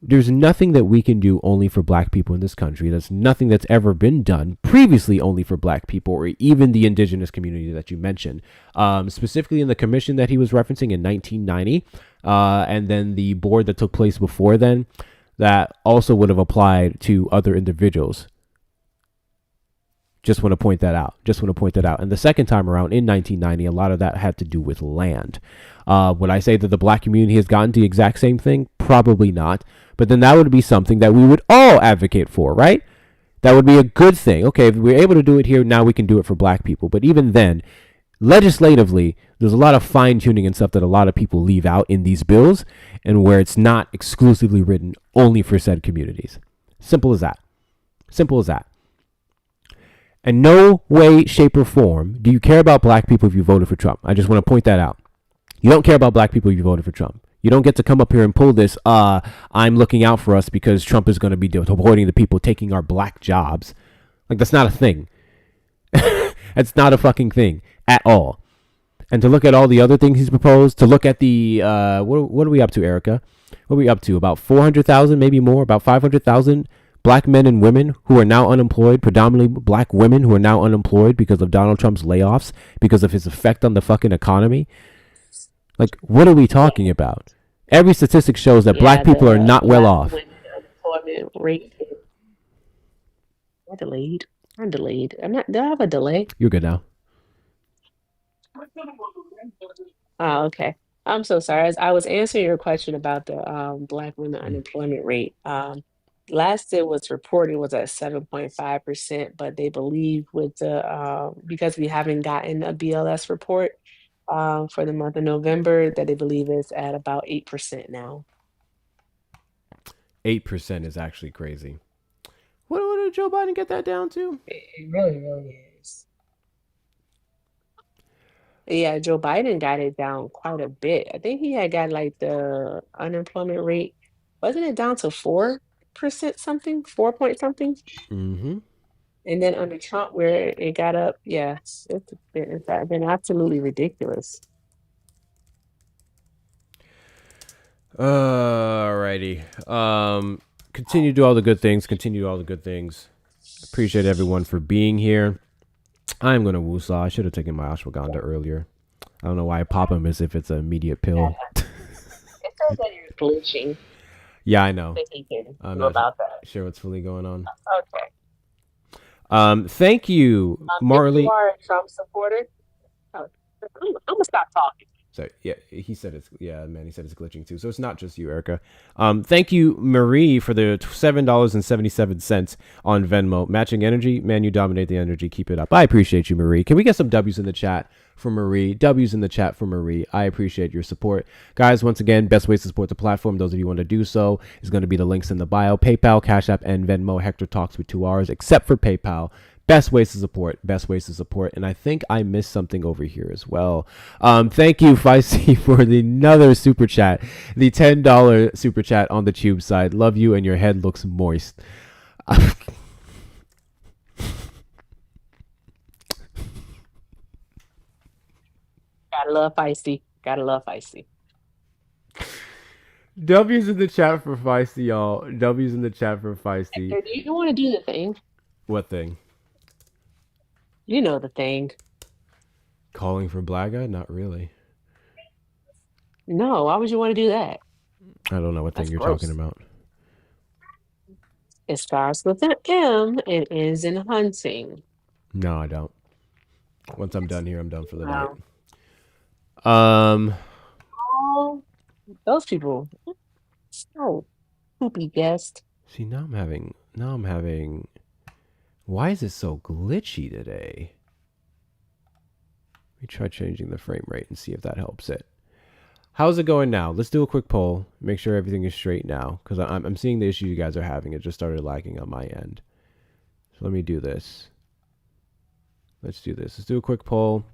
there's nothing that we can do only for black people in this country. There's nothing that's ever been done previously only for black people or even the indigenous community that you mentioned. Specifically in the commission that he was referencing in 1990, and then the board that took place before then, that also would have applied to other individuals. Just want to point that out. And the second time around in 1990, a lot of that had to do with land. Would I say that the black community has gotten the exact same thing? Probably not. But then that would be something that we would all advocate for, right? That would be a good thing. Okay, if we're able to do it here, now we can do it for black people. But even then, legislatively, there's a lot of fine tuning and stuff that a lot of people leave out in these bills, and where it's not exclusively written only for said communities. Simple as that. In no way, shape, or form do you care about black people if you voted for Trump. I just want to point that out. You don't care about black people if you voted for Trump. You don't get to come up here and pull this, I'm looking out for us because Trump is going to be deporting the people, taking our black jobs. Like, that's not a thing. It's not a fucking thing at all. And to look at all the other things he's proposed, to look at the, what are we up to, Erica? What are we up to? About 400,000, maybe more, about 500,000 black men and women who are now unemployed, predominantly black women who are now unemployed because of Donald Trump's layoffs, because of his effect on the fucking economy. Like, what are we talking about? Every statistic shows that black people are not well off. Unemployment rate. I'm delayed. Do I have a delay? You're good now. Oh, okay. I'm so sorry. As I was answering your question about the black women unemployment rate. Last it was reported was at 7.5%, but they believe with the because we haven't gotten a BLS report for the month of November, that they believe it's at about 8% now. 8% is actually crazy. What did Joe Biden get that down to? It really is. Yeah, Joe Biden got it down quite a bit. I think he had got like the unemployment rate, wasn't it down to 4% something, 4 point something? Mm-hmm. And then under Trump, where it got up, yes, it's been absolutely ridiculous. Alrighty. Continue to do all the good things. Appreciate everyone for being here. I'm gonna woosah. I should have taken my ashwagandha earlier. I don't know why I pop them as if it's an immediate pill. It says that you're glitching. Yeah, I know. I'm not about that. Sure what's fully going on. Okay. Thank you, Marley. If you are a Trump supporter, I'm gonna stop talking. So yeah, he said it's he said it's glitching too. So it's not just you, Erica. Thank you, Marie, for the $7.77 on Venmo. Matching energy, man, you dominate the energy. Keep it up. I appreciate you, Marie. Can we get some W's in the chat for Marie? W's in the chat for Marie. I appreciate your support, guys. Once again, best ways to support the platform. Those of you who want to do so is going to be the links in the bio: PayPal, Cash App, and Venmo. Hector talks with 2 R's, except for PayPal. Best ways to support. And I think I missed something over here as well. Thank you, Feisty, for another super chat. The $10 super chat on the tube side. Love you, and your head looks moist. Gotta love Feisty. W's in the chat for Feisty, y'all. W's in the chat for Feisty. Hector, do you want to do the thing? What thing? You know the thing. Calling for Blagga? Not really. No, why would you want to do that? I don't know what thing you're talking about. It starts with an M and ends in hunting. No, I don't. Once I'm done here, I'm done for the night. Oh, those people. Oh, poopy guest. See, now I'm having. Why is it so glitchy today? Let me try changing the frame rate and see if that helps it. How's it going now? Let's do a quick poll. Make sure everything is straight now, because I'm seeing the issue you guys are having. It just started lagging on my end. So let me do this. Let's do this. Let's do a quick poll.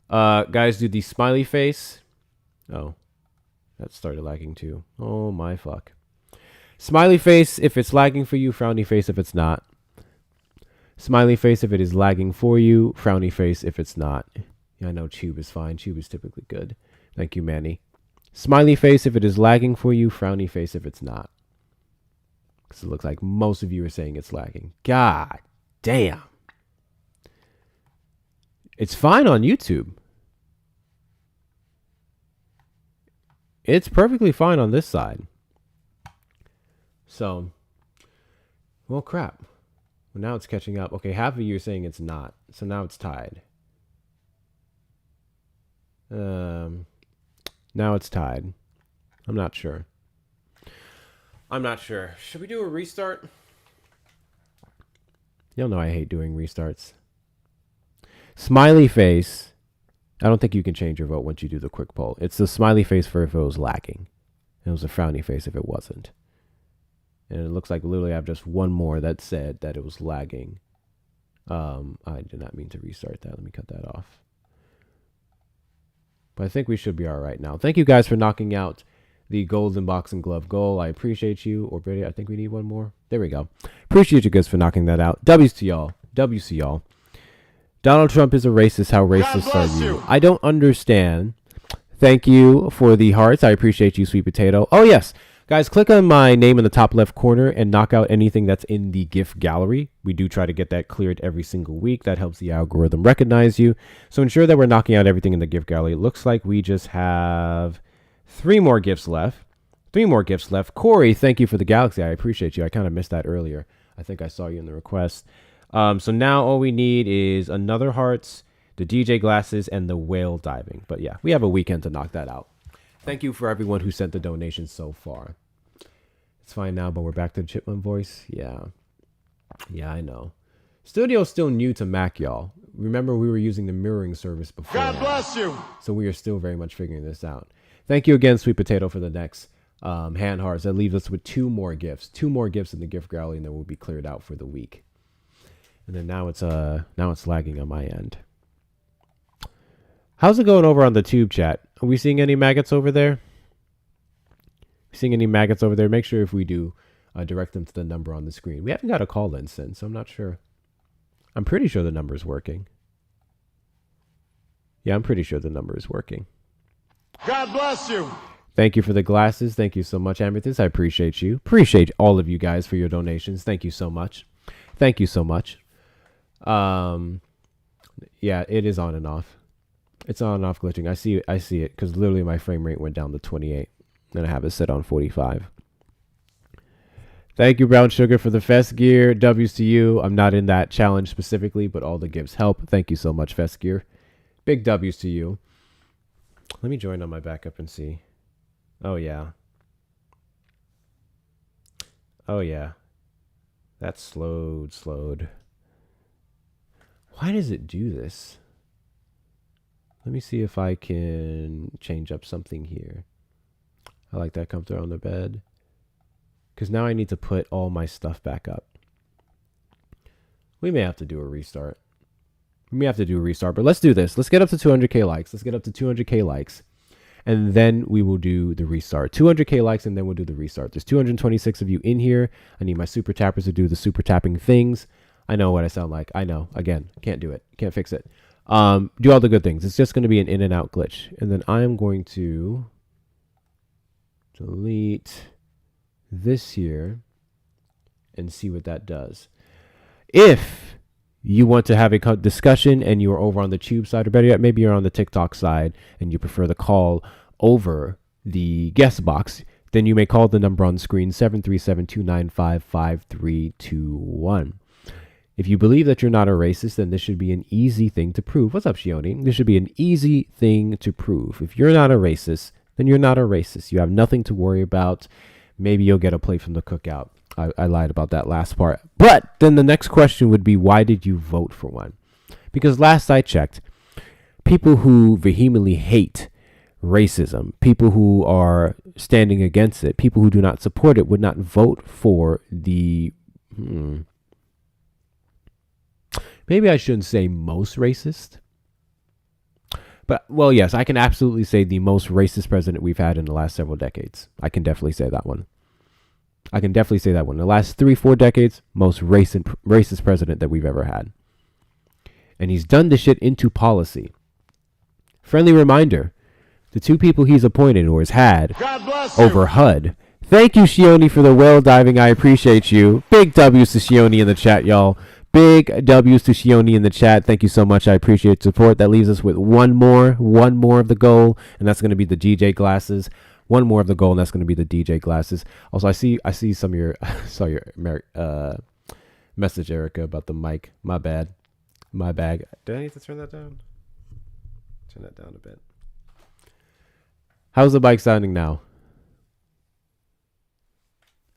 Guys, do the smiley face. Oh, that started lagging too. Oh my fuck. Smiley face if it's lagging for you, frowny face if it's not. Smiley face if it is lagging for you, frowny face if it's not. Yeah, I know Tube is fine. Tube is typically good. Thank you, Manny. Smiley face if it is lagging for you, frowny face if it's not. Because it looks like most of you are saying it's lagging. God damn. It's fine on YouTube. It's perfectly fine on this side. So, well, crap. Well, now it's catching up. Okay, half of you are saying it's not. So now it's tied. Now it's tied. I'm not sure. Should we do a restart? Y'all know I hate doing restarts. Smiley face. I don't think you can change your vote once you do the quick poll. It's the smiley face for if it was lacking. It was a frowny face if it wasn't. And it looks like literally I have just one more that said that it was lagging. I did not mean to restart that. Let me cut that off. But I think we should be all right now. Thank you guys for knocking out the golden boxing glove goal. I appreciate you. Or Brady, I think we need one more. There we go. Appreciate you guys for knocking that out. W's to y'all. W's to y'all. Donald Trump is a racist. How racist are you? I don't understand. Thank you for the hearts. I appreciate you, sweet potato. Oh, yes. Guys, click on my name in the top left corner and knock out anything that's in the GIF gallery. We do try to get that cleared every single week. That helps the algorithm recognize you. So ensure that we're knocking out everything in the GIF gallery. It looks like we just have 3 more GIFs left. 3 more GIFs left. Corey, thank you for the galaxy. I appreciate you. I kind of missed that earlier. I think I saw you in the request. So now all we need is another hearts, the DJ glasses, and the whale diving. But yeah, we have a weekend to knock that out. Thank you for everyone who sent the donations so far. It's fine now, but we're back to the Chipmunk voice. Yeah, I know. Studio's still new to Mac, y'all. Remember, we were using the mirroring service before. God bless you. So we are still very much figuring this out. Thank you again, Sweet Potato, for the next hand hearts. That leaves us with 2 more gifts. 2 more gifts in the gift gallery, and then we'll be cleared out for the week. And then now it's lagging on my end. How's it going over on the tube chat? Are we seeing any maggots over there? Seeing any maggots over there? Make sure if we do, direct them to the number on the screen. We haven't got a call in since, so I'm not sure. I'm pretty sure the number is working. Yeah, I'm pretty sure the number is working. God bless you. Thank you for the glasses. Thank you so much, Amethyst. I appreciate you. Appreciate all of you guys for your donations. Thank you so much. Thank you so much. Yeah, it is on and off. It's on and off glitching. I see it because literally my frame rate went down to 28 and I have it set on 45. Thank you, Brown Sugar, for the Fest Gear. W's to you. I'm not in that challenge specifically, but all the gifts help. Thank you so much, Fest Gear. Big W's to you. Let me join on my backup and see. Oh, yeah. Oh, yeah. That slowed. Why does it do this? Let me see if I can change up something here. I like that comforter on the bed. Because now I need to put all my stuff back up. We may have to do a restart. But let's do this. Let's get up to 200k likes. And then we will do the restart. 200k likes, and then we'll do the restart. There's 226 of you in here. I need my super tappers to do the super tapping things. I know what I sound like. I know. Again, can't do it. Can't fix it. Do all the good things. It's just going to be an in and out glitch. And then I am going to delete this here and see what that does. If you want to have a discussion and you're over on the tube side, or better yet, maybe you're on the TikTok side and you prefer the call over the guest box, then you may call the number on screen, 737-295-5321. If you believe that you're not a racist, then this should be an easy thing to prove. What's up, Shioni? This should be an easy thing to prove. If you're not a racist, then you're not a racist. You have nothing to worry about. Maybe you'll get a plate from the cookout. I lied about that last part. But then the next question would be, why did you vote for one? Because last I checked, people who vehemently hate racism, people who are standing against it, people who do not support it would not vote for the... Maybe I shouldn't say most racist. But, well, yes, I can absolutely say the most racist president we've had in the last several decades. I can definitely say that one. I can definitely say that one. In the last 3-4 decades, most racist president that we've ever had. And he's done this shit into policy. Friendly reminder, the 2 people he's appointed or has had over HUD. Thank you, Shioni, for the whale diving. I appreciate you. Big W's to Shioni in the chat, y'all. Big W's to Shioni in the chat. Thank you so much. I appreciate your support. That leaves us with one more of the goal, and that's going to be the DJ glasses. One more of the goal, and that's going to be the DJ glasses. Also, I see some of your saw your message, Erica, about the mic. My bad. My bag. Did I need to turn that down? Turn that down a bit. How's the mic sounding now?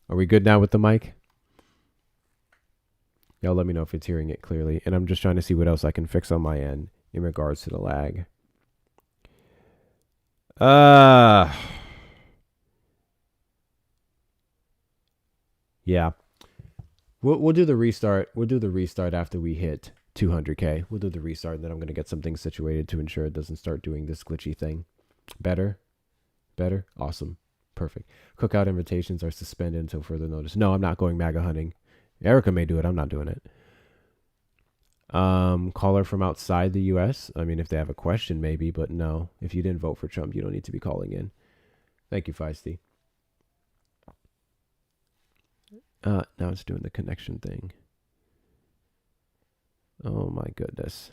Are we good now with the mic? Y'all let me know if it's hearing it clearly. And I'm just trying to see what else I can fix on my end in regards to the lag. Yeah. We'll do the restart. We'll do the restart after we hit 200K. We'll do the restart, and then I'm going to get something situated to ensure it doesn't start doing this glitchy thing. Better? Better? Awesome. Perfect. Cookout invitations are suspended until further notice. No, I'm not going MAGA hunting. Erica may do it. I'm not doing it. Caller from outside the U.S. I mean, if they have a question, maybe, but no. If you didn't vote for Trump, you don't need to be calling in. Thank you, Feisty. Now it's doing the connection thing. Oh my goodness.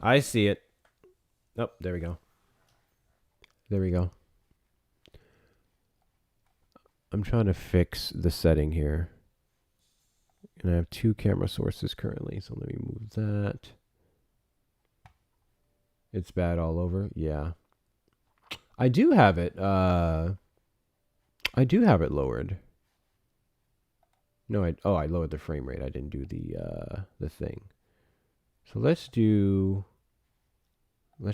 I see it. Oh, there we go. There we go. I'm trying to fix the setting here. And I have 2 camera sources currently, so let me move that. It's bad all over. Yeah. I do have it lowered. No, I lowered the frame rate. I didn't do the thing. So let's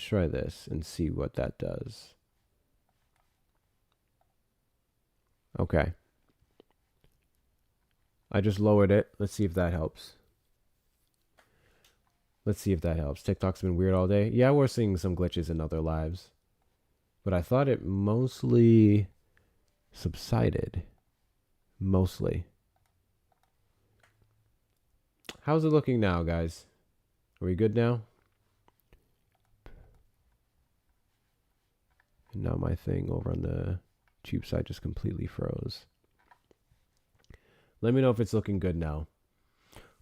try this and see what that does. Okay. I just lowered it. Let's see if that helps. TikTok's been weird all day. Yeah, we're seeing some glitches in other lives. But I thought it mostly subsided. Mostly. How's it looking now, guys? Are we good now? And now my thing over on the tube side just completely froze. Let me know if it's looking good now.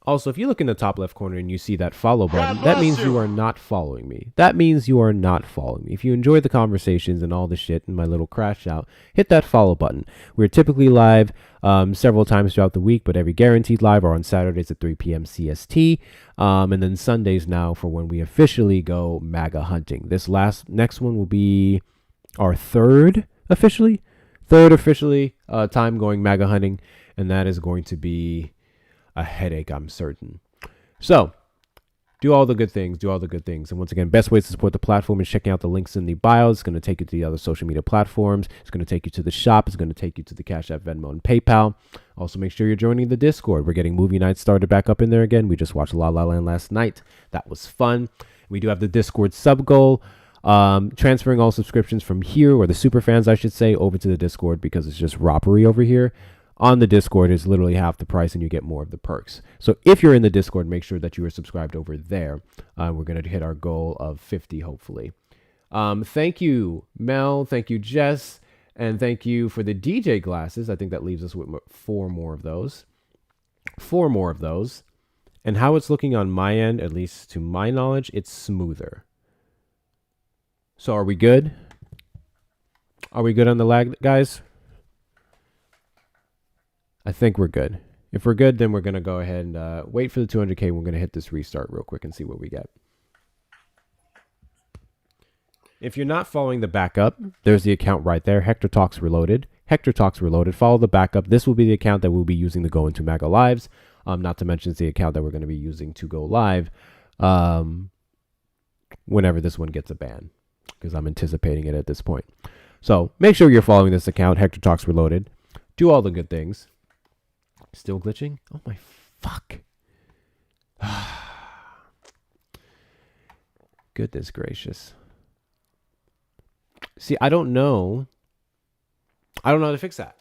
Also, if you look in the top left corner and you see that follow button, that means you are not following me. If you enjoy the conversations and all the shit and my little crash out, hit that follow button. We're typically live several times throughout the week, but every guaranteed live are on Saturdays at 3 p.m. CST. And then Sundays now for when we officially go MAGA hunting. This next one will be our third officially time going MAGA hunting. And that is going to be a headache, I'm certain. So, do all the good things. And once again, best ways to support the platform is checking out the links in the bio. It's going to take you to the other social media platforms. It's going to take you to the shop. It's going to take you to the Cash App, Venmo, and PayPal. Also, make sure you're joining the Discord. We're getting movie nights started back up in there again. We just watched La La Land last night. That was fun. We do have the Discord sub goal. Transferring all subscriptions from here, or the super fans, I should say, over to the Discord because it's just robbery over here. On the Discord is literally half the price and you get more of the perks. So if you're in the Discord, make sure that you are subscribed over there. We're going to hit our goal of 50, hopefully. Thank you, Mel. Thank you, Jess. And thank you for the DJ glasses. I think that leaves us with 4 more of those. 4 more of those. And how it's looking on my end, at least to my knowledge, it's smoother. So are we good? Are we good on the lag, guys? I think we're good. If we're good, then we're going to go ahead and wait for the 200K. We're going to hit this restart real quick and see what we get. If you're not following the backup, there's the account right there. Hector Talks Reloaded. Follow the backup. This will be the account that we'll be using to go into MAGA Lives. Not to mention it's the account that we're going to be using to go live whenever this one gets a ban, because I'm anticipating it at this point. So make sure you're following this account, Hector Talks Reloaded. Do all the good things. Still glitching? Oh my fuck. Goodness gracious. See, I don't know I don't know how to fix that.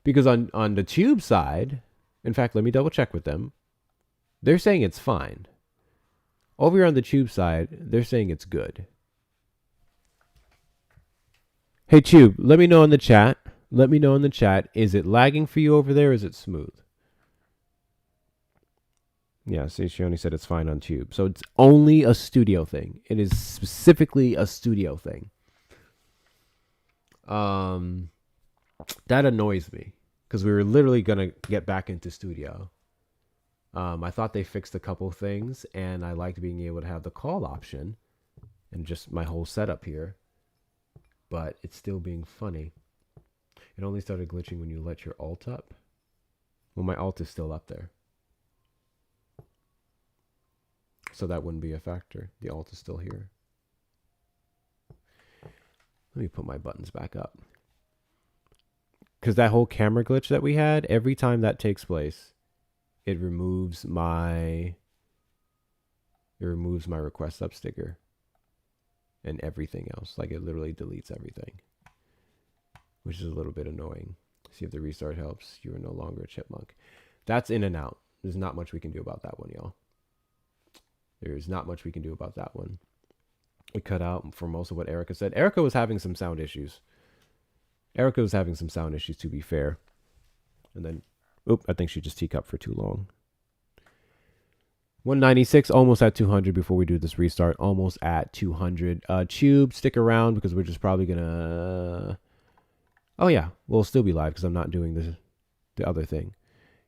Because on the tube side, in fact, let me double check with them. They're saying it's fine. Over here on the tube side, they're saying it's good. Hey, Tube, let me know in the chat. Let me know in the chat. Is it lagging for you over there or is it smooth? Yeah, see, she only said it's fine on Tube. So it's only a studio thing. It is specifically a studio thing. That annoys me because we were literally going to get back into studio. I thought they fixed a couple things, and I liked being able to have the call option and just my whole setup here. But it's still being funny. It only started glitching when you let your alt up. Well, my alt is still up there. So that wouldn't be a factor. The alt is still here. Let me put my buttons back up. Because that whole camera glitch that we had, every time that takes place, it removes my request up sticker and everything else. Like it literally deletes everything, which is a little bit annoying. See if the restart helps. You are no longer a chipmunk. That's in and out. There's not much we can do about that one, y'all. There's not much we can do about that one. We cut out for most of what Erica said. Erica was having some sound issues. To be fair. And then, I think she just teacupped for too long. 196, almost at 200 before we do this restart. Almost at 200. Tube, stick around because we're just probably going to... Oh, yeah. We'll still be live because I'm not doing the other thing.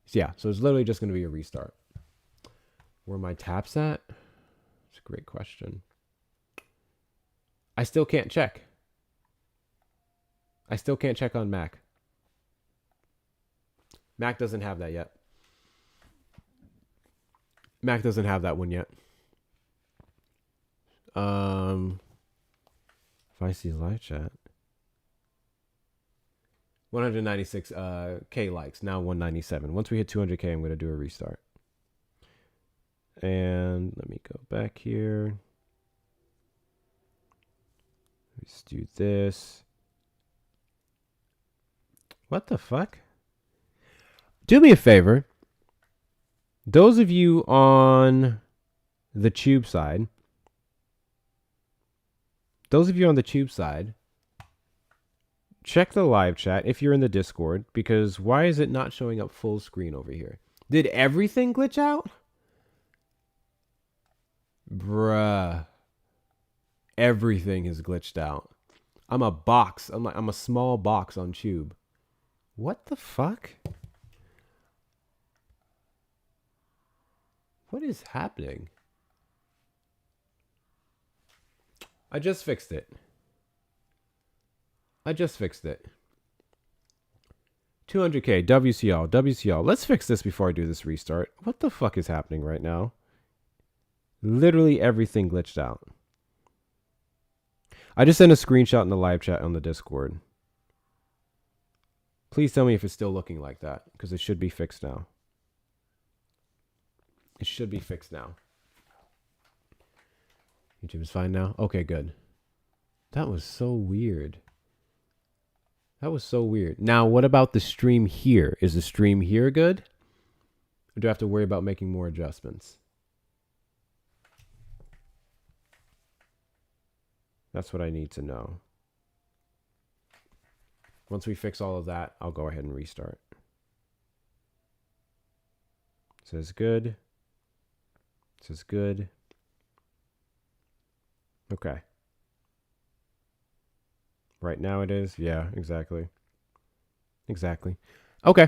So, yeah. So, it's literally just going to be a restart. Where my taps at? It's a great question. I still can't check. I still can't check on Mac. Mac doesn't have that yet. Mac doesn't have that one yet. If I see live chat. 196 K likes. Now 197. Once we hit 200K, I'm going to do a restart. And let me go back here. Let's do this. What the fuck? Do me a favor. Those of you on the tube side, check the live chat if you're in the Discord, because why is it not showing up full screen over here? Did everything glitch out? Bruh. Everything is glitched out. I'm a box. I'm a small box on tube. What the fuck? What is happening? I just fixed it. 200K, WCL. Let's fix this before I do this restart. What the fuck is happening right now? Literally everything glitched out. I just sent a screenshot in the live chat on the Discord. Please tell me if it's still looking like that, because it should be fixed now. YouTube is fine now? Okay, good. That was so weird. Now, what about the stream here? Is the stream here good? Or do I have to worry about making more adjustments? That's what I need to know. Once we fix all of that, I'll go ahead and restart. Says good. Okay. Right now it is. Yeah, exactly. Okay.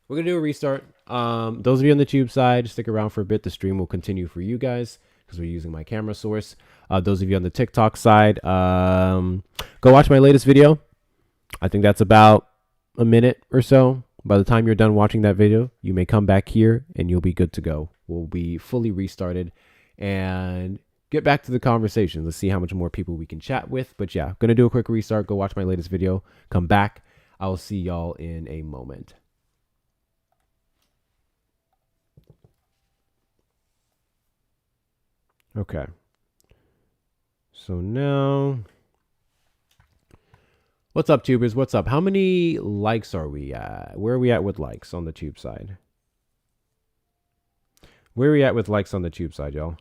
We're going to do a restart. Those of you on the tube side, stick around for a bit. The stream will continue for you guys because we're using my camera source. Those of you on the TikTok side, go watch my latest video. I think that's about a minute or so. By the time you're done watching that video, you may come back here and you'll be good to go. We'll be fully restarted and get back to the conversation. Let's see how much more people we can chat with. But yeah, going to do a quick restart. Go watch my latest video. Come back. I'll see y'all in a moment. Okay. So now What's up, tubers? What's up? How many likes are we at? Where are we at with likes on the tube side? Where are we at with likes on the tube side, y'all?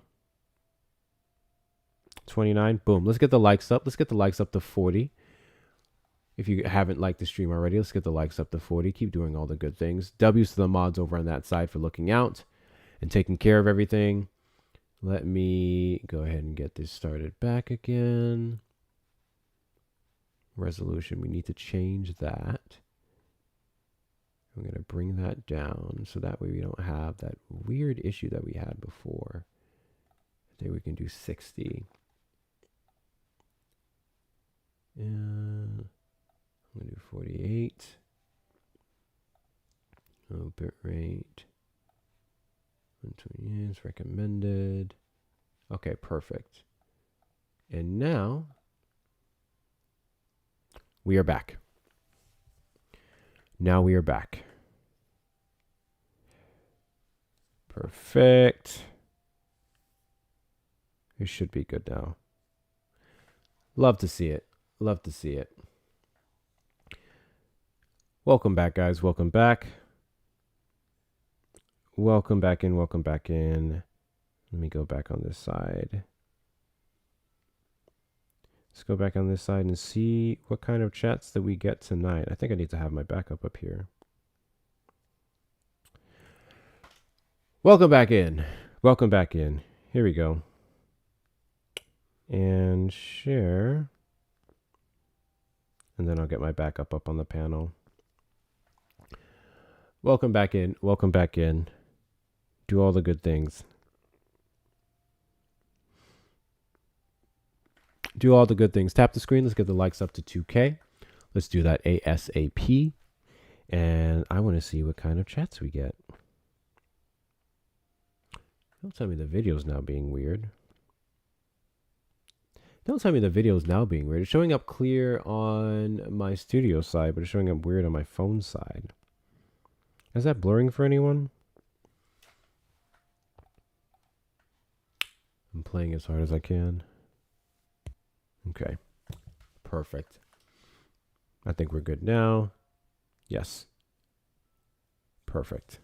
29. Boom. Let's get the likes up. Let's get the likes up to 40. If you haven't liked the stream already, let's get the likes up to 40. Keep doing all the good things. W's to the mods over on that side for looking out and taking care of everything. Let me go ahead and get this started back again. Resolution, we need to change that. I'm going to bring that down so that way we don't have that weird issue that we had before. I think we can do 60. And I'm going to do 48. Oh, bit rate. 120 is recommended. Okay, perfect. And now we are back. Now we are back. Perfect. It should be good now. Love to see it. Love to see it. Welcome back, guys. Welcome back. Welcome back in. Welcome back in. Let me go back on this side. Let's go back on this side and see what kind of chats that we get tonight. I think I need to have my backup up here. Welcome back in. Welcome back in. Here we go. And share. And then I'll get my backup up on the panel. Welcome back in. Welcome back in. Do all the good things. Do all the good things. Tap the screen. Let's get the likes up to 2K. Let's do that ASAP. And I want to see what kind of chats we get. Don't tell me the video's now being weird. Don't tell me the video's now being weird. It's showing up clear on my studio side, but it's showing up weird on my phone side. Is that blurring for anyone? I'm playing as hard as I can. Okay. Perfect. I think we're good now. Yes. Perfect.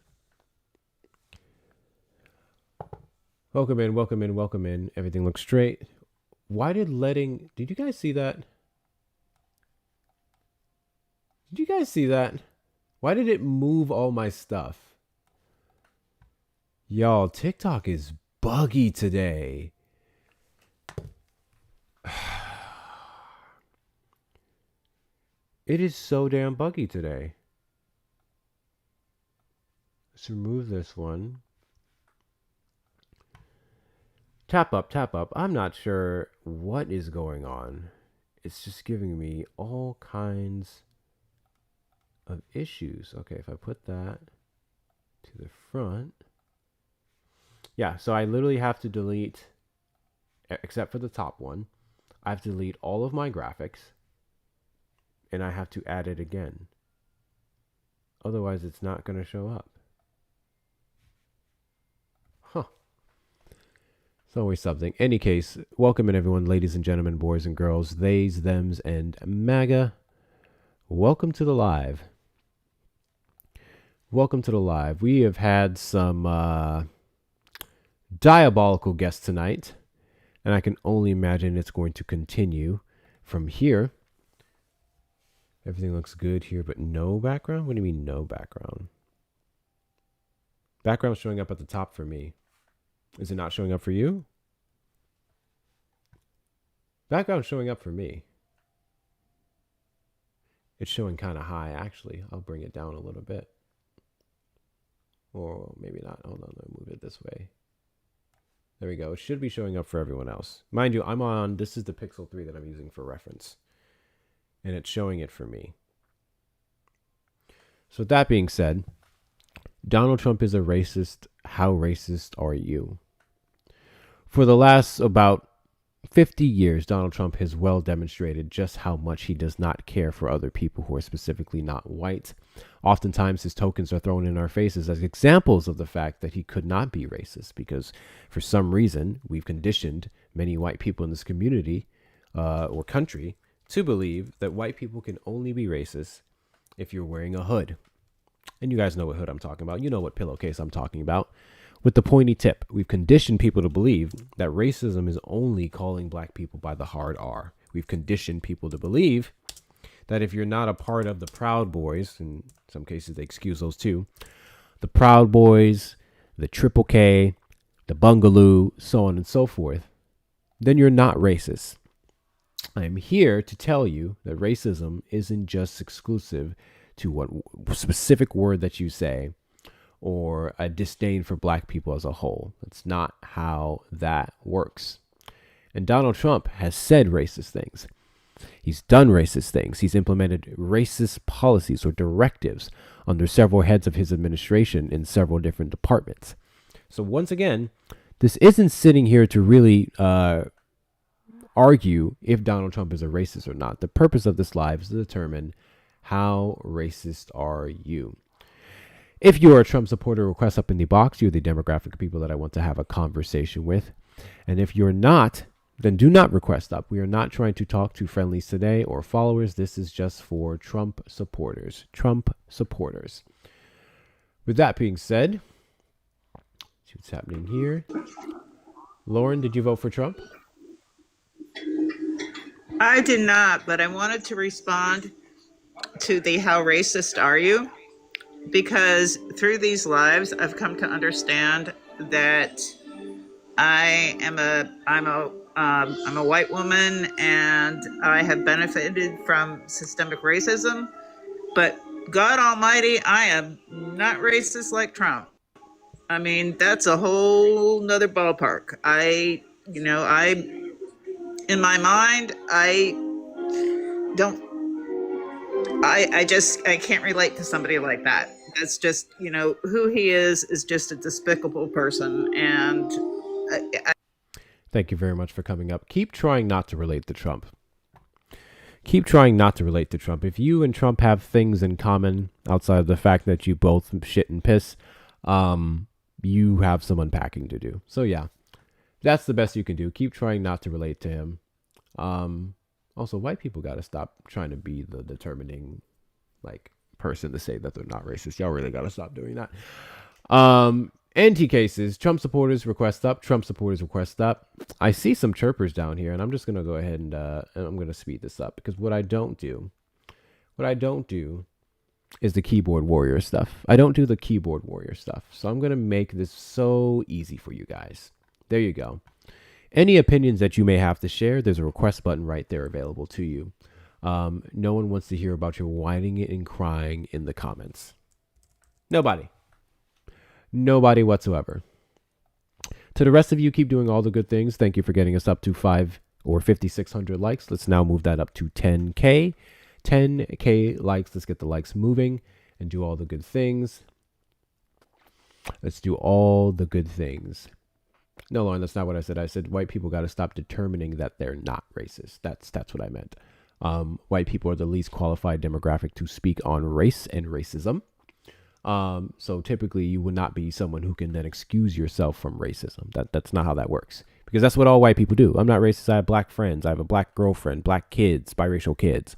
Welcome in, welcome in, welcome in. Everything looks straight. Why did you guys see that? Did you guys see that? Why did it move all my stuff? Y'all, TikTok is buggy today. It is so damn buggy today. Let's remove this one. Tap up, tap up. I'm not sure what is going on. It's just giving me all kinds of issues. Okay, if I put that to the front. Yeah, so I literally have to delete, except for the top one, I have to delete all of my graphics, and I have to add it again. Otherwise, it's not going to show up. Huh. It's always something. Any case, welcome in everyone, ladies and gentlemen, boys and girls, theys, thems, and MAGA. Welcome to the live. Welcome to the live. We have had some diabolical guests tonight, and I can only imagine it's going to continue from here. Everything looks good here, but no background? What do you mean no background? Background's showing up at the top for me. Is it not showing up for you? Background's showing up for me. It's showing kind of high, actually. I'll bring it down a little bit. Or maybe not. Hold on, let me move it this way. There we go. It should be showing up for everyone else. Mind you, this is the Pixel 3 that I'm using for reference. And it's showing it for me. So with that being said, Donald Trump is a racist. How racist are you? For the last about 50 years, Donald Trump has well demonstrated just how much he does not care for other people who are specifically not white. Oftentimes, his tokens are thrown in our faces as examples of the fact that he could not be racist because for some reason, we've conditioned many white people in this community or country to believe that white people can only be racist if you're wearing a hood. And you guys know what hood I'm talking about. You know what pillowcase I'm talking about. With the pointy tip, we've conditioned people to believe that racism is only calling black people by the hard R. We've conditioned people to believe that if you're not a part of the Proud Boys, in some cases they excuse those too, the Proud Boys, the Triple K, the Bungaloo, so on and so forth, then you're not racist. I am here to tell you that racism isn't just exclusive to what specific word that you say or a disdain for black people as a whole. That's not how that works. And Donald Trump has said racist things. He's done racist things. He's implemented racist policies or directives under several heads of his administration in several different departments. So once again, this isn't sitting here to really argue if Donald Trump is a racist or not. The purpose of this live is to determine how racist are you. If you are a Trump supporter, request up in the box. You're the demographic of people that I want to have a conversation with. And if you're not, then do not request up. We are not trying to talk to friendlies today or followers. This is just for Trump supporters. Trump supporters. With that being said, see what's happening here. Lauren, did you vote for Trump? I did not, but I wanted to respond to the how racist are you? Because through these lives, I've come to understand that I'm a white woman and I have benefited from systemic racism, but God Almighty, I am not racist like Trump. I mean, that's a whole nother ballpark. In my mind, I can't relate to somebody like that. That's just, who he is just a despicable person. And Thank you very much for coming up. Keep trying not to relate to Trump. Keep trying not to relate to Trump. If you and Trump have things in common outside of the fact that you both shit and piss, you have some unpacking to do. So yeah, that's the best you can do. Keep trying not to relate to him. Also, white people got to stop trying to be the determining person to say that they're not racist. Y'all really got to stop doing that. NT cases, Trump supporters request up. Trump supporters request up. I see some chirpers down here, and I'm just going to go ahead and I'm going to speed this up because what I don't do is the keyboard warrior stuff. I don't do the keyboard warrior stuff. So I'm going to make this so easy for you guys. There you go. Any opinions that you may have to share, there's a request button right there available to you. No one wants to hear about your whining and crying in the comments. Nobody whatsoever. To the rest of you, keep doing all the good things. Thank you for getting us up to 5 or 5,600 likes. Let's now move that up to 10K. 10K likes. Let's get the likes moving and do all the good things. Let's do all the good things. No, Lauren, that's not what I said. I said white people got to stop determining that they're not racist. That's what I meant. White people are the least qualified demographic to speak on race and racism. So typically you would not be someone who can then excuse yourself from racism. That's not how that works, because that's what all white people do. I'm not racist. I have black friends. I have a black girlfriend, black kids, biracial kids.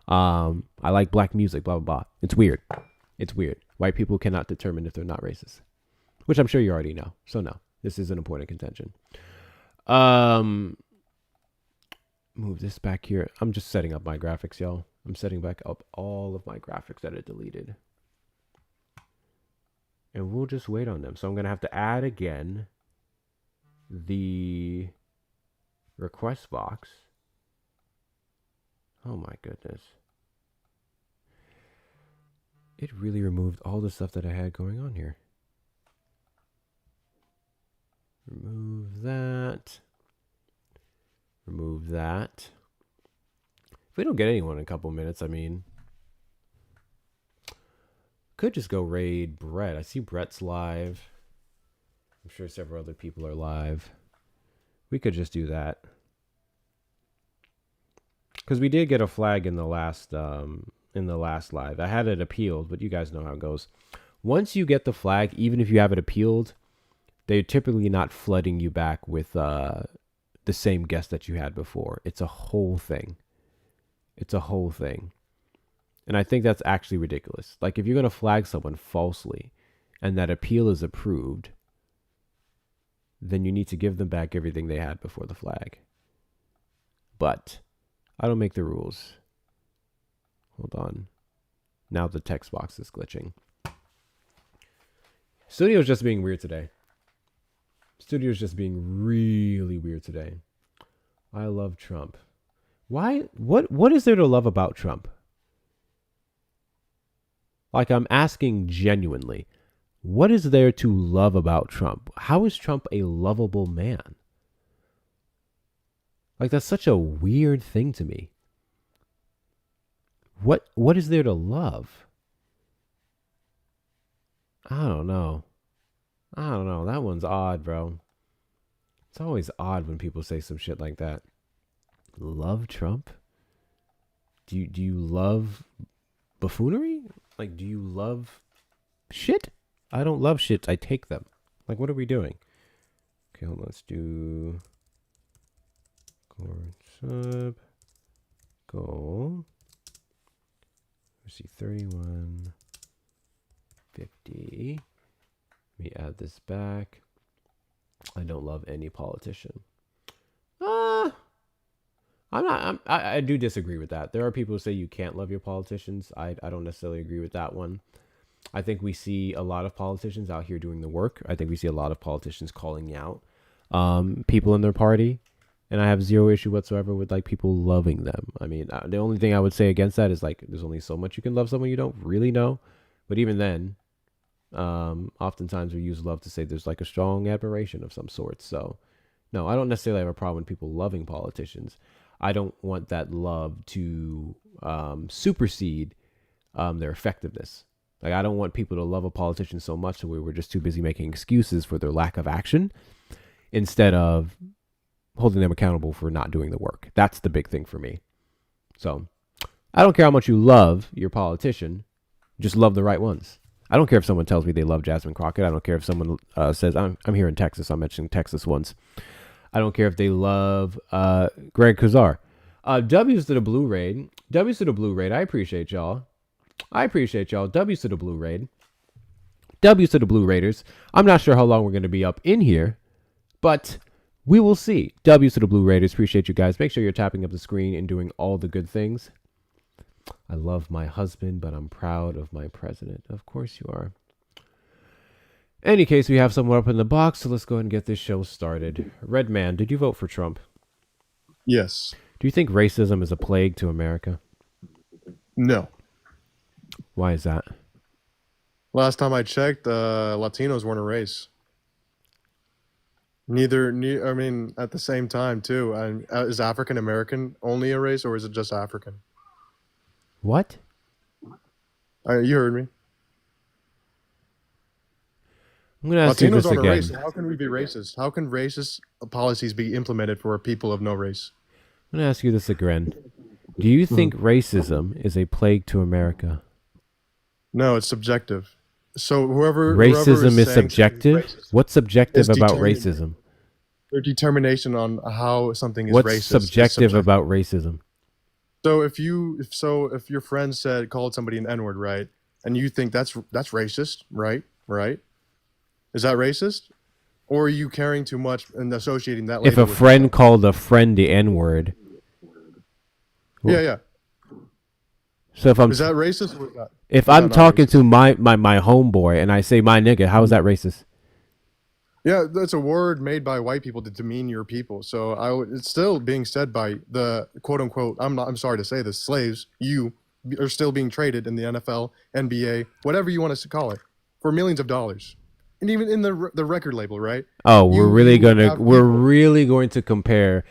I like black music, blah, blah, blah. It's weird. White people cannot determine if they're not racist, which I'm sure you already know. So no, this is an important contention. Move this back here. I'm just setting up my graphics, y'all. I'm setting back up all of my graphics that I deleted. And we'll just wait on them. So I'm going to have to add again the request box. Oh my goodness. It really removed all the stuff that I had going on here. Remove that. Remove that. If we don't get anyone in a couple minutes, I mean, could just go raid Brett. I see Brett's live. I'm sure several other people are live. We could just do that. Because we did get a flag in the last live. I had it appealed, but you guys know how it goes. Once you get the flag, even if you have it appealed, they're typically not flooding you back with the same guest that you had before. It's a whole thing. It's a whole thing. And I think that's actually ridiculous. Like, if you're going to flag someone falsely and that appeal is approved, then you need to give them back everything they had before the flag. But I don't make the rules. Hold on. Now the text box is glitching. Studio's just being weird today. Studio's just being really weird today. I love Trump. Why? What is there to love about Trump? Like, I'm asking genuinely, what is there to love about Trump? How is Trump a lovable man? Like, that's such a weird thing to me. What is there to love? I don't know. That one's odd, bro. It's always odd when people say some shit like that. Love Trump? Do you love buffoonery? Like, do you love shit? I don't love shit. I take them. Like, what are we doing? Okay, hold on. Let's do sub goal. Let's see, 3150. Let me add this back. I don't love any politician. I do disagree with that. There are people who say you can't love your politicians. I don't necessarily agree with that one. I think we see a lot of politicians out here doing the work. I think we see a lot of politicians calling out people in their party. And I have zero issue whatsoever with like people loving them. I mean, the only thing I would say against that is like there's only so much you can love someone you don't really know. But even then, oftentimes we use love to say there's like a strong admiration of some sort. So no, I don't necessarily have a problem with people loving politicians. I don't want that love to supersede their effectiveness. Like, I don't want people to love a politician so much that we were just too busy making excuses for their lack of action instead of holding them accountable for not doing the work. That's the big thing for me. So I don't care how much you love your politician, just love the right ones. I don't care if someone tells me they love Jasmine Crockett. I don't care if someone says, I'm here in Texas. I'm mentioning Texas once. I don't care if they love Greg Kazar. W's to the Blue Raid. W's to the Blue Raid. I appreciate y'all. W's to the Blue Raid. W's to the Blue Raiders. I'm not sure how long we're going to be up in here, but we will see. W's to the Blue Raiders. Appreciate you guys. Make sure you're tapping up the screen and doing all the good things. I love my husband, but I'm proud of my president. Of course you are. Any case, we have someone up in the box, so let's go ahead and get this show started. Red Man, did you vote for Trump? Yes. Do you think racism is a plague to America? No. Why is that? Last time I checked, Latinos weren't a race. Neither, I mean, at the same time, too. Is African American only a race, or is it just African? What? You heard me. I'm going to ask you this Latinos aren't a again. race. How can we be racist? How can racist policies be implemented for people of no race? I'm going to ask you this again. Do you think racism is a plague to America? No, it's subjective. So whoever Racism is saying subjective? racist What's subjective is about determined. racism? Their determination on how something is What's racist. subjective about racism? So if your friend called somebody an N-word, right, and you think that's racist, right? Is that racist? Or are you caring too much and associating that If label a with friend called a friend the N-word. Yeah. So if I'm Is that racist or not? if Is I'm that not talking racist? to my homeboy and I say my nigga, how is that racist? Yeah, that's a word made by white people to demean your people. So it's still being said by the quote unquote, I'm sorry to say this, slaves, you are still being traded in the NFL, NBA, whatever you want to call it, for millions of dollars. And even in the record label, right? Oh, we're really have going to compare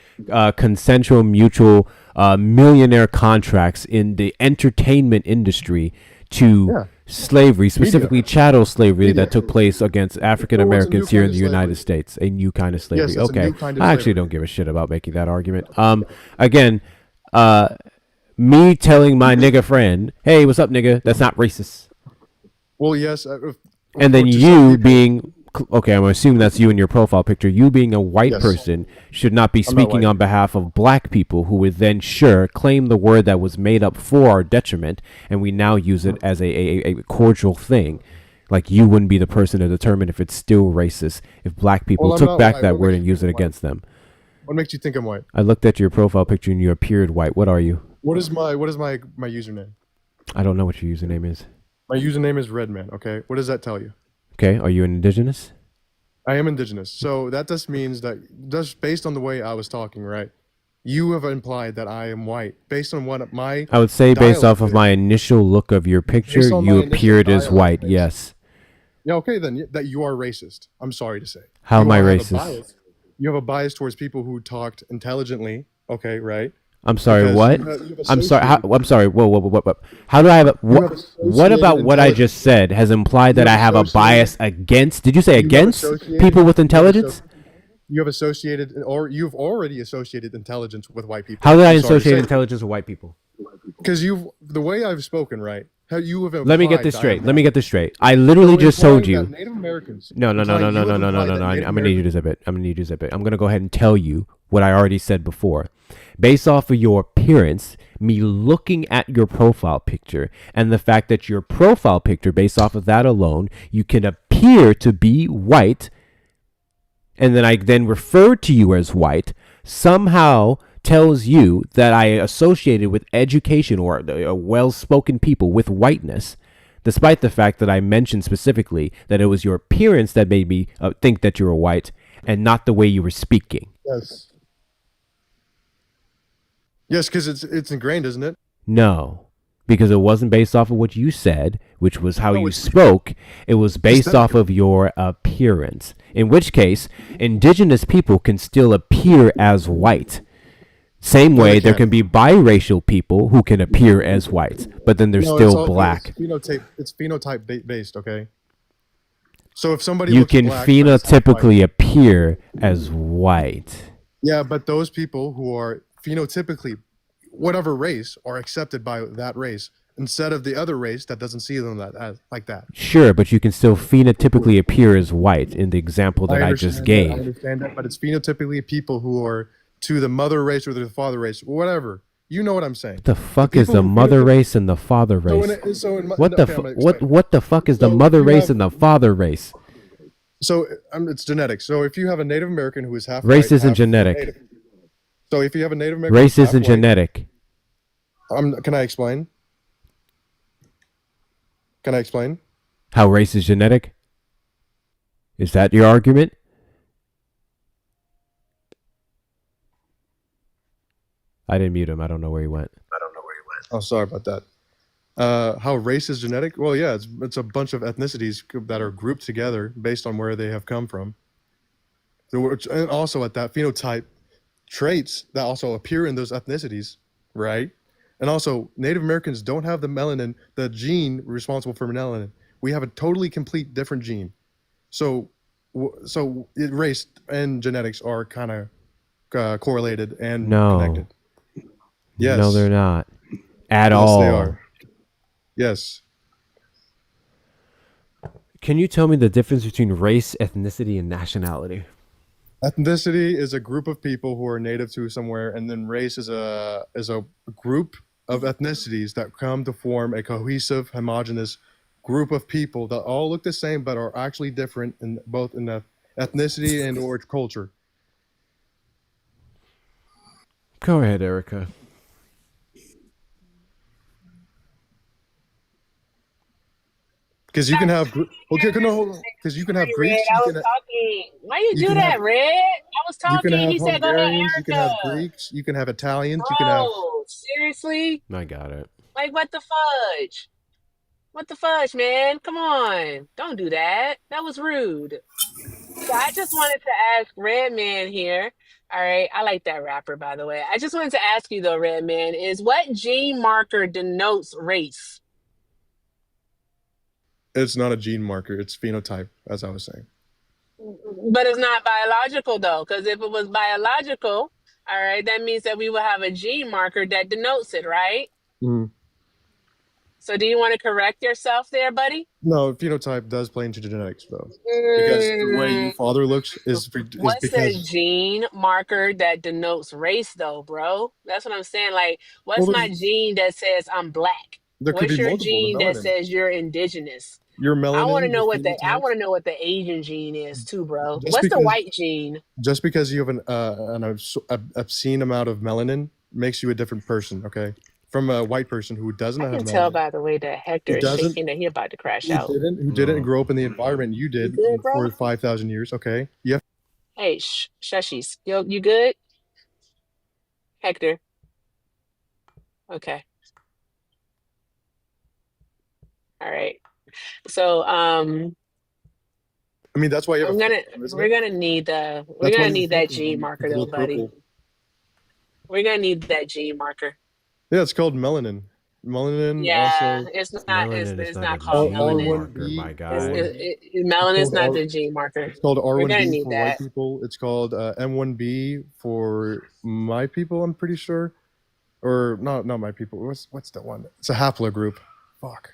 consensual mutual millionaire contracts in the entertainment industry to slavery, specifically chattel slavery that took place against African Americans here in the United States. A new kind of slavery. Yes, it's a Okay, new kind of I actually slavery. don't give a shit about making that argument. Again, me telling my nigga friend, "Hey, what's up, nigga?" That's not racist. Well, yes. And then to some you people- being okay, I'm assuming that's you in your profile picture. You being a white Yes. person should not be I'm not speaking white. on behalf of black people who would then claim the word that was made up for our detriment, and we now use it as a cordial thing. Like, you wouldn't be the person to determine if it's still racist if black people Well, I'm took not back white. that What word makes and you used it think I'm white? against them. What makes you think I'm white? I looked at your profile picture and you appeared white. What are you? What is my username? I don't know what your username is. My username is Redman. Okay, what does that tell you? Okay, are you an indigenous? I am indigenous, so that just means that just based on the way I was talking, right? You have implied that I am white based on what my I would say based off dialect of is. my initial look of your picture, Based on you my initial appeared as dialect, white. based. Yes. Yeah, okay, then that you are racist. I'm sorry to say. How am I have a racist? bias. You have a bias towards people who talked intelligently. Okay, right? I'm sorry. Because What? you have I'm sorry. associated. I'm sorry. Whoa. How do I have? You have What about associated what I just intelligence. said has implied You that I have have a bias associated. against? Did you say You have against associated. people with You have intelligence? You have associated, or you've already associated intelligence with white people. How did I I'm sorry to associate say. intelligence with white people? Because the way I've spoken, right? How you have implied Let me get this that I straight. am Let me white. get this straight. I literally So just told implying that you. Native Americans. No. You have implied that I'm Native gonna need you to Americans. zip it. I'm gonna need you to zip it. I'm gonna go ahead and tell you what I already said before. Based off of your appearance, me looking at your profile picture, and the fact that your profile picture, based off of that alone, you can appear to be white, and then I then refer to you as white, somehow tells you that I associated with education or well-spoken people with whiteness, despite the fact that I mentioned specifically that it was your appearance that made me think that you were white and not the way you were speaking. Yes. Yes, because it's ingrained, isn't it? No, because it wasn't based off of what you said, which was how No, you it's spoke. It was based off aesthetic. of your appearance. In which case, indigenous people can still appear as white. Same No, they way, there can't. can be biracial people who can appear as white, but then they're No, it's still all black. It's phenotype based. Okay. So if somebody You looks can black, that is half white. phenotypically appear as white. Yeah, but those people who are phenotypically whatever race are accepted by that race instead of the other race that doesn't see them like that. Sure, but you can still phenotypically appear as white in the example that I just I gave. understand that, but it's phenotypically people who are to the mother race or the father race, whatever. You know what I'm saying? The fuck is people the who mother phenotyp- race and the father So race? in my, What no, the okay, I'm gonna what explain. what the fuck is the So mother you race have and the father race? so it's genetics. So if you have a Native American who is half Race white, isn't half genetic. native. So if you have a Native American Race who's half isn't white, genetic. can I explain? Can I explain? How race is genetic? Is that your argument? I didn't mute him. I don't know where he went. Oh, sorry about that. How race is genetic? Well, yeah, it's a bunch of ethnicities that are grouped together based on where they have come from. And also at that phenotype traits that also appear in those ethnicities, right? And also, Native Americans don't have the melanin, the gene responsible for melanin. We have a totally complete different gene. So race and genetics are kind of correlated and connected. No. Yes. No, they're not. At Yes, all. they are. Yes. Can you tell me the difference between race, ethnicity, and nationality? Ethnicity is a group of people who are native to somewhere, and then race is a group of ethnicities that come to form a cohesive, homogeneous group of people that all look the same but are actually different in both in the ethnicity and or culture. Go ahead, Erica. Because you can have because you can have Red, Greeks, I was talking. Why you do that, Red? I was you can talking. have He said, "Go ahead, Hungarians, you can Erica." have Greeks, you can have Italians, you can have Bro, seriously? I got it. Like, what the fudge? What the fudge, man? Come on. Don't do that. That was rude. So I just wanted to ask Redman here. All right. I like that rapper, by the way. I just wanted to ask you, though, Redman, is what gene marker denotes race? it's not a gene marker, it's phenotype, as I was saying. But it's not biological, though, because if it was biological, all right, that means that we will have a gene marker that denotes it, right? Mhm. So do you want to correct yourself there, buddy? No, phenotype does play into genetics though, because the way your father looks is What's the because gene marker that denotes race, though, bro? That's what I'm saying. Like, well, what's my gene that says I'm black? there could be What's your multiple. The gene that melanin, says you're indigenous? your I want to melanin, your know what the I phenotype. want to know what the Asian gene is too, bro. Just What's the because white gene? just because you have an obscene amount of melanin makes you a different person. Okay, from a white person who doesn't I have can tell melanin, by the way that who Hector is doesn't, shaking that he about to crash who out. didn't, who didn't No. grow up in the environment you You did good, bro? for 5,000 years. Okay, you have Hey, shushies. You good, Hector? Okay. All right. So I mean, that's why you have I'm a gonna phantom, isn't we're it? gonna need the we're That's why gonna your need that phantom gene marker is a though, little buddy. purple. We're gonna need that gene marker. Yeah, it's called melanin. Melanin Yeah, also Melanin is it's not a not called gene melanin. marker, my R1B, R1. guy. Melanin It's is called not R. the gene marker. It's called We're gonna R1B need for white that. people. It's called M1B for my people. I'm pretty sure, or not my people. What's the one? It's a haplogroup. Fuck.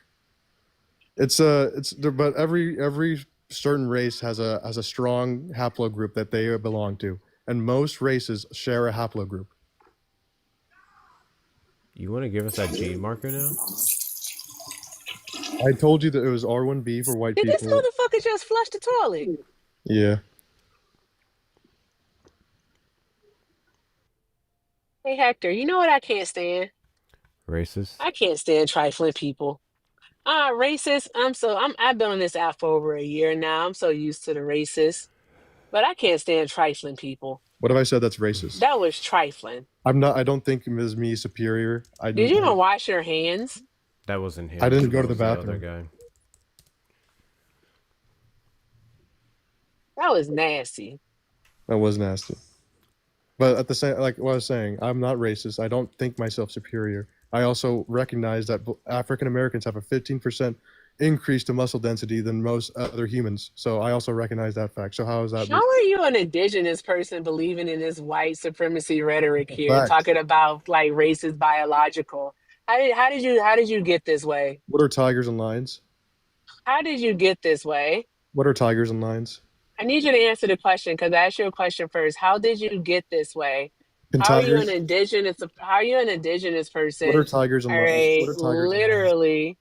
But every certain race has a strong haplogroup that they belong to, and most races share a haplogroup. You want to give us that gene marker now? I told you that it was R1B for white Did this people. motherfucker just flush the toilet? Yeah. Hey Hector, you know what I can't stand? Racist. I can't stand trifling people. Racist. I've been on this app for over a year now. I'm so used to the racist. But I can't stand trifling people. What have I said that's racist? That was trifling. I'm not. I don't think Ms. Me is superior. Did you even wash your hands? That wasn't him. I didn't That go to the was other bathroom. guy. That was nasty. That was nasty. But at the same, like what I was saying, I'm not racist. I don't think myself superior. I also recognize that African Americans have a 15% increase to muscle density than most other humans. So I also recognize that fact. So how is that How are you an indigenous person believing in this white supremacy rhetoric a here, fact? talking about like race is biological? How did you get this way? What are tigers and lions? How did you get this way? What are tigers and lions? I need you to answer the question because I asked you a question first. How did you get this way? Can How are you an tigers? indigenous? How are you an indigenous What are person? tigers and All lions? right, What are tigers and lions? literally,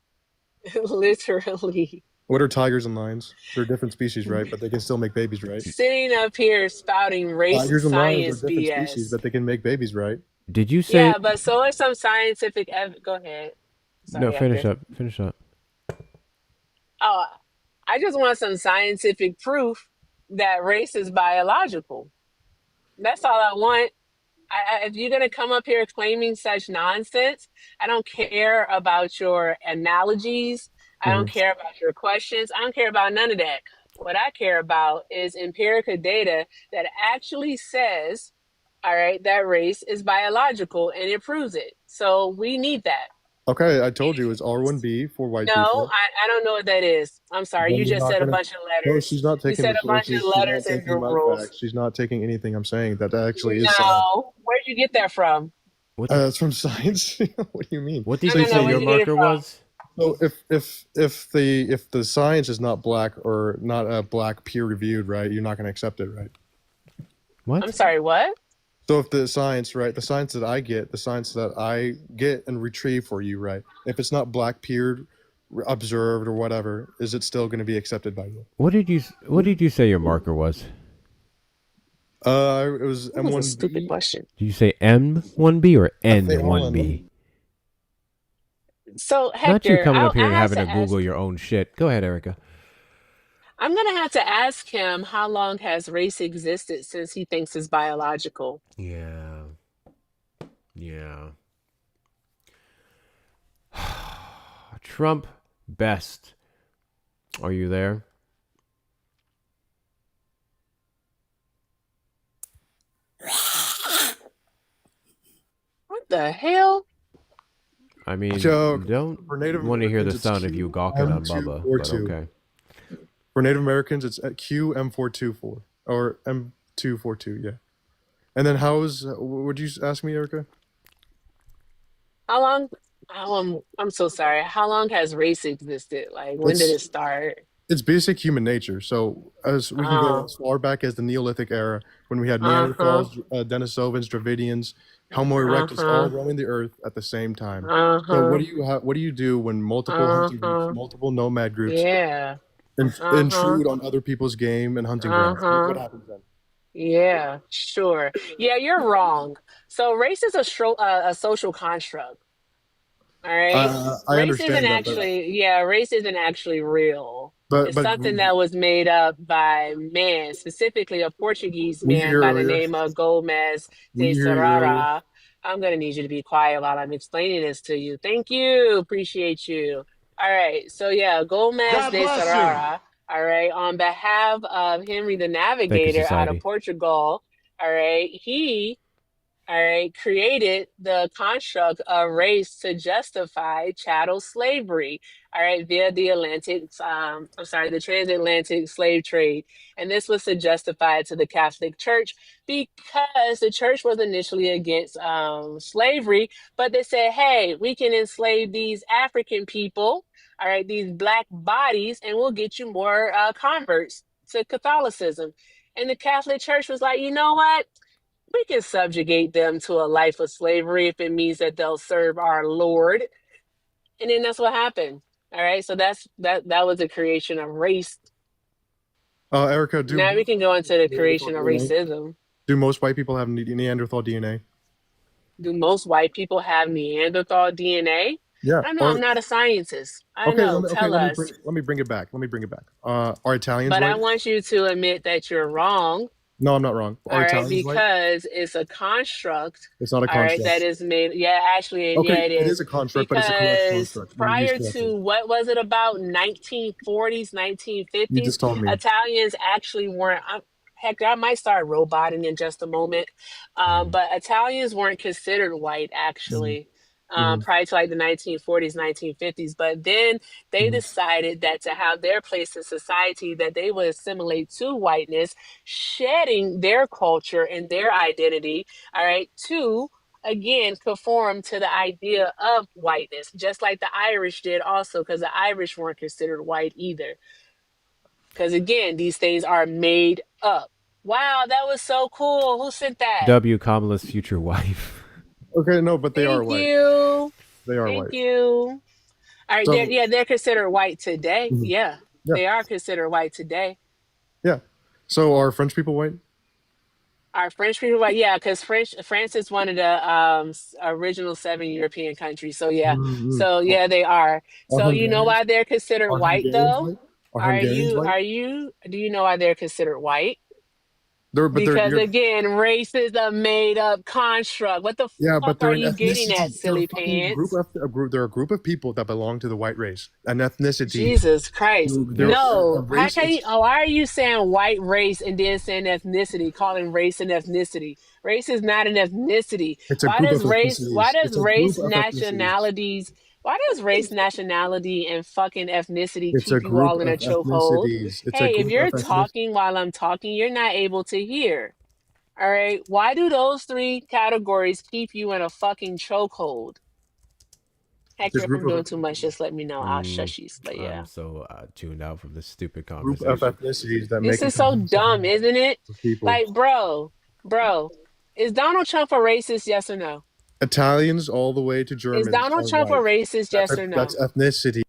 literally What are tigers and lions? They're different species, right? But they can still make babies, right? sitting up here spouting race Tigers and lions are science different species, BS. but they can make babies, right? Did you say? Yeah, but so are some scientific Go ahead. No, Sorry, finish Hector. up. Finish up. Oh, I just want some scientific proof that race is biological. That's all I want. If you're going to come up here claiming such nonsense, I don't care about your analogies. I don't Mhm. care about your questions. I don't care about none of that. What I care about is empirical data that actually says, all right, that race is biological and it proves it. So we need that. Okay, I told you it's R1B for white No, people. I don't know what that is. I'm sorry. Then You you're just not said a gonna. bunch of No, letters. she's not You taking said the a bunch of sources. She's not letters and taking my numerals. facts. She's not taking anything I'm saying. That actually is science. No. Where'd you get that from? What the? It's from science. What do you mean? What did No, you no, no. say Where'd your you get it marker from? was? So if the science is not black or not a black peer reviewed, right? You're not going to accept it, right? What? I'm sorry, what? So if the science, right, the science that I get and retrieve for you, right? If it's not black peered, observed, or whatever, is it still going to be accepted by you? What did you say your marker was? It was That was a stupid M1B. question. Did you say M1B or I think, hold on, N1B? So, Not you Hector, coming up here I and have having to to Google ask, your own shit. Go ahead, Erica. I'm going to have to ask him how long has race existed since he thinks it's biological. Yeah. Yeah. Trump best. Are you there? What the hell? I mean, Joke. don't For Native want to hear the Americans, it's sound of you gawking on Bubba, but QM242. okay. For Native Americans, it's at QM424 or M242. Yeah. And then would you ask me, Erica? How long I'm so sorry. How long has race existed? Like, when did It's it start? it's basic human nature. So as we can go Uh, as far back as the Neolithic era, when we had uh-huh, Neanderthals, Denisovans, Dravidians, Homo erectus, all uh-huh, roaming the earth at the same time. So uh-huh, what do you do when multiple hunting groups, uh-huh. multiple nomad groups Yeah. Uh-huh, intrude on other people's game and hunting grounds? What uh-huh. happens then? Yeah, sure. Yeah, you're wrong. So race is a social construct. All right. I understand that, Race isn't actually real. but It's but something that was made up by man, specifically a Portuguese were you man here by the earlier? name of Gomez Were de you here earlier? Serrara. I'm gonna need you to be quiet while I'm explaining this to you. Thank you. Appreciate you. All right. So yeah, Gomez God de bless you. Serrara, all right, on behalf of Henry the Thank you, Navigator out of society. Portugal, all right, he all right, created the construct of race to justify chattel slavery, all right, via the transatlantic slave trade. And this was to justify it to the Catholic Church because the church was initially against slavery, but they said, hey, we can enslave these African people, all right, these black bodies, and we'll get you more converts to Catholicism. And the Catholic Church was like, you know what? We can subjugate them to a life of slavery if it means that they'll serve our Lord. And then that's what happened. All right. So that was the creation of race. Erica, Now we can go into the Neanderthal creation of DNA? racism. Do most white people have Neanderthal DNA? Do most white people have Neanderthal DNA? Yeah. I don't know. I'm Or not a scientist. I don't okay, know. Tell us. let me bring it back. Let me bring it back. Are Italians But I white? want you to admit that you're wrong. No, I'm not wrong. Are All right, Italians white? because it's a construct. It's not a All right, that construct. is made. Yeah, actually, Okay, yeah, it it is is. a construct, but it's a correct Because construct when used prior correctly. to what was it about 1940s, You 1950s, just told me. Italians actually weren't. Hector, I might start roboting in just a moment. But Italians weren't considered white Mm-hmm. actually. Mm-hmm. Prior to like the 1940s, 1950s. But then they Mm-hmm. decided that to have their place in society, that they would assimilate to whiteness, shedding their culture and their identity, all right, to again conform to the idea of whiteness, just like the Irish did also, because the Irish weren't considered white either. Because again, these things are made up. Wow, that was so cool. Who sent that? W. Kamala's future wife. Okay, no, but they are Thank white. you. They are Thank white. you. All right, So they're considered white today. mhm. Yeah, Yeah, they are considered white today. yeah. So are French people white? Are French people white? Yeah, because France is one of the original seven European countries. So yeah, Mm-hmm. so yeah, they are. Are So you know why they're considered white Hungarians though? white? Are Hungarians white? Do you know why they're considered white? They're Because you're, again, race is a made up construct. What the yeah, but fuck they're are an you getting at, ethnicity. They're a silly fucking group pants? of a group. They're a group of people that belong to the white race. An ethnicity. Jesus Christ. They're a No. How race. can you why are you saying white race and then saying ethnicity, calling race an ethnicity? Race is not an ethnicity. It's a group of Why ethnicities. does It's a group race of ethnicities. nationalities why does race, nationality, and fucking ethnicity It's a keep you group all in a of chokehold? ethnicities. It's a Hey, if group you're of ethnicities. talking while I'm talking, you're not able to hear. All right. Why do those three categories keep you in a fucking chokehold? It's a Hector, if group I'm doing of too much, just let me know. I'll Mm, shush you. But I'm yeah. so tuned out from this stupid group of conversation. ethnicities that This make a is so cohesive dumb, isn't it? of people. Like, bro, is Donald Trump a racist? Yes or no? Italians all the way to Is Germans are Donald Trump a white. racist? Yes or That's no? ethnicity.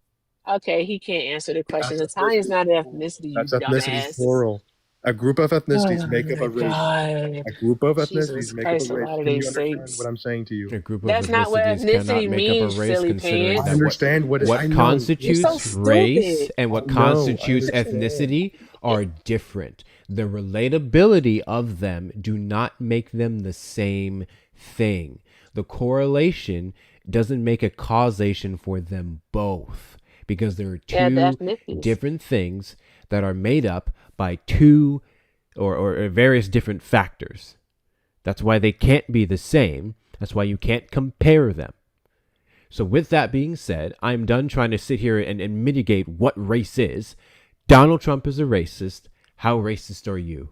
Okay, he can't answer the questions. That's Italian is ethnicity. not an ethnicity, you That's ethnicities dumbass. plural. A group of ethnicities Oh make up my a race. God. A group of ethnicities Jesus make up a Christ of race. Can you Latter-day understand what Saints. I'm saying to you? A group of That's not what ethnicities cannot ethnicity make up a means, race, silly considering I that pants. understand what I what know. You're so constitutes race stupid. and I what know. I constitutes understand. ethnicity are different. The relatability of them do not make them the same thing. The correlation doesn't make a causation for them both because there are Yeah, the two ethnicities. different things that are made up by two or various different factors. That's why they can't be the same. That's why you can't compare them. So, with that being said, I'm done trying to sit here and mitigate what race is. Donald Trump is a racist. How racist are you?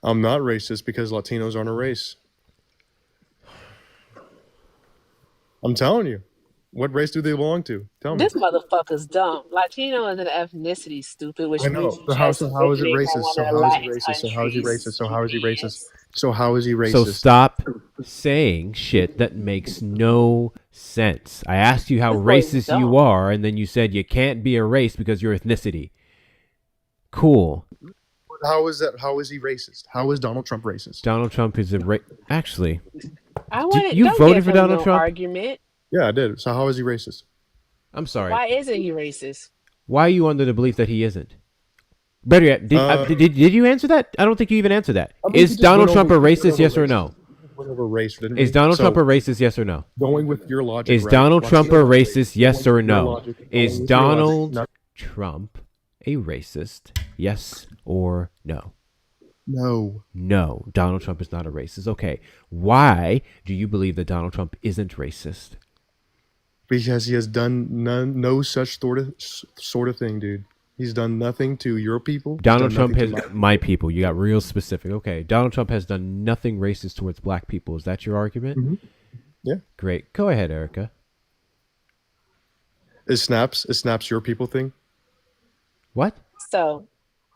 I'm not racist because Latinos aren't a race. I'm telling you. What race do they belong to? Tell me. This motherfucker's dumb. Latino is an ethnicity, stupid, which I means know. you So just how is it originate from racist? one So of the how is it Latin racist? So how is he racist? countries. So how is he racist? Idiots. So how is he racist? So stop saying shit that makes no sense. I asked you how This boy is racist dumb. you are, and then you said you can't be a race because your ethnicity. Cool. How is that? How is he racist? How is Donald Trump racist? Donald Trump is a Actually, You voted voted for for Donald no Trump? argument. Yeah, I did. So how is he racist? I'm sorry. Why isn't he racist? Why are you under the belief that he isn't? Better yet, did you answer that? I don't think you even answered that. Is Donald Trump a racist? Yes or no? Race, is Donald Trump a racist? Yes or no? Going with your logic. Is Donald Trump a racist? Yes or no? Is Donald Trump a racist? Yes or no? No. No, Donald Trump is not a racist. Okay. Why do you believe that Donald Trump isn't racist? Because he has done no such sort of thing, dude. He's done nothing to your people. Donald Trump has my people. You got real specific. Okay. Donald Trump has done nothing racist towards black people. Is that your argument? Mm-hmm. Yeah. Great. Go ahead, Erica. Is snaps your people thing? What? So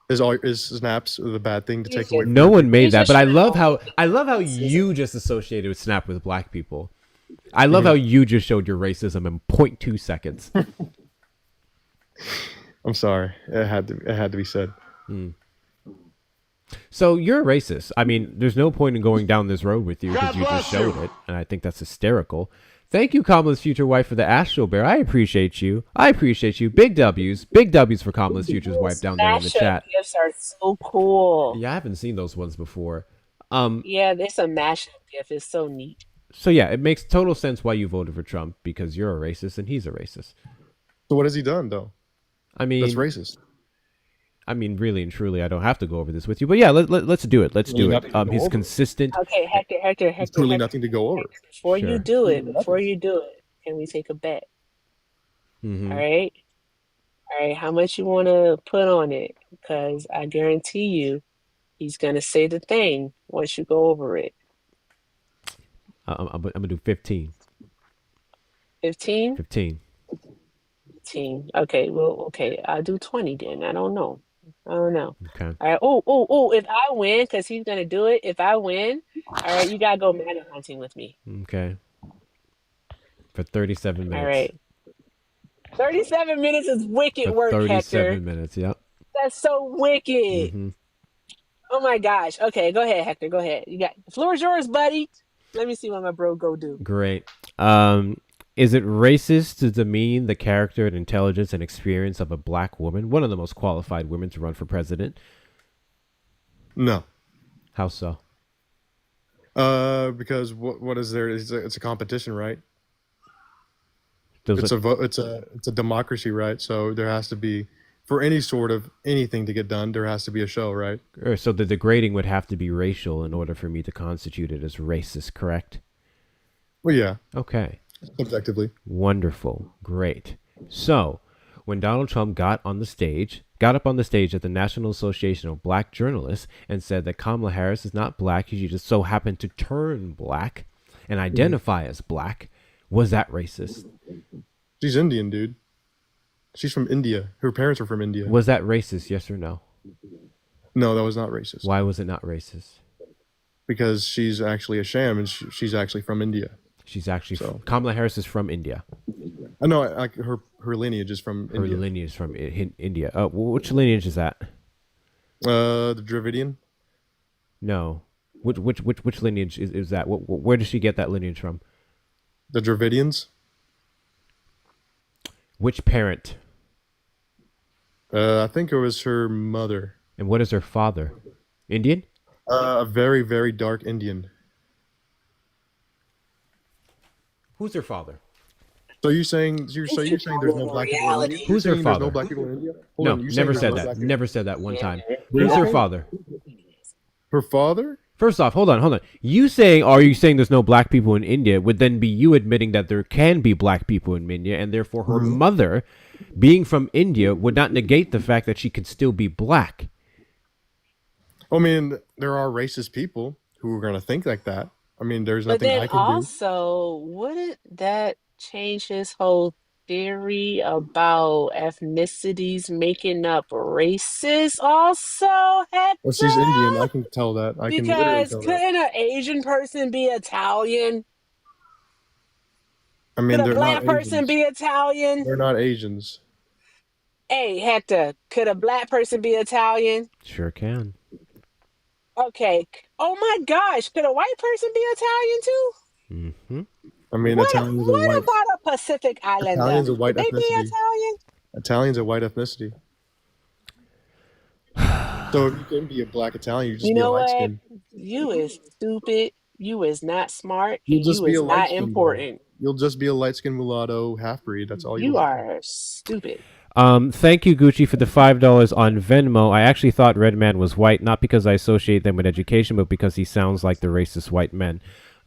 is snaps the bad thing to take away? No one made that, but I love how you just associated with snap with black people. I love how you just showed your racism in 0.2 seconds. I'm sorry. It had to be said. So you're a racist. I mean, there's no point in going down this road with you because you just showed it, and I think that's hysterical. Thank you, Kamala's future wife, for the Astro Bear. I appreciate you. Big W's. Big W's for Kamala's future's wife down there in the chat. Gifts are so cool. Yeah, I haven't seen those ones before. Yeah, there's a mashup gift. It's so neat. So yeah, it makes total sense why you voted for Trump, because you're a racist and he's a racist. So what has he done, though? I mean, that's racist. I mean, really and truly, I don't have to go over this with you, but yeah, let's do it. Let's do it. He's consistent. Okay, Hector. There's truly nothing to go over. Before you do it, can we take a bet? Mm-hmm. All right. How much you want to put on it? Because I guarantee you, he's gonna say the thing once you go over it. I'm gonna do 15. 15? 15. 15. Okay. Well, okay. I'll do 20 then. I don't know. Okay. All right. Oh, if I win, because he's going to do it. If I win, all right, you got to go MAGA hunting with me. Okay. For 37 minutes. All right. 37 minutes is wicked work, 37 Hector. minutes, yep. That's so wicked. Mm-hmm. Oh my gosh. Okay, go ahead, Hector. Go ahead. The floor is yours, buddy. Let me see what my bro go do. Great. Is it racist to demean the character and intelligence and experience of a black woman, one of the most qualified women to run for president? No. How so? Because what is there? It's a competition, right? It's a democracy, right? So there has to be, for any sort of anything to get done, there has to be a show, right? So the degrading would have to be racial in order for me to constitute it as racist, correct? Well, yeah. Okay. Subjectively. Wonderful. Great. So when Donald Trump got up on the stage at the National Association of Black Journalists and said that Kamala Harris is not black, she just so happened to turn black and identify as black, was that racist? She's Indian, dude. She's from India. Her parents are from India. Was that racist, yes or no? No, that was not racist. Why was it not racist? Because she's actually a sham, and she's actually from India. She's actually Kamala Harris is from India. I know. Her lineage is from India. Her lineage is from India. Which lineage is that? The Dravidian. No. Which lineage is that? Where does she get that lineage from? The Dravidians. Which parent? I think it was her mother. And what is her father? Indian? A very, very dark Indian. Who's her father? So you're saying there's no black people in India? Who's her father? There's no black people in India? No, never said that. Never said that one time. Who's her father? Her father? First off, hold on. Are you saying there's no black people in India would then be you admitting that there can be black people in India, and therefore her mother, being from India, would not negate the fact that she could still be black? I mean, there are racist people who are going to think like that. I mean, there's But nothing then I can do. also, wouldn't that change his whole theory about ethnicities making up races also, Well, she's Hector? Indian. I can tell that. I can literally Because tell that. couldn't an Asian person be Italian? I Could mean, a they're not black person Asians. be Italian? They're not Asians. Hey, Hector, could a black person be Italian? Sure can. Okay. Oh my gosh, could a white person be Italian too? Mm-hmm. I mean, What about a Pacific Islander? Italian's a white Could they be ethnicity. Italian? Italian's a white ethnicity. So if you can be a black Italian, you just You be a know light what? skin. You is stupid. You is not smart, You'll and just you be a is light not skin though. important. You'll just be a light skinned mulatto half breed. That's all You you'll be. are stupid. Thank you, Gucci, for the $5 on Venmo. I actually thought Redman was white, not because I associate them with education, but because he sounds like the racist white men.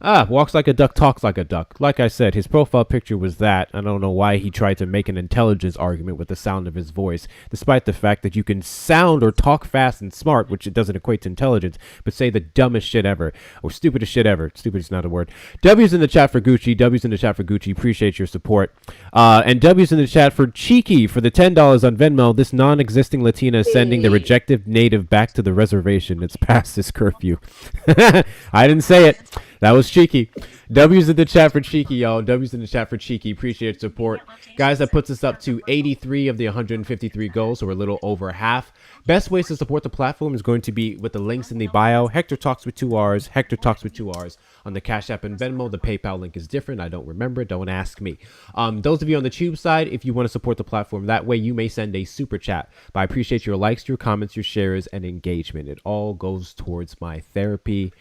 Walks like a duck, talks like a duck. Like I said, his profile picture was that. I don't know why he tried to make an intelligence argument with the sound of his voice, despite the fact that you can sound or talk fast and smart, which it doesn't equate to intelligence, but say the dumbest shit ever, or stupidest shit ever. Stupid is not a word. W's in the chat for Gucci. W's in the chat for Gucci. Appreciate your support. And W's in the chat for Cheeky for the $10 on Venmo. This non-existing Latina is sending the Hey. rejected native back to the reservation. It's past this curfew. I didn't say it. That was Cheeky. W's in the chat for Cheeky, y'all. W's in the chat for Cheeky. Appreciate your support. Guys, that puts us up to 83 of the 153 goals, so we're a little over half. Best ways to support the platform is going to be with the links in the bio. Hector Talks with 2 R's. Hector Talks with 2 R's. On the Cash App and Venmo, the PayPal link is different. I don't remember. Don't ask me. Those of you on the Tube side, if you want to support the platform that way, you may send a super chat. But I appreciate your likes, your comments, your shares, and engagement. It all goes towards my therapy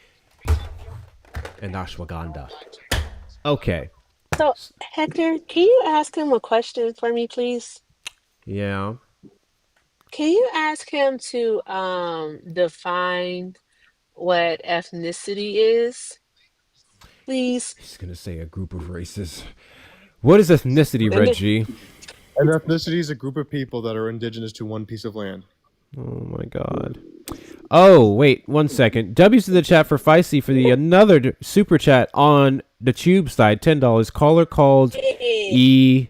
and ashwagandha. Okay. So, Hector, can you ask him a question for me, please? Yeah. Can you ask him to define what ethnicity is, please? He's going to say a group of races. What is ethnicity, And Reggie? An ethnicity is a group of people that are indigenous to one piece of land. Oh, my God. Oh, wait, 1 second. W's in the chat for Feisty for the another super chat on the Tube side, $10. Caller called E.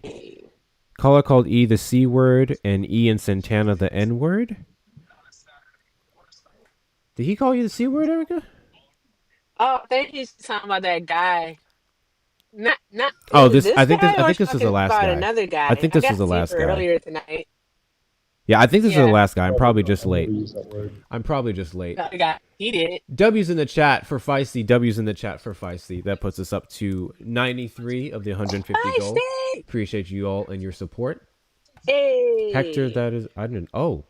Caller called E the C word and E in Santana the N word. Did he call you the C word, Erica? Oh, I think he's talking about that guy. Not Oh, is it this. I think guy, or this is talking the last about guy. another guy. I think I this is got the last super guy. earlier tonight. Yeah, I think this is the Yeah. last guy. I'm probably just late. Use that word. I'm probably just late. The guy, he did it. W's in the chat for Feisty. W's in the chat for Feisty. That puts us up to 93 of the 150 goals. Feisty! Appreciate you all and your support. Hey, Hector, that is. I didn't. Oh,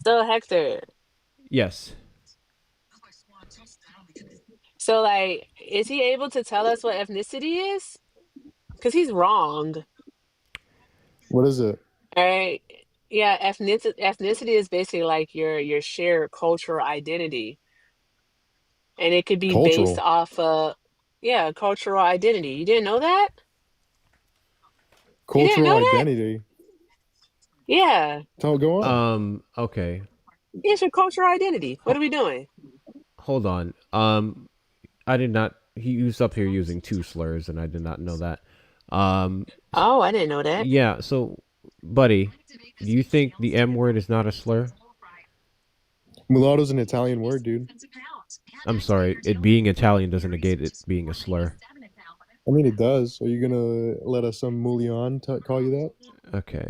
so Hector. yes. So, like, is he able to tell us what ethnicity is? Because he's wrong. What is it? All right. Yeah, ethnicity is basically like your shared cultural identity, and it could be based Cultural. off of cultural identity. You didn't know that? You didn't Cultural know that? identity. Yeah, Go on. Okay. it's your cultural identity. What are we doing? Hold on. I did not. He was up here using 2 slurs, and I did not know that. Oh, I didn't know that. Yeah. So, buddy, do you think the M word is not a slur? Mulatto's an Italian word, dude. I'm sorry. It being Italian doesn't negate it being a slur. I mean, it does. Are you gonna let some Mulian call you that? Okay.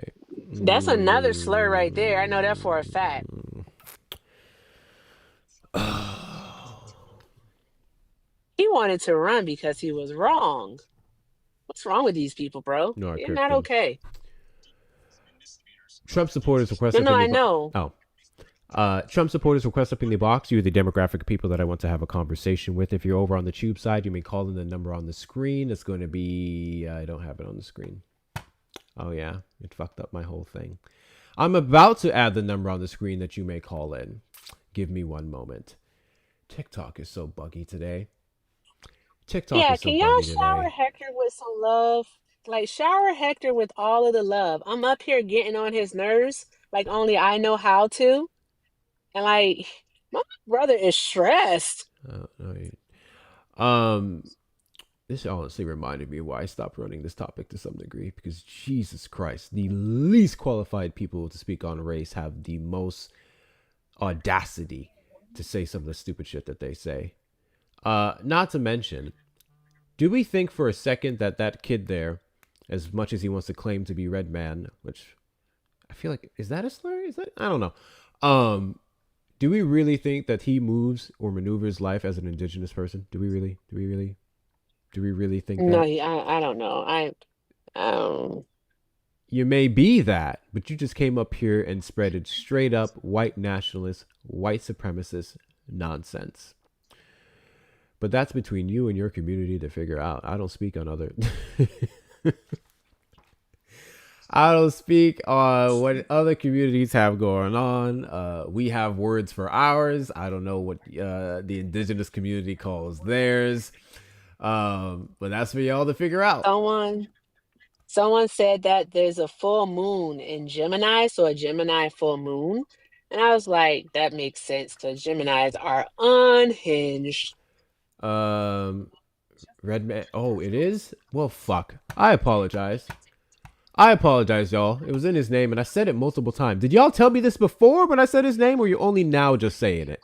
That's another slur right there. I know that for a fact. He wanted to run because he was wrong. What's wrong with these people, bro? No, They're not okay. Trump supporters request No, up I in the know. Trump supporters request up in the box. You're the demographic of people that I want to have a conversation with. If you're over on the Tube side, you may call in the number on the screen. It's going to be... I don't have it on the screen. Oh, yeah. It fucked up my whole thing. I'm about to add the number on the screen that you may call in. Give me 1 moment. TikTok is so buggy today. Yeah, can y'all shower Hector with some love? Like, shower Hector with all of the love. I'm up here getting on his nerves like only I know how to. And, like, my brother is stressed. This honestly reminded me why I stopped running this topic to some degree, because Jesus Christ, the least qualified people to speak on race have the most audacity to say some of the stupid shit that they say. Not to mention, do we think for a second that that kid there, as much as he wants to claim to be Red Man, which I feel like, is that a slur? Is that, I don't know. Do we really think that he moves or maneuvers life as an indigenous person? Do we really think No, that? I don't know. Um, You may be that, but you just came up here and spreaded straight up white nationalist, white supremacist nonsense. But that's between you and your community to figure out. I don't speak on other. I don't speak on what other communities have going on. We have words for ours. I don't know what the indigenous community calls theirs. But that's for y'all to figure out. someone said that there's a full moon in Gemini, so a Gemini full moon. And I was like, that makes sense because Geminis are unhinged. Red Man. Oh, it is? Well, fuck. I apologize. Y'all. It was in his name, and I said it multiple times. Did y'all tell me this before when I said his name, or you only now just saying it?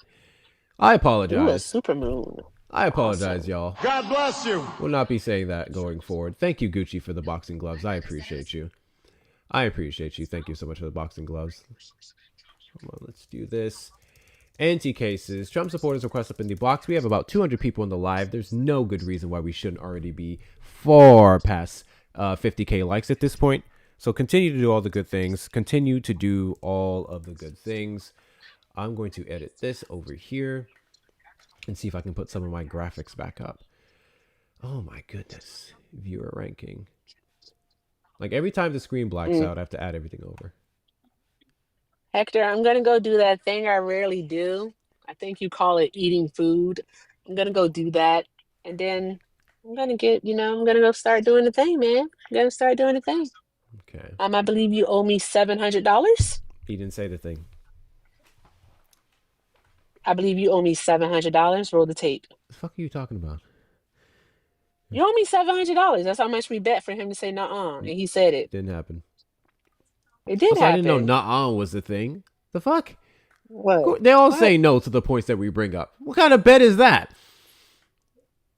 I Ooh, a apologize. super moon. I apologize, Awesome. y'all. God bless you. We'll not be saying that going forward. Thank you, Gucci, for the boxing gloves. I appreciate you. Thank you so much for the boxing gloves. Come on, let's do this. Anti-cases. Trump supporters request up in the box. We have about 200 people in the live. There's no good reason why we shouldn't already be far past 50K likes at this point. So continue to do all the good things. Continue to do all of the good things. I'm going to edit this over here and see if I can put some of my graphics back up. Oh my goodness. Viewer ranking. Like every time the screen blacks out, I have to add everything over. Hector, I'm gonna go do that thing I rarely do. I think you call it eating food. I'm gonna go do that, and then I'm gonna I'm gonna go start doing the thing, man. I'm gonna start doing the thing. Okay. I believe you owe me $700. He didn't say the thing. I believe you owe me $700. Roll the tape. The fuck are you talking about? You owe me $700. That's how much we bet for him to say nuh-uh, and he said it. Didn't happen. It did Also, I happen. didn't know nuh-uh was the thing. The fuck? What? They all What? say no to the points that we bring up. What kind of bet is that?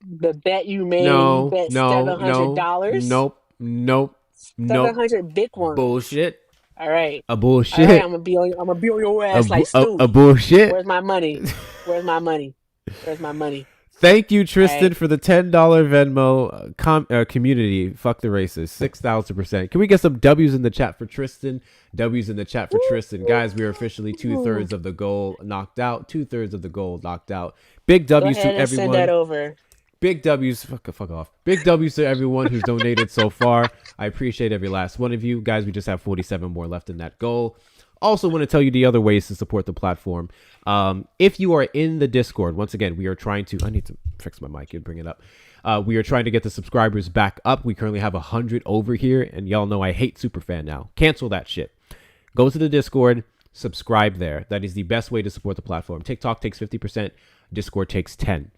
The bet you made. No, You bet no, $700. nope, 700 big ones. bullshit. All right. A bullshit. All right, I'm gonna be on your ass like Stu. A bullshit. Where's my money? Where's my money? Where's my money? Thank you, Tristan, Right. for the $10 Venmo community. Fuck the racists. 6,000%. Can we get some W's in the chat for Tristan? W's in the chat for Tristan. Guys, we are officially 2/3 of the goal knocked out. 2/3 of the goal knocked out. Big Go W's ahead to and send everyone. that over. Big W's. Fuck off. Big W's to everyone who's donated so far. I appreciate every last one of you. Guys, we just have 47 more left in that goal. Also want to tell you the other ways to support the platform. If you are in the Discord, once again, we are trying to... I need to fix my mic and bring it up. We are trying to get the subscribers back up. We currently have 100 over here, and y'all know I hate Superfan now. Cancel that shit. Go to the Discord, subscribe there. That is the best way to support the platform. TikTok takes 50%, Discord takes 10%.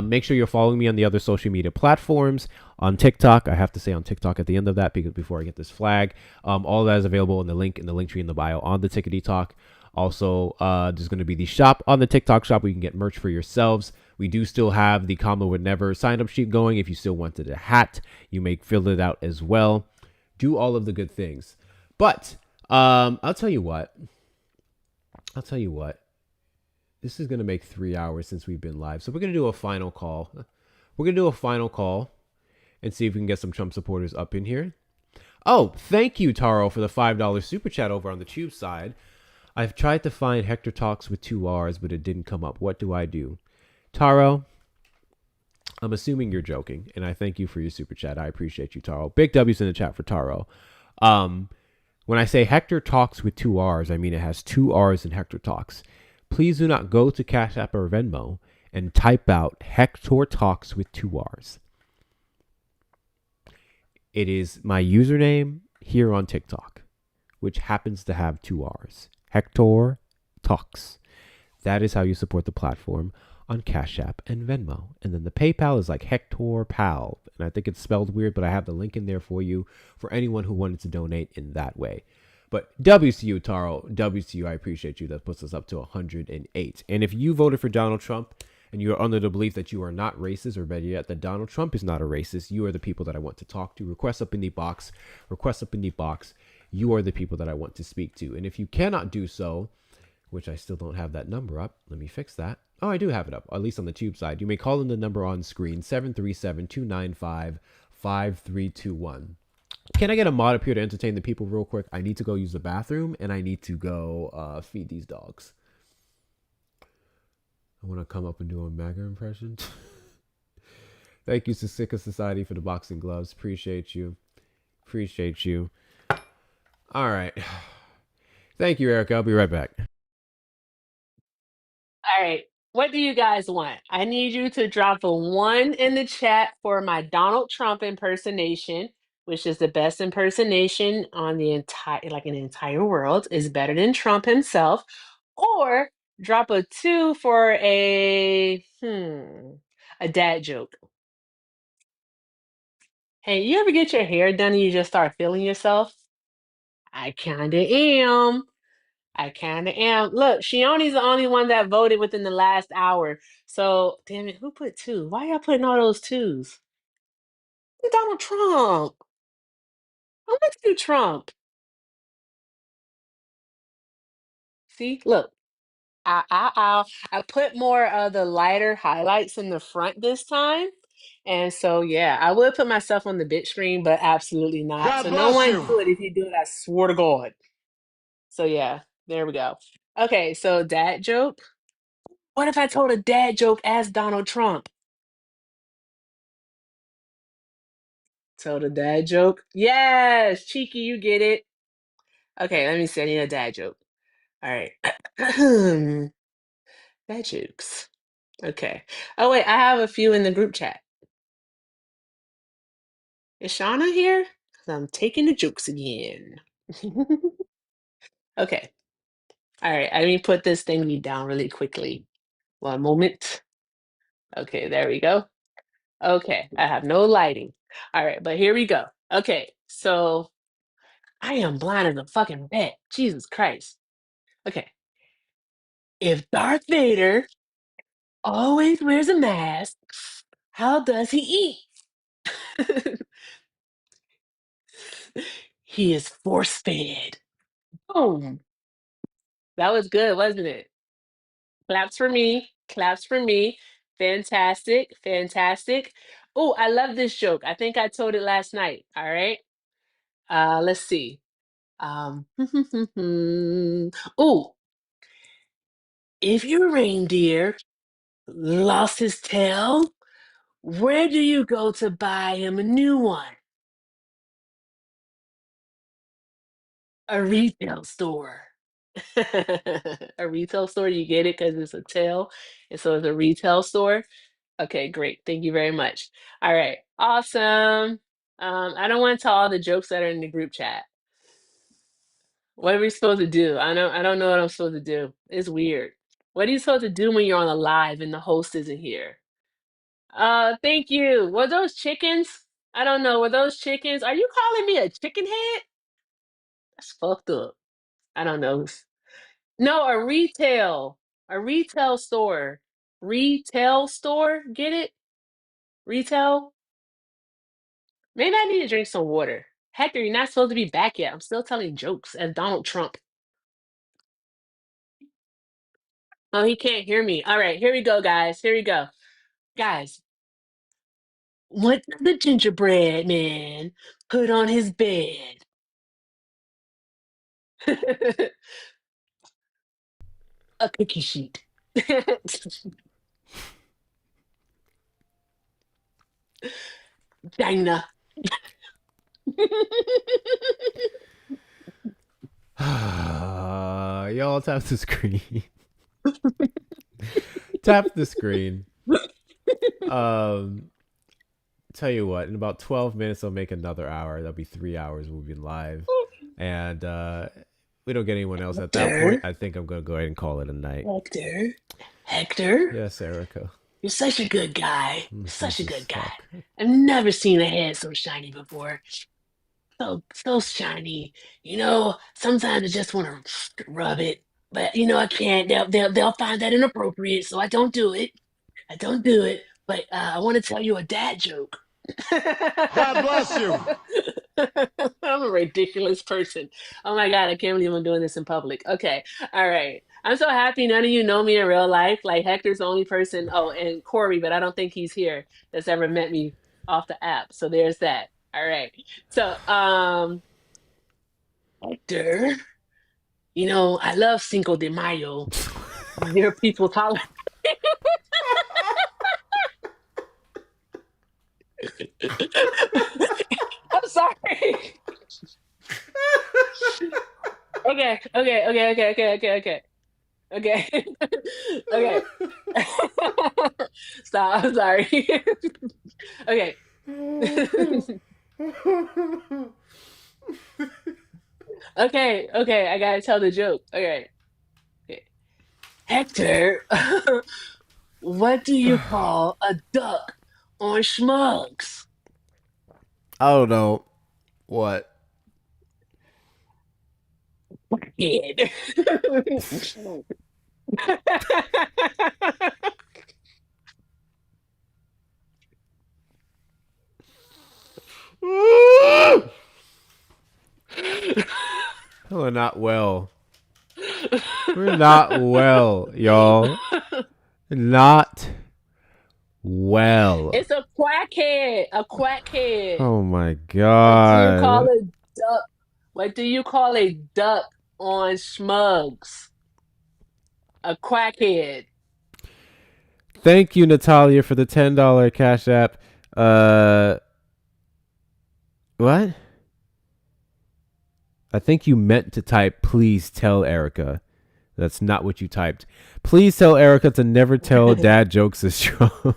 Make sure you're following me on the other social media platforms. On TikTok, I have to say on TikTok at the end of that because before I get this flag, all that is available in the link tree in the bio on the Tickety Talk. Also, there's going to be the shop on the TikTok shop where you can get merch for yourselves. We do still have the Kamala Would Never sign up sheet going. If you still wanted a hat, you may fill it out as well. Do all of the good things. But I'll tell you what. This is going to make 3 hours since we've been live. So we're going to do a final call. And see if we can get some Trump supporters up in here. Oh, thank you, Taro, for the $5 super chat over on the tube side. I've tried to find Hector Talks with 2 R's, but it didn't come up. What do I do? Taro, I'm assuming you're joking, and I thank you for your super chat. I appreciate you, Taro. Big W's in the chat for Taro. When I say Hector Talks with 2 R's, I mean it has 2 R's in Hector Talks. Please do not go to Cash App or Venmo and type out Hector Talks with 2 R's. It is my username here on TikTok, which happens to have 2 R's. Hector Talks. That is how you support the platform. on Cash App and Venmo. And then the PayPal is like Hector Pal. And I think it's spelled weird, but I have the link in there for you for anyone who wanted to donate in that way. But WCU, Taro, WCU, I appreciate you. That puts us up to 108. And if you voted for Donald Trump and you're under the belief that you are not racist, or better yet, that Donald Trump is not a racist, you are the people that I want to talk to. Request up in the box. Request up in the box. You are the people that I want to speak to. And if you cannot do so, which I still don't have that number up, let me fix that. Oh, I do have it up, at least on the tube side. You may call in the number on screen, 737-295-5321. Can I get a mod up here to entertain the people real quick? I need to go use the bathroom, and I need to go feed these dogs. I want to come up and do a MAGA impression. Thank you to Sika Society for the boxing gloves. Appreciate you. Appreciate you. All right. Thank you, Erica. I'll be right back. All right. What do you guys want? I need you to drop a 1 in the chat for my Donald Trump impersonation, which is the best impersonation on the entire world. Is better than Trump himself. Or drop a 2 for a dad joke. Hey, you ever get your hair done and you just start feeling yourself? I kinda am. I kind of am. Look, Shioni's the only one that voted within the last hour. So, damn it, who put 2? Why y'all putting all those 2s? Donald Trump. I want to do Trump. See, look, I put more of the lighter highlights in the front this time. And so, yeah, I would put myself on the big screen, but absolutely not. God So no bless one you. do it. If you do it, I swear to God. So yeah, there we go. Okay, so dad joke. What if I told a dad joke as Donald Trump? Tell the dad joke. Yes, cheeky, you get it. Okay, let me see. I need a dad joke. All right. Dad jokes. Okay. Oh wait, I have a few in the group chat. Is Shauna here? 'Cause I'm taking the jokes again. Okay. All right. Let me put this thingy down really quickly. 1 moment. Okay, there we go. Okay, I have no lighting. All right, but here we go. Okay, so I am blind as a fucking bat. Jesus Christ. Okay. If Darth Vader always wears a mask, how does he eat? He is force fed. Boom. That was good, wasn't it? Claps for me. Claps for me. Fantastic. Fantastic. Oh, I love this joke. I think I told it last night. All right. Let's see. Oh, if your reindeer lost his tail, where do you go to buy him a new one? A retail store. A retail store, you get it because it's a tail, and so it's a retail store. Okay, great. Thank you very much. All right, awesome. I don't want to tell all the jokes that are in the group chat. What are we supposed to do? I don't know what I'm supposed to do. It's weird. What are you supposed to do when you're on a live and the host isn't here? Thank you. Were those chickens? I don't know. Were those chickens? Are you calling me a chicken head? That's fucked up. I don't know. No, a retail store. Retail store? Get it? Retail? Maybe I need to drink some water. Hector, you're not supposed to be back yet. I'm still telling jokes as Donald Trump. Oh, he can't hear me. All right, here we go, guys. Here we go. Guys, what does the gingerbread man put on his bed? A cookie sheet. China. Y'all tap the screen. Tap the screen. Tell you what, in about 12 minutes, I'll make another hour. That'll be 3 hours. We'll be live. And we don't get anyone else at that point. I think I'm going to go ahead and call it a night. Hector. Hector, Yes, Erica. you're such a good guy. Mm, Such a this is good guy. fuck. I've never seen a head so shiny before. So shiny. Sometimes I just want to rub it, but I can't. They'll find that inappropriate, so I don't do it. I don't do it. But I want to tell you a dad joke. God bless you. I'm a ridiculous person. Oh my God, I can't believe I'm doing this in public. Okay, all right. I'm so happy none of you know me in real life. Like Hector's the only person, oh, and Corey, but I don't think he's here that's ever met me off the app. So there's that. All right. So, Hector, I love Cinco de Mayo. There are people talking. I'm sorry. Okay. Okay. Okay. Stop. I'm sorry. Okay. Okay. I gotta tell the joke. Okay. Okay. Hector, what do you call a duck on Schmugs? I don't know what. Kid. We're not well. We're not well, y'all. Not well. It's a quackhead. A quackhead. Oh my What do you call god. a duck? What do you call a duck on Schmugs? A quackhead. Thank you, Natalia, for the $10 Cash App. What? I think you meant to type, please tell Erica. That's not what you typed. Please tell Erica to never tell dad jokes is true.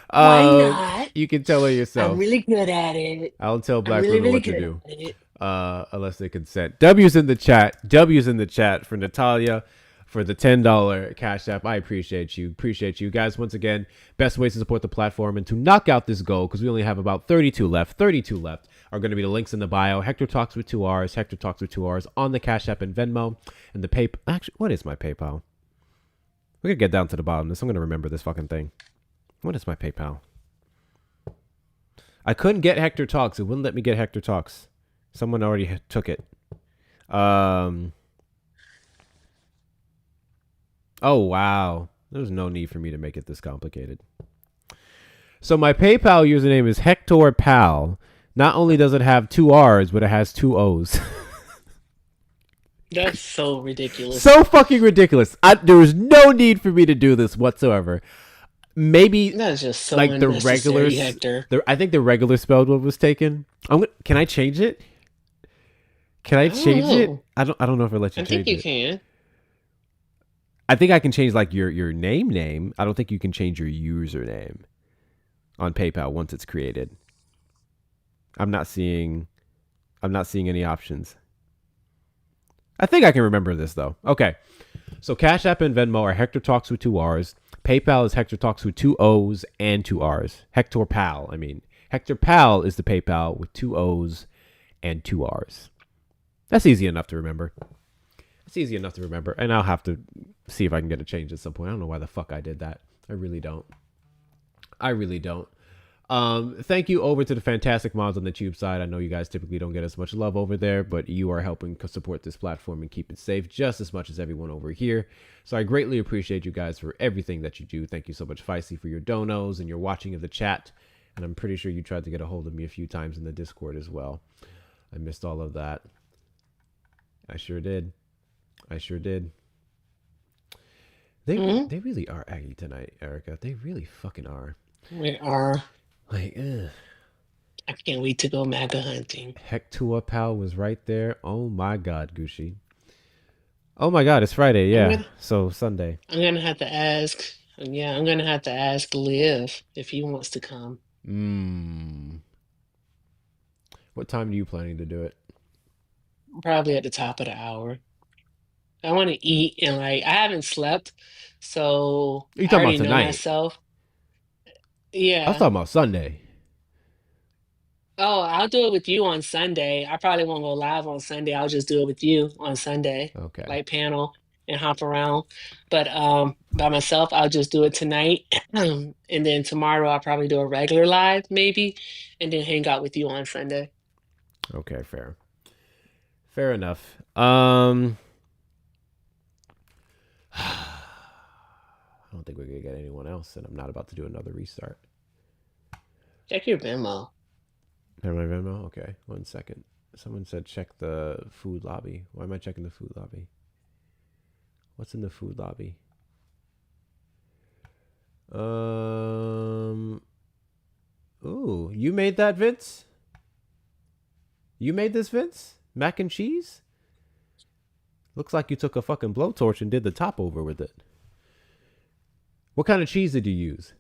Why not? You can tell her yourself. I'm really good at it. I'll tell black really, women really what to good do. at it. Unless they consent. W's in the chat. W's in the chat for Natalia for the $10 Cash App. I appreciate you. Appreciate you guys. Once again, best ways to support the platform and to knock out this goal, because we only have about 32 left. 32 left are going to be the links in the bio. Hector Talks with 2 R's. Hector Talks with 2 R's on the Cash App and Venmo. And the PayPal. Actually, what is my PayPal? We're going to get down to the bottom of this. I'm going to remember this fucking thing. What is my PayPal? I couldn't get Hector Talks. It wouldn't let me get Hector Talks. Someone already took it. Oh, wow. There's no need for me to make it this complicated. So my PayPal username is Hector Pal. Not only does it have 2 R's, but it has 2 O's. That's so ridiculous. So fucking ridiculous. There was no need for me to do this whatsoever. Maybe that's just so like the regular. Hector. I think the regular spelled one was taken. Can I change it? Can I change it? I don't know if it lets you change it. I think you can. I think I can change like your name. I don't think you can change your username on PayPal once it's created. I'm not seeing any options. I think I can remember this though. Okay. So Cash App and Venmo are Hector Talks with 2 R's. PayPal is Hector Talks with 2 O's and 2 R's. Hector Pal, I mean. Hector Pal is the PayPal with 2 O's and 2 R's. That's easy enough to remember. It's easy enough to remember. And I'll have to see if I can get a change at some point. I don't know why the fuck I did that. I really don't. Thank you over to the fantastic mods on the tube side. I know you guys typically don't get as much love over there, but you are helping support this platform and keep it safe just as much as everyone over here. So I greatly appreciate you guys for everything that you do. Thank you so much, Feisty, for your donos and your watching of the chat. And I'm pretty sure you tried to get a hold of me a few times in the Discord as well. I missed all of that. I sure did. They really are aggy tonight, Erica. They really fucking are. We are. Like, ugh. I can't wait to go MAGA hunting. Hector Pal was right there. Oh my God, Gucci. Oh my God, it's Friday. Yeah, so Sunday. I'm gonna have to ask. Yeah, I'm gonna have to ask Liv if he wants to come. What time are you planning to do it? Probably at the top of the hour. I want to eat and like I haven't slept, so You I talking about already know tonight? myself. I was Yeah. talking about Sunday. Oh, I'll do it with you on Sunday. I probably won't go live on Sunday. I'll just do it with you on Sunday, Okay. like panel and hop around. But by myself, I'll just do it tonight. And then tomorrow I'll probably do a regular live maybe, and then hang out with you on Sunday. Okay, fair. Fair enough. I don't think we're gonna get anyone else, and I'm not about to do another restart. Check your Venmo. Never mind Venmo. Okay, 1 second. Someone said check the food lobby. Why am I checking the food lobby? What's in the food lobby? Ooh, you made that, Vince? You made this, Vince? Mac and cheese? Looks like you took a fucking blowtorch and did the top over with it. What kind of cheese did you use?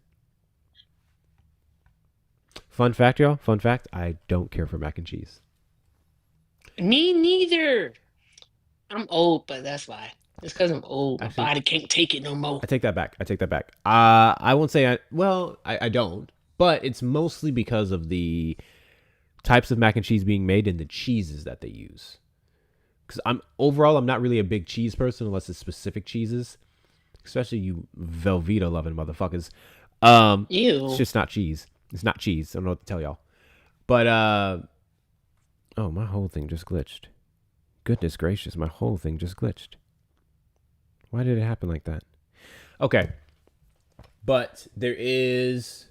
Fun fact, y'all. Fun fact. I don't care for mac and cheese. Me neither. I'm old, but that's why. It's because I'm old. My Actually, body can't take it no more. I take that back. I take that back. I won't say I don't. But it's mostly because of the types of mac and cheese being made and the cheeses that they use. Because I'm not really a big cheese person unless it's specific cheeses. Especially you Velveeta loving motherfuckers. It's Ew. just not cheese. It's not cheese. I don't know what to tell y'all. But oh, my whole thing just glitched. Goodness gracious, my whole thing just glitched. Why did it happen like that? Okay. But there is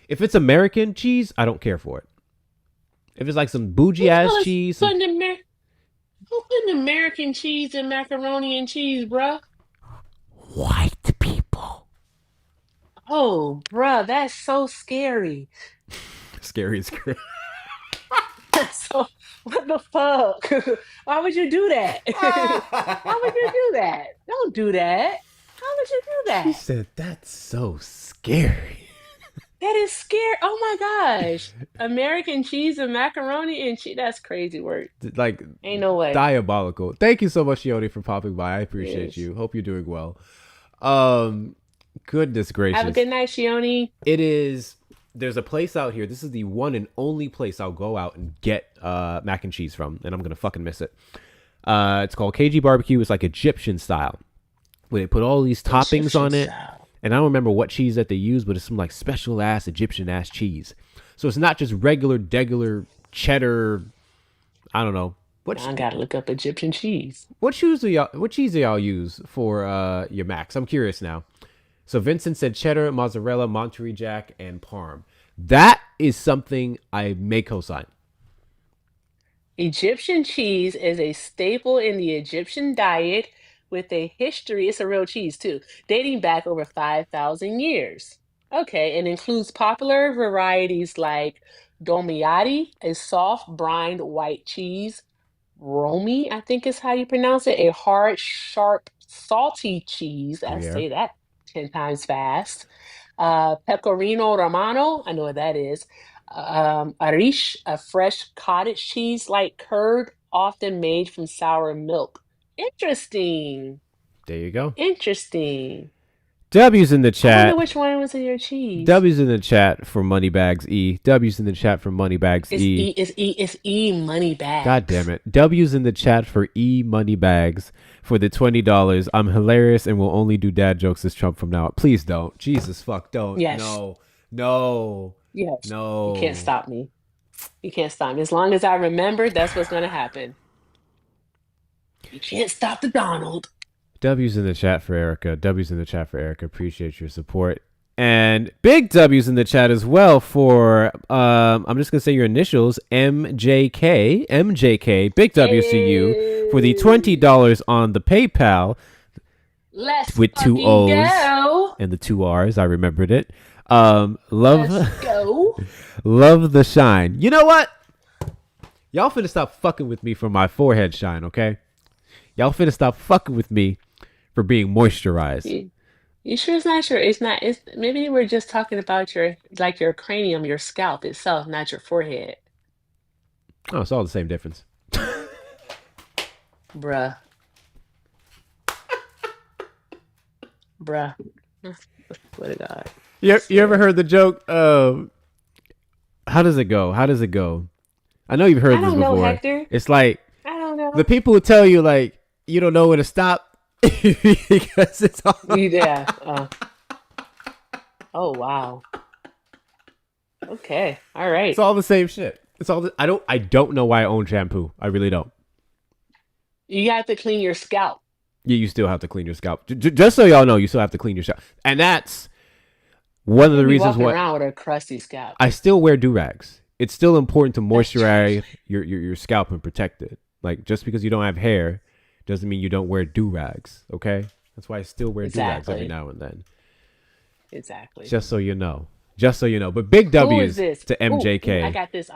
if it's American cheese, I don't care for it. If it's like some bougie ass cheese, Who putting American cheese in macaroni and cheese, bruh? white people. Oh, bruh, that's so scary. Scary as crap. So, what the fuck? Why would you do that? Why would you do that? Don't do that. Why would you do She that? said that's so scary. That is scary. Oh my gosh. American cheese and macaroni and cheese. That's crazy work. Like Ain't no way. diabolical. Thank you so much, Yoni, for popping by. I appreciate Yes. you. Hope you're doing well. Goodness gracious. Have a good night, Shioni. It is. There's a place out here. This is the one and only place I'll go out and get mac and cheese from, and I'm gonna fucking miss it. It's called KG Barbecue. It's like Egyptian style, where they put all these toppings on it. And I don't remember what cheese that they use, but it's some like special ass Egyptian ass cheese. So it's not just regular cheddar. I don't know. Now I gotta look up Egyptian cheese. What cheese do y'all use for your macs? I'm curious now. So Vincent said cheddar, mozzarella, Monterey Jack, and Parm. That is something I may co-sign. Egyptian cheese is a staple in the Egyptian diet with a history, it's a real cheese too, dating back over 5,000 years. Okay, and includes popular varieties like domiati, a soft brined white cheese, romi, I think is how you pronounce it, a hard, sharp, salty cheese. I Yeah. say that 10 times fast. Pecorino Romano, I know what that is. Arish, a fresh cottage cheese like curd, often made from sour milk. Interesting. There you go. Interesting. W's in the I chat. wonder which one was in your cheese. W's in the chat for Moneybags E. W's in the chat for Moneybags E. It's E money bags. God damn it. W's in the chat for E Moneybags for the $20. I'm hilarious and will only do dad jokes as Trump from now on. Please don't. Jesus fuck, don't. Yes. No. Yes. No. You can't stop me. You can't stop me. As long as I remember, that's what's going to happen. You can't stop the Donald. W's in the chat for Erica. W's in the chat for Erica. Appreciate your support. And big W's in the chat as well for, I'm just going to say your initials, MJK. MJK. Big W's to you for the $20 on the PayPal. Let's with two O's go. and the two R's. I remembered it. Let's go. Love the shine. You know what? Y'all finna stop fucking with me for my forehead shine, okay? Y'all finna stop fucking with me for being moisturized. You sure it's not it's maybe we're just talking about your cranium, your scalp itself, not your forehead. Oh, it's all the same difference. Bruh. bruh. Swear to God. You ever heard the joke? How does it go? How does it go? I know you've heard I this don't know, before. Hector. It's like I don't know. the people who tell you like you don't know where to stop because it's all. Yeah. Oh wow. Okay. All right. It's all the same shit. It's all. I don't know why I own shampoo. I really don't. You have to clean your scalp. Yeah, you still have to clean your scalp. Just so y'all know, you still have to clean your scalp, and that's one of the You be reasons walking why around with a crusty scalp. I still wear do-rags. It's still important to moisturize your scalp and protect it. Like, just because you don't have hair doesn't mean you don't wear do-rags, okay? That's why I still wear do-rags every now and then. Exactly. Just so you know. Just so you know. But big W's to MJK. Ooh, I got this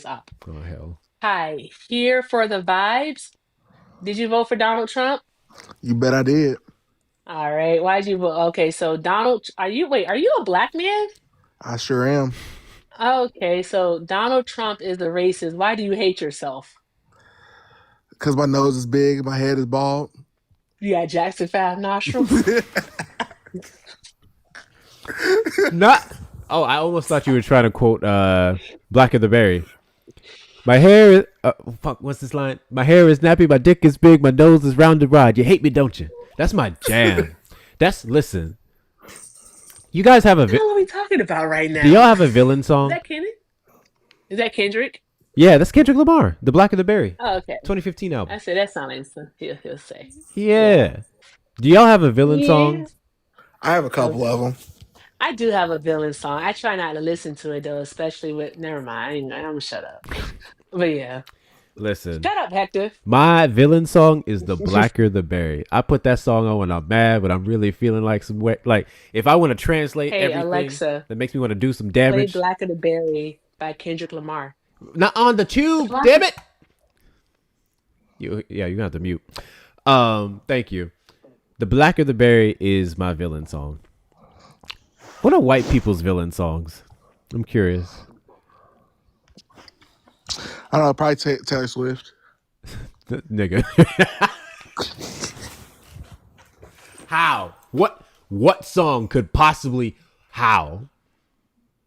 up. Oh, hell. Hi. Here for the vibes. Did you vote for Donald Trump? You bet I did. All right. Why'd you vote? Okay, so are you a black man? I sure am. Okay, so Donald Trump is a racist. Why do you hate yourself? Because my nose is big and my head is bald. You got Jackson 5 nostrils? Not. Oh, I almost thought you were trying to quote Black of the Berry. My hair is fuck. What's this line? My hair is nappy. My dick is big. My nose is round and wide. You hate me, don't you? That's my jam. Listen. You guys have a. What are we talking about right now? Do y'all have a villain song? Is that Kendrick? Yeah, that's Kendrick Lamar, The Black of the Berry. Oh, okay. 2015 album. I said that sounds he'll say. Yeah. Do y'all have a villain song? I have a couple of them. I do have a villain song. I try not to listen to it though, especially with. Never mind. I'm gonna shut up. But yeah. Listen. Shut up, Hector. My villain song is The Blacker the Berry. I put that song on when I'm mad, but I'm really feeling like some way. Like, if I want to translate everything Alexa, that makes me want to do some damage. Play Blacker the Berry by Kendrick Lamar. Not on the tube, damn it. You're gonna have to mute. Thank you. The Blacker the Berry is my villain song. What are white people's villain songs? I'm curious. I don't know, probably Taylor Swift. Nigga. How? What song could possibly? How?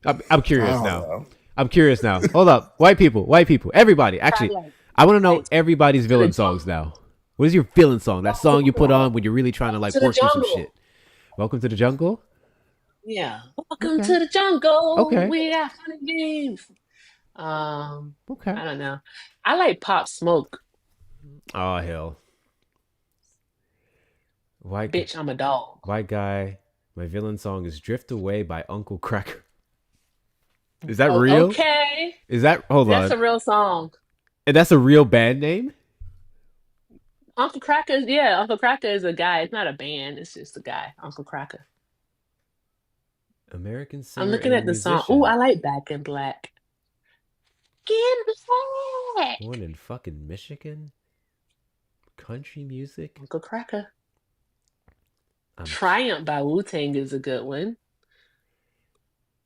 I'm curious now. Know. I'm curious now. Hold up, white people, everybody. Actually, I want to know everybody's villain songs now. What is your villain song? That song you put on when you're really trying to like work through some shit. Welcome to the jungle. Yeah. Welcome to the jungle. Okay. We got fun games. Okay. I don't know. I like Pop Smoke. Oh hell. Bitch, I'm a dog. White guy. My villain song is "Drift Away" by Uncle Cracker. Is that real? Okay. Is that hold on? That's a real song. And that's a real band name? Uncle Cracker, yeah, Uncle Cracker is a guy. It's not a band. It's just a guy, Uncle Cracker. American singer. I'm looking at the song. Ooh, I like Back in Black. Get Black. Born in fucking Michigan. Country music. Uncle Cracker. Triumph by Wu-Tang is a good one.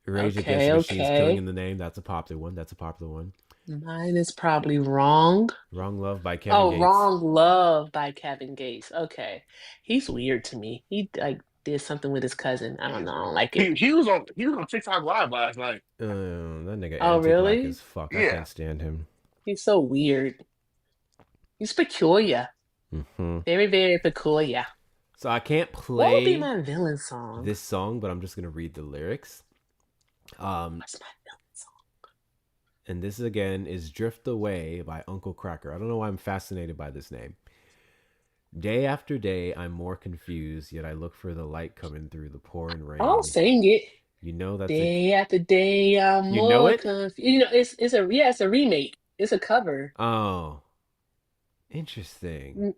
Rage Against the Machines, Killing in the Name. That's a popular one. Mine is probably Wrong. Wrong Love by Kevin Gates. Wrong Love by Kevin Gates. Okay. He's weird to me. He like did something with his cousin. I don't know. I don't like it. He was on TikTok Live last night. That nigga really? anti-black as fuck. Yeah. I can't stand him. He's so weird. He's peculiar. Mm-hmm. Very, very peculiar. So I can't play what would be my villain song? This song, but I'm just gonna read the lyrics. What's my villain song? And this again is "Drift Away" by Uncle Cracker. I don't know why I'm fascinated by this name. Day after day, I'm more confused, yet I look for the light coming through the pouring rain. I'll sing it. You know that day after day, I'm more confused. You know, it's a remake. It's a cover. Oh, interesting.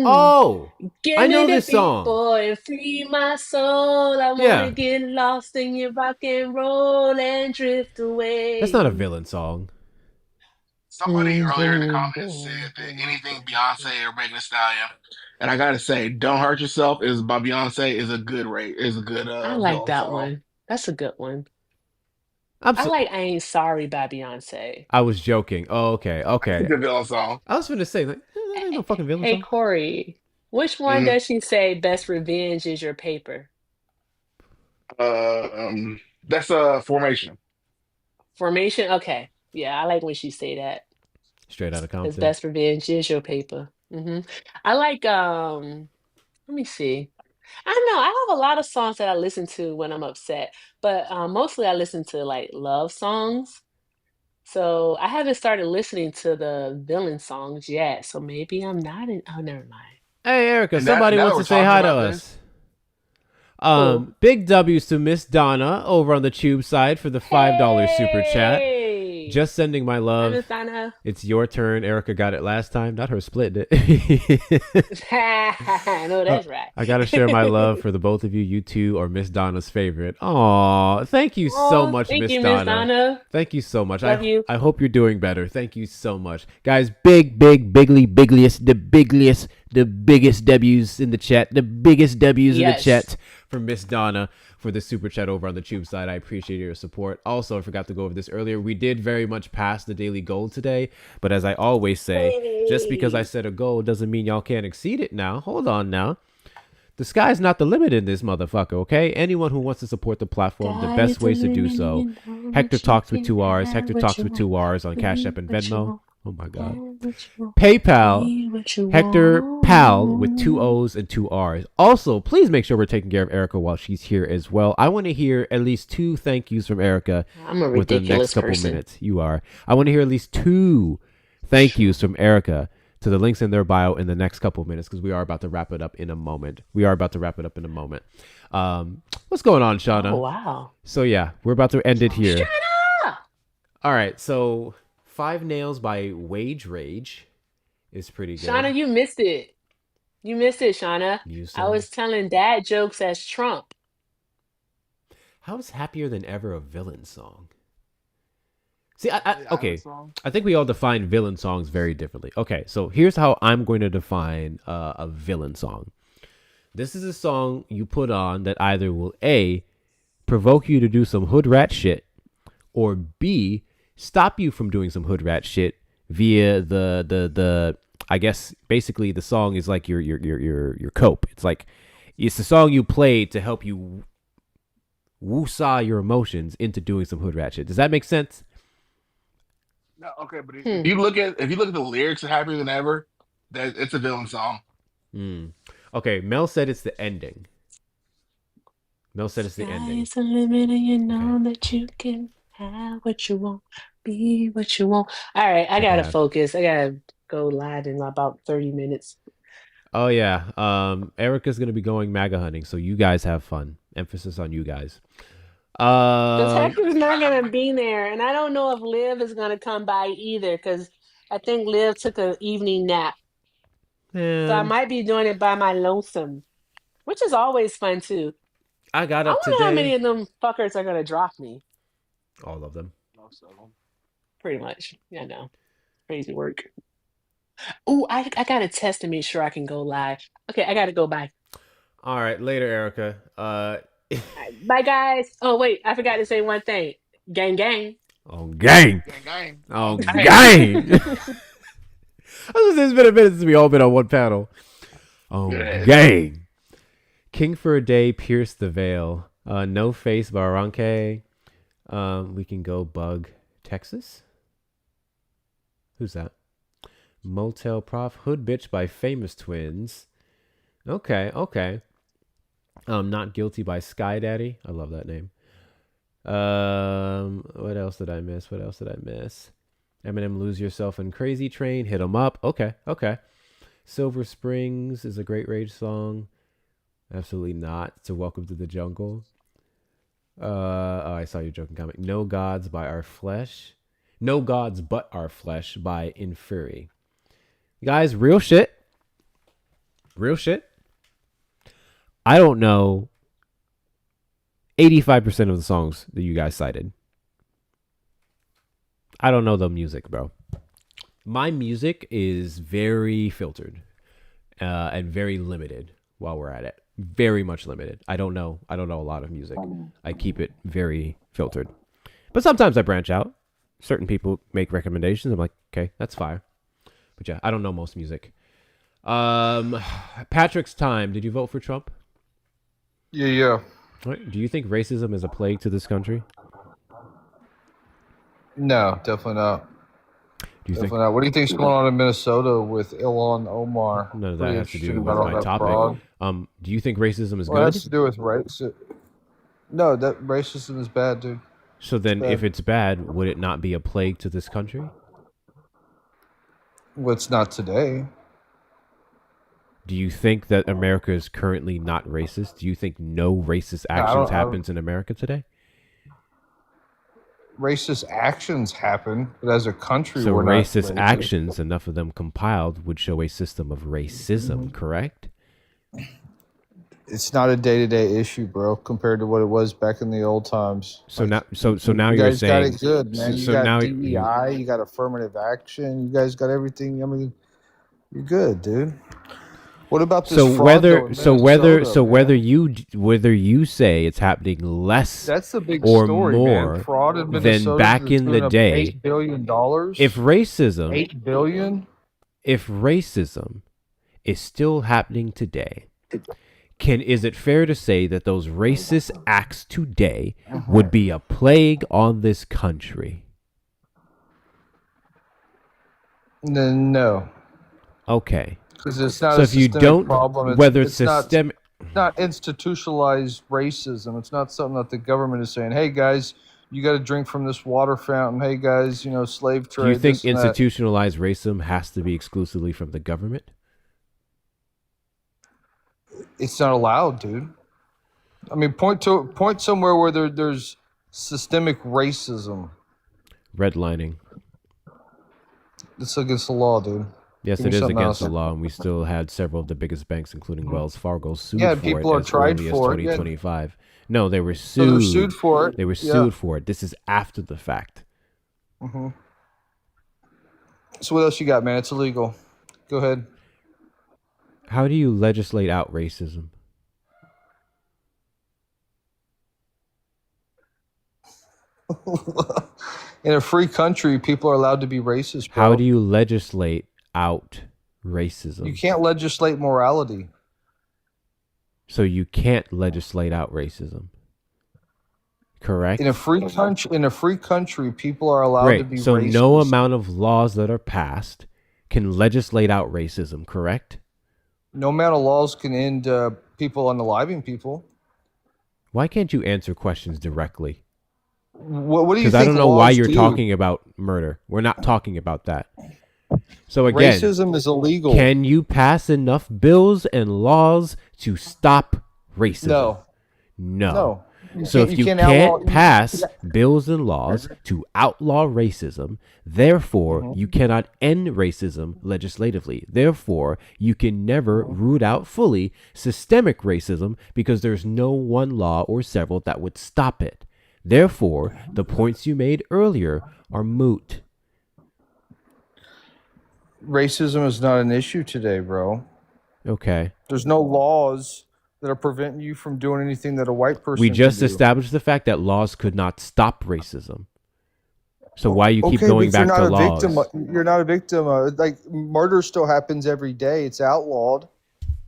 Oh, Give I know me this the song. Boy, free my soul. I wanna get lost in your rock and roll and drift away. That's not a villain song. Somebody earlier in the comments said that anything Beyonce or Megan Thee Stallion, and I gotta say, "Don't Hurt Yourself" is by Beyonce is a good rate. Is a good. I like that song. one. That's a good one. I like "I Ain't Sorry" by Beyonce. I was joking. Oh, okay. It's a good villain song. I was gonna say like ain't no fucking villain Hey song. Corey, which one Mhm. does she say best revenge is your paper? That's a formation. Formation? Okay. Yeah, I like when she say that. Straight out of Because Compton. best revenge is your paper. I like let me see. I don't know. I have a lot of songs that I listen to when I'm upset, but mostly I listen to like love songs. So I haven't started listening to the villain songs yet. So maybe I'm not in. Oh, never mind. Hey, Erica, And that somebody and that wants we're to say talking hi to about then. us. Who? Big W's to Miss Donna over on the Tube side for the $5 super chat. Hey, Just sending my hi, love. Miss Donna. It's your turn. Erica got it last time. Not her splitting it. No, that's right. I gotta share my love for the both of you. You two are Miss Donna's favorite. Aw, thank you so Oh, much, thank Miss you, Miss Donna. Donna. Thank you so much. Love you. I hope you're doing better. Thank you so much, guys. Bigliest, the biggest W's in the chat. The biggest W's in the Yes. chat from Miss Donna for the super chat over on the Tube side. I appreciate your support. Also, I forgot to go over this earlier. We did very much pass the daily goal today, but as I always say, just because I Hey, set a goal doesn't mean y'all can't exceed it now. Hold on now. The sky's not the limit in this motherfucker, okay? Anyone who wants to support the platform, the sky is best the ways to do limit, and so. you know Hector that you Talks with can 2 R's. have Hector what Talks you with want, 2 R's on Cash App be and what you Venmo. want, Oh my God. have what you want, PayPal, be what you Hector Pal with 2 want. O's and 2 R's. Also, please make sure we're taking care of Erica while she's here as well. I want to hear at least 2 thank yous from Erica I'm a within the next ridiculous couple person. minutes. You are. I want to hear at least 2 thank yous from Erica to the links in their bio in the next couple of minutes because we are about to wrap it up in a moment. What's going on, Oh, Shauna? wow. So yeah, we're about to end it Shut here. up! All right, so 5 Nails by Wage Rage is pretty good. Shauna, you missed it. You missed it, Shauna. News I song. was telling dad jokes as Trump. How is Happier Than Ever a villain song? See, Island okay. song. I think we all define villain songs very differently. Okay, so here's how I'm going to define a villain song. This is a song you put on that either will A, provoke you to do some hood rat shit, or B, stop you from doing some hood rat shit via the I guess basically the song is like your cope. It's like it's the song you play to help you woo-saw your emotions into doing some hood rat shit. Does that make sense? No, okay, but Hmm. if you look at the lyrics of "Happier Than Ever," that it's a villain song. Okay, Mel said it's the ending. Mel said it's the Sky ending. is the limit, and you know Okay. that you can have what you want, be what you want. All right, I Check gotta it out. focus. I gotta go live in about 30 minutes. Oh yeah. Erica's gonna be going MAGA hunting, so you guys have fun. Emphasis on you guys. Because Um, Hector's not gonna be there, and I don't know if Liv is gonna come by either. Because I think Liv took an evening nap, so I man, might be doing it by my lonesome, which is always fun too. I got I up wonder how many today. of them fuckers are gonna drop me. All of them. Most of them. Pretty much, yeah, I know. Crazy work. Oh, I gotta test to make sure I can go live. Okay, I gotta go. Bye. All right, later, Erica. Bye, guys. Oh, wait, I forgot to say one thing. Gang, gang. Oh gang. Gang, gang. Oh Gang. gang. It's been a minute since we all been on one panel. Oh Yes. gang. King for a Day, Pierce the Veil. No Face by Ranke. We can go Bug, Texas. Who's that? Motel Prof. Hood Bitch by Famous Twins. Okay. Not Guilty by Sky Daddy. I love that name. What else did I miss? Eminem, Lose Yourself in Crazy Train. Hit 'em Up. Okay. Silver Springs is a great Rage song. Absolutely not. It's a Welcome to the Jungle. I saw your joking comment. No Gods by Our Flesh. No Gods But Our Flesh by Infuri. Guys, real shit. I don't know 85% of the songs that you guys cited. I don't know the music, bro. My music is very filtered and very limited while we're at it. Very much limited. I don't know a lot of music. I keep it very filtered. But sometimes I branch out. Certain people make recommendations. I'm like, okay, that's fire. But yeah, I don't know most music. Patrick's time. Did you vote for Trump? Yeah. Right. Do you think racism is a plague to this country? No, definitely not. Do you think Definitely not. What do you think's going on in Minnesota with Ilhan Omar? none of that Pretty has to do interesting with about all my that topic? fraud. Do you think racism is Well, it good? has to do with race. No, that racism is bad, dude. So then, bad. if it's bad, would it not be a plague to this country? Well, it's not today. Do you think that America is currently not racist? Do you think no racist I actions don't- happens in America today? Racist actions happen, but as a country, So we're racist not racist. actions, enough of them compiled, would show a system of racism, correct? It's not a day-to-day issue, bro, compared to what it was back in the old times. So now You you're guys saying got it good, man. so You got now DEI, you got affirmative action, you guys got everything. I mean, you're good, dude. What about this fraud, though, in Minnesota, man? whether you say it's happening less That's the big or story, more man. Fraud in than Minnesota back is in the doing up day, $8 billion. if racism $8 billion. if racism is still happening today, is it fair to say that those racist acts today would be a plague on this country? No, Okay. because it's not So a if you systemic don't, problem. whether it's not systemic, institutionalized racism. It's not something that the government is saying, "Hey guys, you got to drink from this water fountain." Hey guys, slave trade. do you think this and that. institutionalized racism has to be exclusively from the government? It's not allowed, dude. I mean, point somewhere where there's systemic racism. Redlining. It's against the law, dude. Yes, Give it me is something against else. the law, and we still had several of the biggest banks, including Wells Fargo, sued Yeah, for people it are as tried early as for it, yeah. 2025. No, they were So they're sued. sued for it. They were Yeah. sued for it. This is after the fact. hmm So what else you got, man? It's illegal. Go ahead. How do you legislate out racism? In a free country, people are allowed to be racist, bro. How do you legislate out racism? You can't legislate morality. So you can't legislate out racism. Correct? In a free country, people are allowed to Great. be So racist. no amount of laws that are passed can legislate out racism, correct? No amount of laws can end people unaliving people. Why can't you answer questions directly? What do you Because think? I don't know why laws you're do? talking about murder. We're not talking about that. So again, Racism is illegal. can you pass enough bills and laws to stop racism? No. No. No. So if you can't pass bills and laws to outlaw racism, therefore you cannot end racism legislatively. Therefore, you can never root out fully systemic racism because there's no one law or several that would stop it. Therefore, the points you made earlier are moot. Racism is not an issue today, bro. Okay. There's no laws that are preventing you from doing anything that a white person We just can do. established the fact that laws could not stop racism. So why you keep Okay, going but back to laws? You're not a victim. Like murder still happens every day. It's outlawed,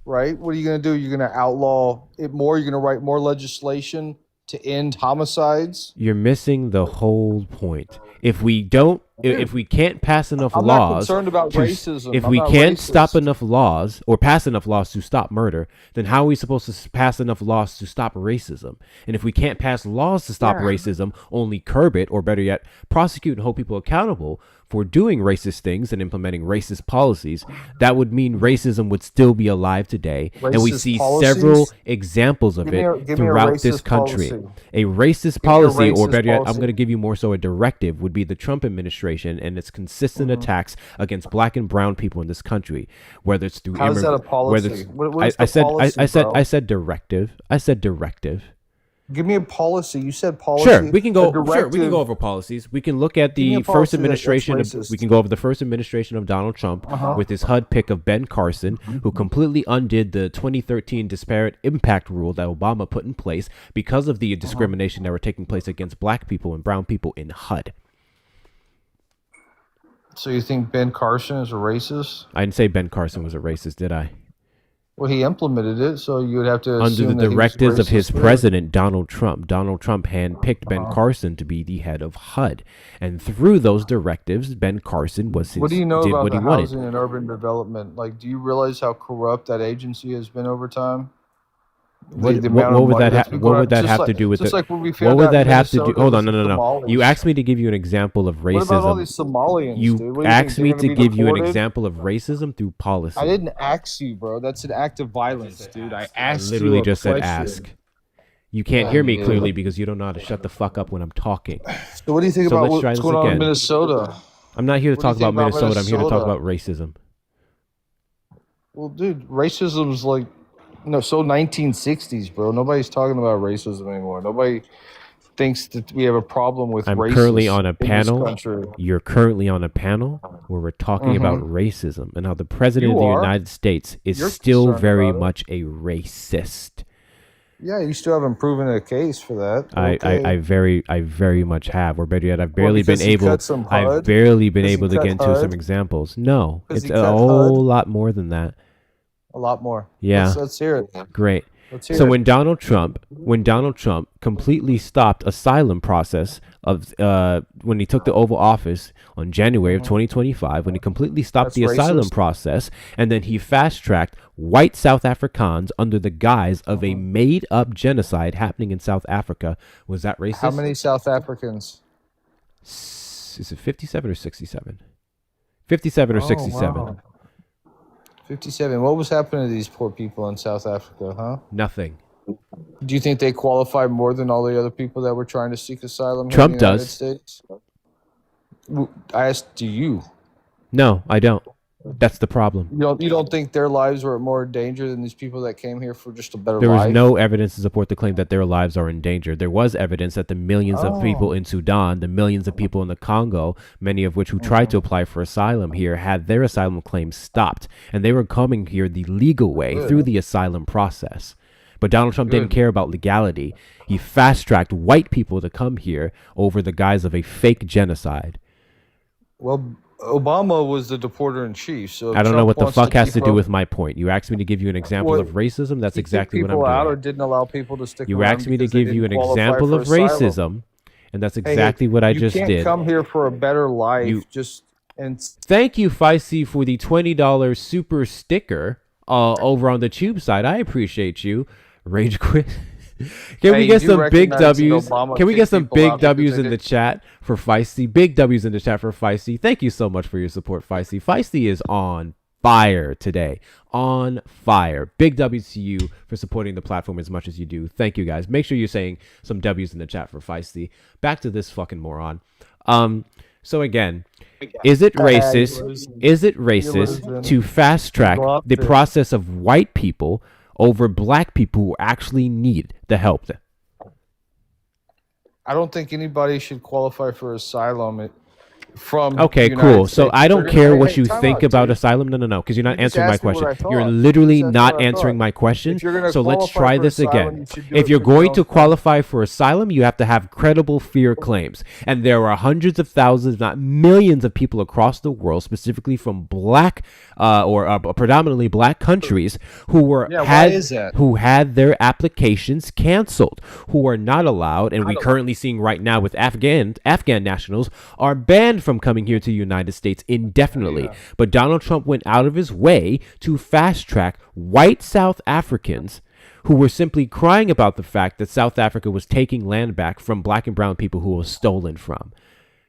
right? What are you going to do? You're going to outlaw it more. You're going to write more legislation to end homicides. You're missing the whole point. If we don't, if we can't pass enough I'm not laws, concerned about racism. if I'm we not can't racist. stop enough laws or pass enough laws to stop murder, then how are we supposed to pass enough laws to stop racism? And if we can't pass laws to stop racism, only curb it, or better yet, prosecute and hold people accountable for doing racist things and implementing racist policies, that would mean racism would still be alive today. And we Racist see policies? several examples of Give me a throughout this racist country. policy. A racist me a policy, or racist better yet, I'm policy. going to give you more so a directive, would be the Trump administration and its consistent attacks against black and brown people in this country, whether it's through How is that a whether policy? it's, What is I the said policy, bro? I said directive. I said directive. Give me a policy. You said policy. Sure, we can go. A Sure, we can directive. go over policies. We can look at Give me the a first policy administration. that's Of, racist. we can go over the first administration of Donald Trump with his HUD pick of Ben Carson, who completely undid the 2013 disparate impact rule that Obama put in place because of the discrimination that were taking place against black people and brown people in HUD. So you think Ben Carson is a racist? I didn't say Ben Carson was a racist, did I? Well, he implemented it, so you would have to Under the assume that directives of his there. president, Donald Trump. Donald Trump handpicked Ben Carson to be the head of HUD. And through those directives, Ben Carson was What do you know did about what he the wanted. housing and urban development? Like, do you realize how corrupt that agency has been over time? What would that have to do with it? What would that have to do? Hold on, no. You asked me to give you an example of racism. What about all these Somalians, dude? You asked me to give you an example of racism through policy. I didn't ask you, bro. That's an act of violence, dude. I asked you. Literally just said ask. You can't hear me clearly because you don't know how to shut the fuck up when I'm talking. So what do you think about what's going on in Minnesota? I'm not here to talk about Minnesota. I'm here to talk about racism. Well, dude, racism's like, so 1960s, bro. Nobody's talking about racism anymore. Nobody thinks that we have a problem with racism. I'm currently on a panel. You're currently on a panel where we're talking about racism and how the president of the United States is still very much a racist. Yeah, you still haven't proven a case for that. I very much have. Or better yet, I've barely been able to get into some examples. No, it's a whole lot more than that. A lot more. Yeah. Let's hear it. Great. So when Donald Trump completely stopped asylum process of when he took the Oval Office on January of 2025, when he completely stopped the asylum process, and then he fast-tracked white South Africans under the guise of a made-up genocide happening in South Africa, was that racist? How many South Africans? Is it 57 or 67? 57 or 67. Wow. 57. What was happening to these poor people in South Africa, huh? Nothing. Do you think they qualify more than all the other people that were trying to seek asylum Trump in the United does. States? I asked, do you? No, I don't. That's the problem. You don't think their lives were more in danger than these people that came here for just a better life? There was no evidence to support the claim that their lives are in danger. There was evidence that the millions of people in Sudan, the millions of people in the Congo, many of which who tried to apply for asylum here, had their asylum claims stopped. And they were coming here the legal way through the asylum process. But Donald Trump didn't care about legality. He fast-tracked white people to come here over the guise of a fake genocide. Well, Obama was the deporter in chief, so I don't know what the fuck has to do with my point. You asked me to give you an example of racism. That's exactly what I'm doing. Or didn't allow people to stick you asked me to give you an example of racism, and that's exactly what I just did. You can't come here for a better life. Thank you, Feisty, for the $20 super sticker over on the tube side. I appreciate you. Rage quit. Can we get some big W's? Can we get some big W's in the chat for Feisty? Big W's in the chat for Feisty. Thank you so much for your support, Feisty. Feisty is on fire today. On fire. Big W's to you for supporting the platform as much as you do. Thank you, guys. Make sure you're saying some W's in the chat for Feisty. Back to this fucking moron. So again, is it racist? Is it racist to fast track the process of white people over black people who actually need the help? I don't think anybody should qualify for asylum from okay, cool. So I don't care what you think about asylum. No, because you're not answering my question. You're literally not answering my question. So let's try this again. If you're going to qualify for asylum, you have to have credible fear claims. And there are hundreds of thousands, if not millions of people across the world, specifically from black or predominantly black countries who had their applications canceled, who are not allowed, and we're currently seeing right now with Afghan nationals are banned from coming here to the United States indefinitely. Yeah. But Donald Trump went out of his way to fast track white South Africans who were simply crying about the fact that South Africa was taking land back from black and brown people who was stolen from.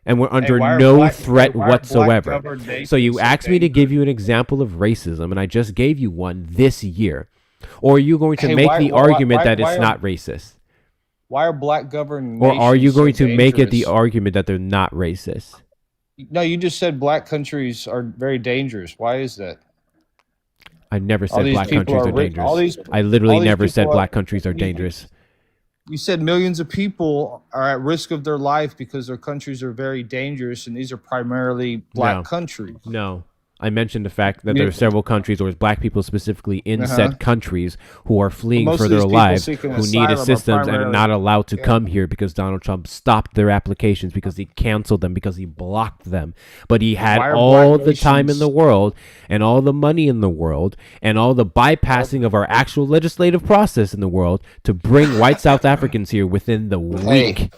And we're under no threat whatsoever. So you asked me to give you an example of racism, and I just gave you one this year. Or are you going to make the argument that it's not racist? Why are black governed nations? Or are you going to make it the argument that they're not racist? No, you just said black countries are very dangerous. Why is that? I never said black countries are dangerous. I literally never said black countries are dangerous. You said millions of people are at risk of their life because their countries are very dangerous, and these are primarily black countries. No, I mentioned the fact that there are several countries, or black people specifically in said countries, who are fleeing for their lives, who need assistance and are not allowed to come here because Donald Trump stopped their applications, because he canceled them, because he blocked them. But he had all the time in the world and all the money in the world and all the bypassing of our actual legislative process in the world to bring white South Africans here within the week.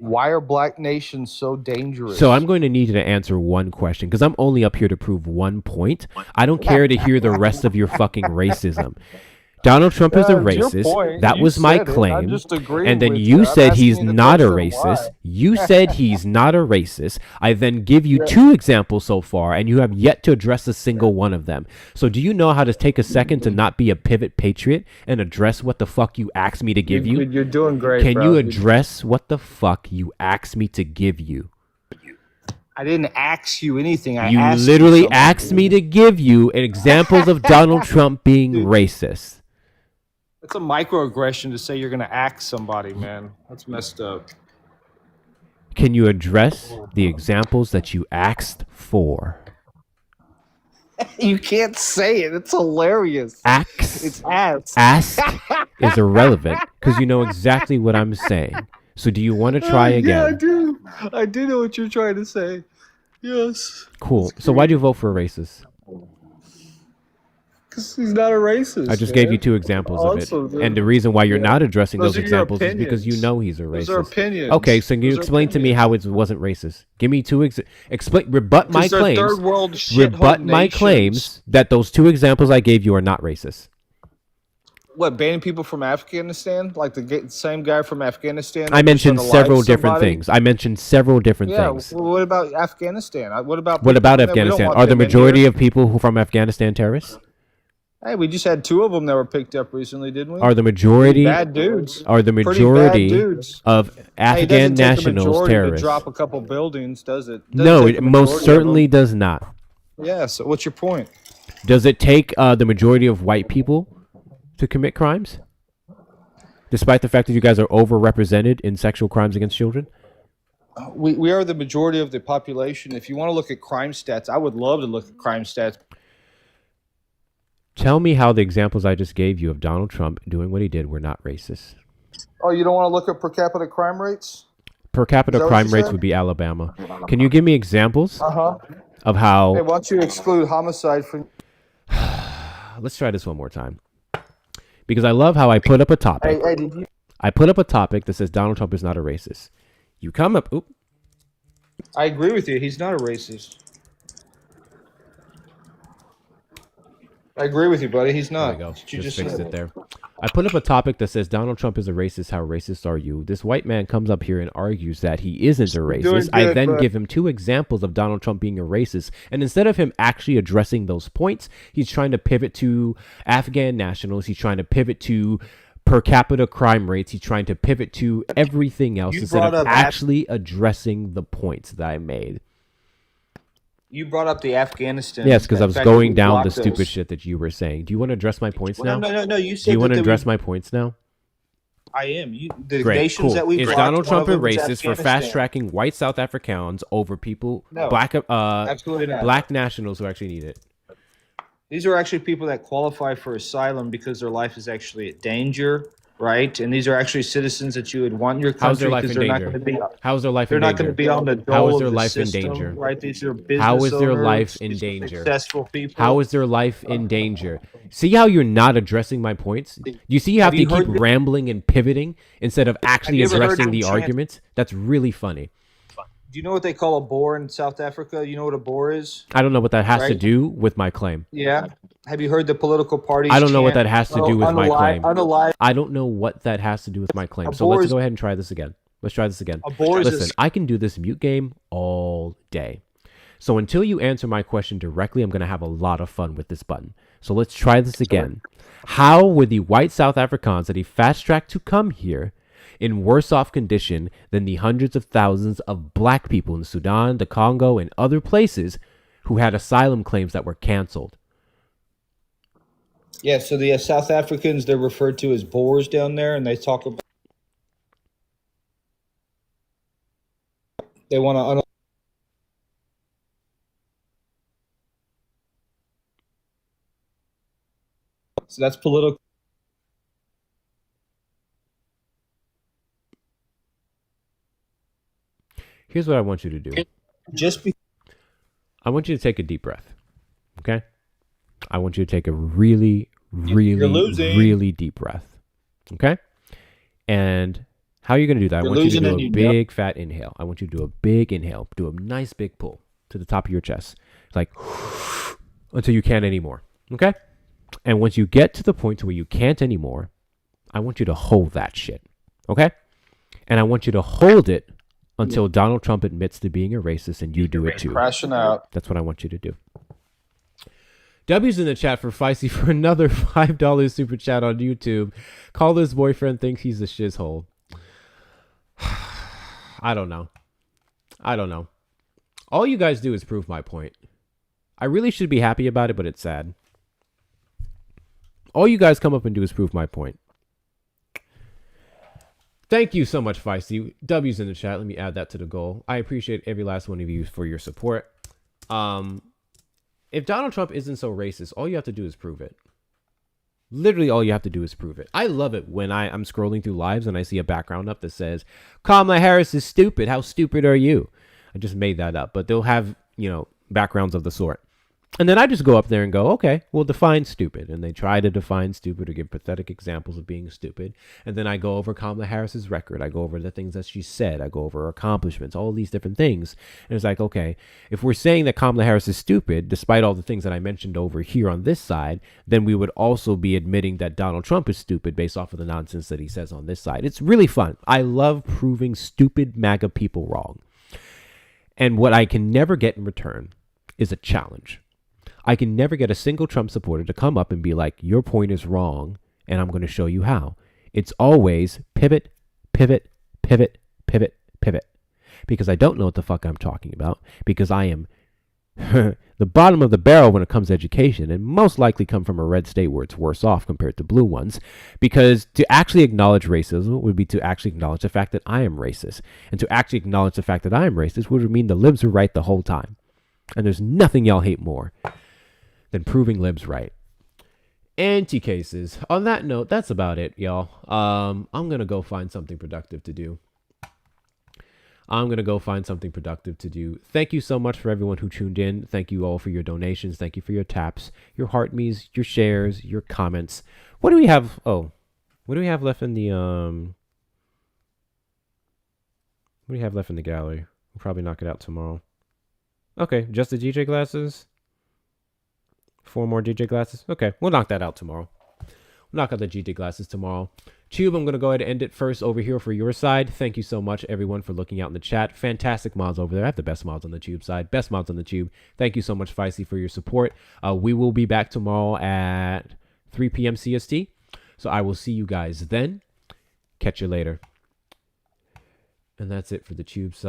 Why are black nations so dangerous? So I'm going to need you to answer one question, because I'm only up here to prove one point. I don't care to hear the rest of your fucking racism. Donald Trump is a racist. That was my claim. And then you said he's not a racist. You said he's not a racist. I then give you 2 examples so far, and you have yet to address a single one of them. So do you know how to take a second to not be a pivot patriot and address what the fuck you asked me to give you? You're doing great, Can you address what the fuck you asked me to give you? I didn't ask you anything. You literally asked me to give you examples of Donald Trump being racist. It's a microaggression to say you're going to axe somebody, man. That's messed up. Can you address the examples that you asked for? You can't say it. It's hilarious. It's ass. Ask is irrelevant because you know exactly what I'm saying. So do you want to try again? Yeah, I do. I do know what you're trying to say. Yes. Cool. So why'd you vote for a racist? Because he's not a racist. I just gave you 2 examples of it. And the reason why you're not addressing those examples is because you know he's a racist. Those are opinions. Okay, so can you explain to me how it wasn't racist? Give me 2 rebut my claims. Third world Rebut my claims that those 2 examples I gave you are not racist. What, banning people from Afghanistan? Like the same guy from Afghanistan? I mentioned several different things. Yeah, well, what about Afghanistan? What about Afghanistan? Are the majority of people who from Afghanistan terrorists? Hey, we just had 2 of them that were picked up recently, didn't we? Are the majority bad dudes? Are the majority of Afghan nationals terrorists? To drop a couple buildings, does it? No, it most certainly does not. Yeah. So what's your point? Does it take the majority of white people to commit crimes, despite the fact that you guys are overrepresented in sexual crimes against children? We are the majority of the population. If you want to look at crime stats, I would love to look at crime stats. Tell me how the examples I just gave you of Donald Trump doing what he did were not racist. Oh, you don't want to look at per capita crime rates? Per capita crime rates would be Alabama. Can you give me examples of how... Hey, why don't you exclude homicide from... Let's try this one more time. Because I love how I put up a topic. I put up a topic that says Donald Trump is not a racist. You come up... Oop. I agree with you. He's not a racist. I agree with you, buddy. He's not. There we go. Just fixed it there. I put up a topic that says Donald Trump is a racist. How racist are you? This white man comes up here and argues that he isn't a racist. I then give him 2 examples of Donald Trump being a racist. And instead of him actually addressing those points, he's trying to pivot to Afghan nationals. He's trying to pivot to per capita crime rates. He's trying to pivot to everything else instead of actually addressing the points that I made. You brought up the Afghanistan. Yes, because I was going down the stupid shit that you were saying. Do you want to address my points now? No. You said Do you want to address my points now? I am. The Great, nations cool. that we Is brought, Donald Trump a one of them is racist for fast tracking white South Africans over people, No, absolutely not. black nationals who actually need it? These are actually people that qualify for asylum because their life is actually at danger, right? And these are actually citizens that you would want in your country. How's their life in danger? How's their life in danger? They're not going to be on the dole How is of their the life in system, danger? right? These are business How is their owners, life in these are danger? Successful people. How is their life in danger? See how you're not addressing my points? Do you see you have to keep rambling and pivoting instead of actually addressing the arguments? That's really funny. Do you know what they call a boar in South Africa? You know what a boar is? I don't know what that has to do with my claim. Yeah. Have you heard the political parties? I don't know what that has to do with my claim. Unalive. I don't know what that has to do with my claim. So let's go ahead and try this again. Let's try this again. Listen, I can do this mute game all day. So until you answer my question directly, I'm going to have a lot of fun with this button. So let's try this again. How were the white South Africans that he fast-tracked to come here in worse off condition than the hundreds of thousands of black people in Sudan, the Congo, and other places who had asylum claims that were canceled? Yeah, so the South Africans, they're referred to as Boers down there, and they talk about they want to So that's political. Here's what I want you to do. I want you to take a deep breath. Okay? I want you to take a really, really deep breath. Okay? And how you're going to do that, I want you to do a big fat inhale. I want you to do a big inhale. Do a nice big pull to the top of your chest. Like, until you can't anymore. Okay? And once you get to the point to where you can't anymore, I want you to hold that shit. Okay? And I want you to hold it until Donald Trump admits to being a racist and you do it too. Crashing out. That's what I want you to do. W's in the chat for Feisty for another $5 super chat on YouTube. Caller's boyfriend thinks he's a shizhole. I don't know. All you guys do is prove my point. I really should be happy about it, but it's sad. All you guys come up and do is prove my point. Thank you so much, Feisty. W's in the chat. Let me add that to the goal. I appreciate every last one of you for your support. If Donald Trump isn't so racist, all you have to do is prove it. Literally all you have to do is prove it. I love it when I'm scrolling through lives and I see a background up that says, Kamala Harris is stupid. How stupid are you? I just made that up, but they'll have, backgrounds of the sort. And then I just go up there and go, okay, well, define stupid. And they try to define stupid or give pathetic examples of being stupid. And then I go over Kamala Harris's record. I go over the things that she said. I go over her accomplishments, all these different things. And it's like, okay, if we're saying that Kamala Harris is stupid, despite all the things that I mentioned over here on this side, then we would also be admitting that Donald Trump is stupid based off of the nonsense that he says on this side. It's really fun. I love proving stupid MAGA people wrong. And what I can never get in return is a challenge. I can never get a single Trump supporter to come up and be like, your point is wrong, and I'm going to show you how. It's always pivot, pivot, pivot, pivot, pivot. Because I don't know what the fuck I'm talking about. Because I am the bottom of the barrel when it comes to education, and most likely come from a red state where it's worse off compared to blue ones. Because to actually acknowledge racism would be to actually acknowledge the fact that I am racist. And to actually acknowledge the fact that I am racist would mean the libs are right the whole time. And there's nothing y'all hate more than proving libs right. Anti-cases. On that note, that's about it, y'all. I'm going to go find something productive to do. Thank you so much for everyone who tuned in. Thank you all for your donations. Thank you for your taps, your heart me's, your shares, your comments. What do we have? Oh, what do we have left in the, what do we have left in the gallery? We'll probably knock it out tomorrow. Okay, just the DJ glasses? 4 more DJ glasses? Okay, we'll knock that out tomorrow. We'll knock out the DJ glasses tomorrow. Tube, I'm going to go ahead and end it first over here for your side. Thank you so much, everyone, for looking out in the chat. Fantastic mods over there. I have the best mods on the Tube side. Best mods on the Tube. Thank you so much, Feisty, for your support. We will be back tomorrow at 3 p.m. CST. So I will see you guys then. Catch you later. And that's it for the Tube side.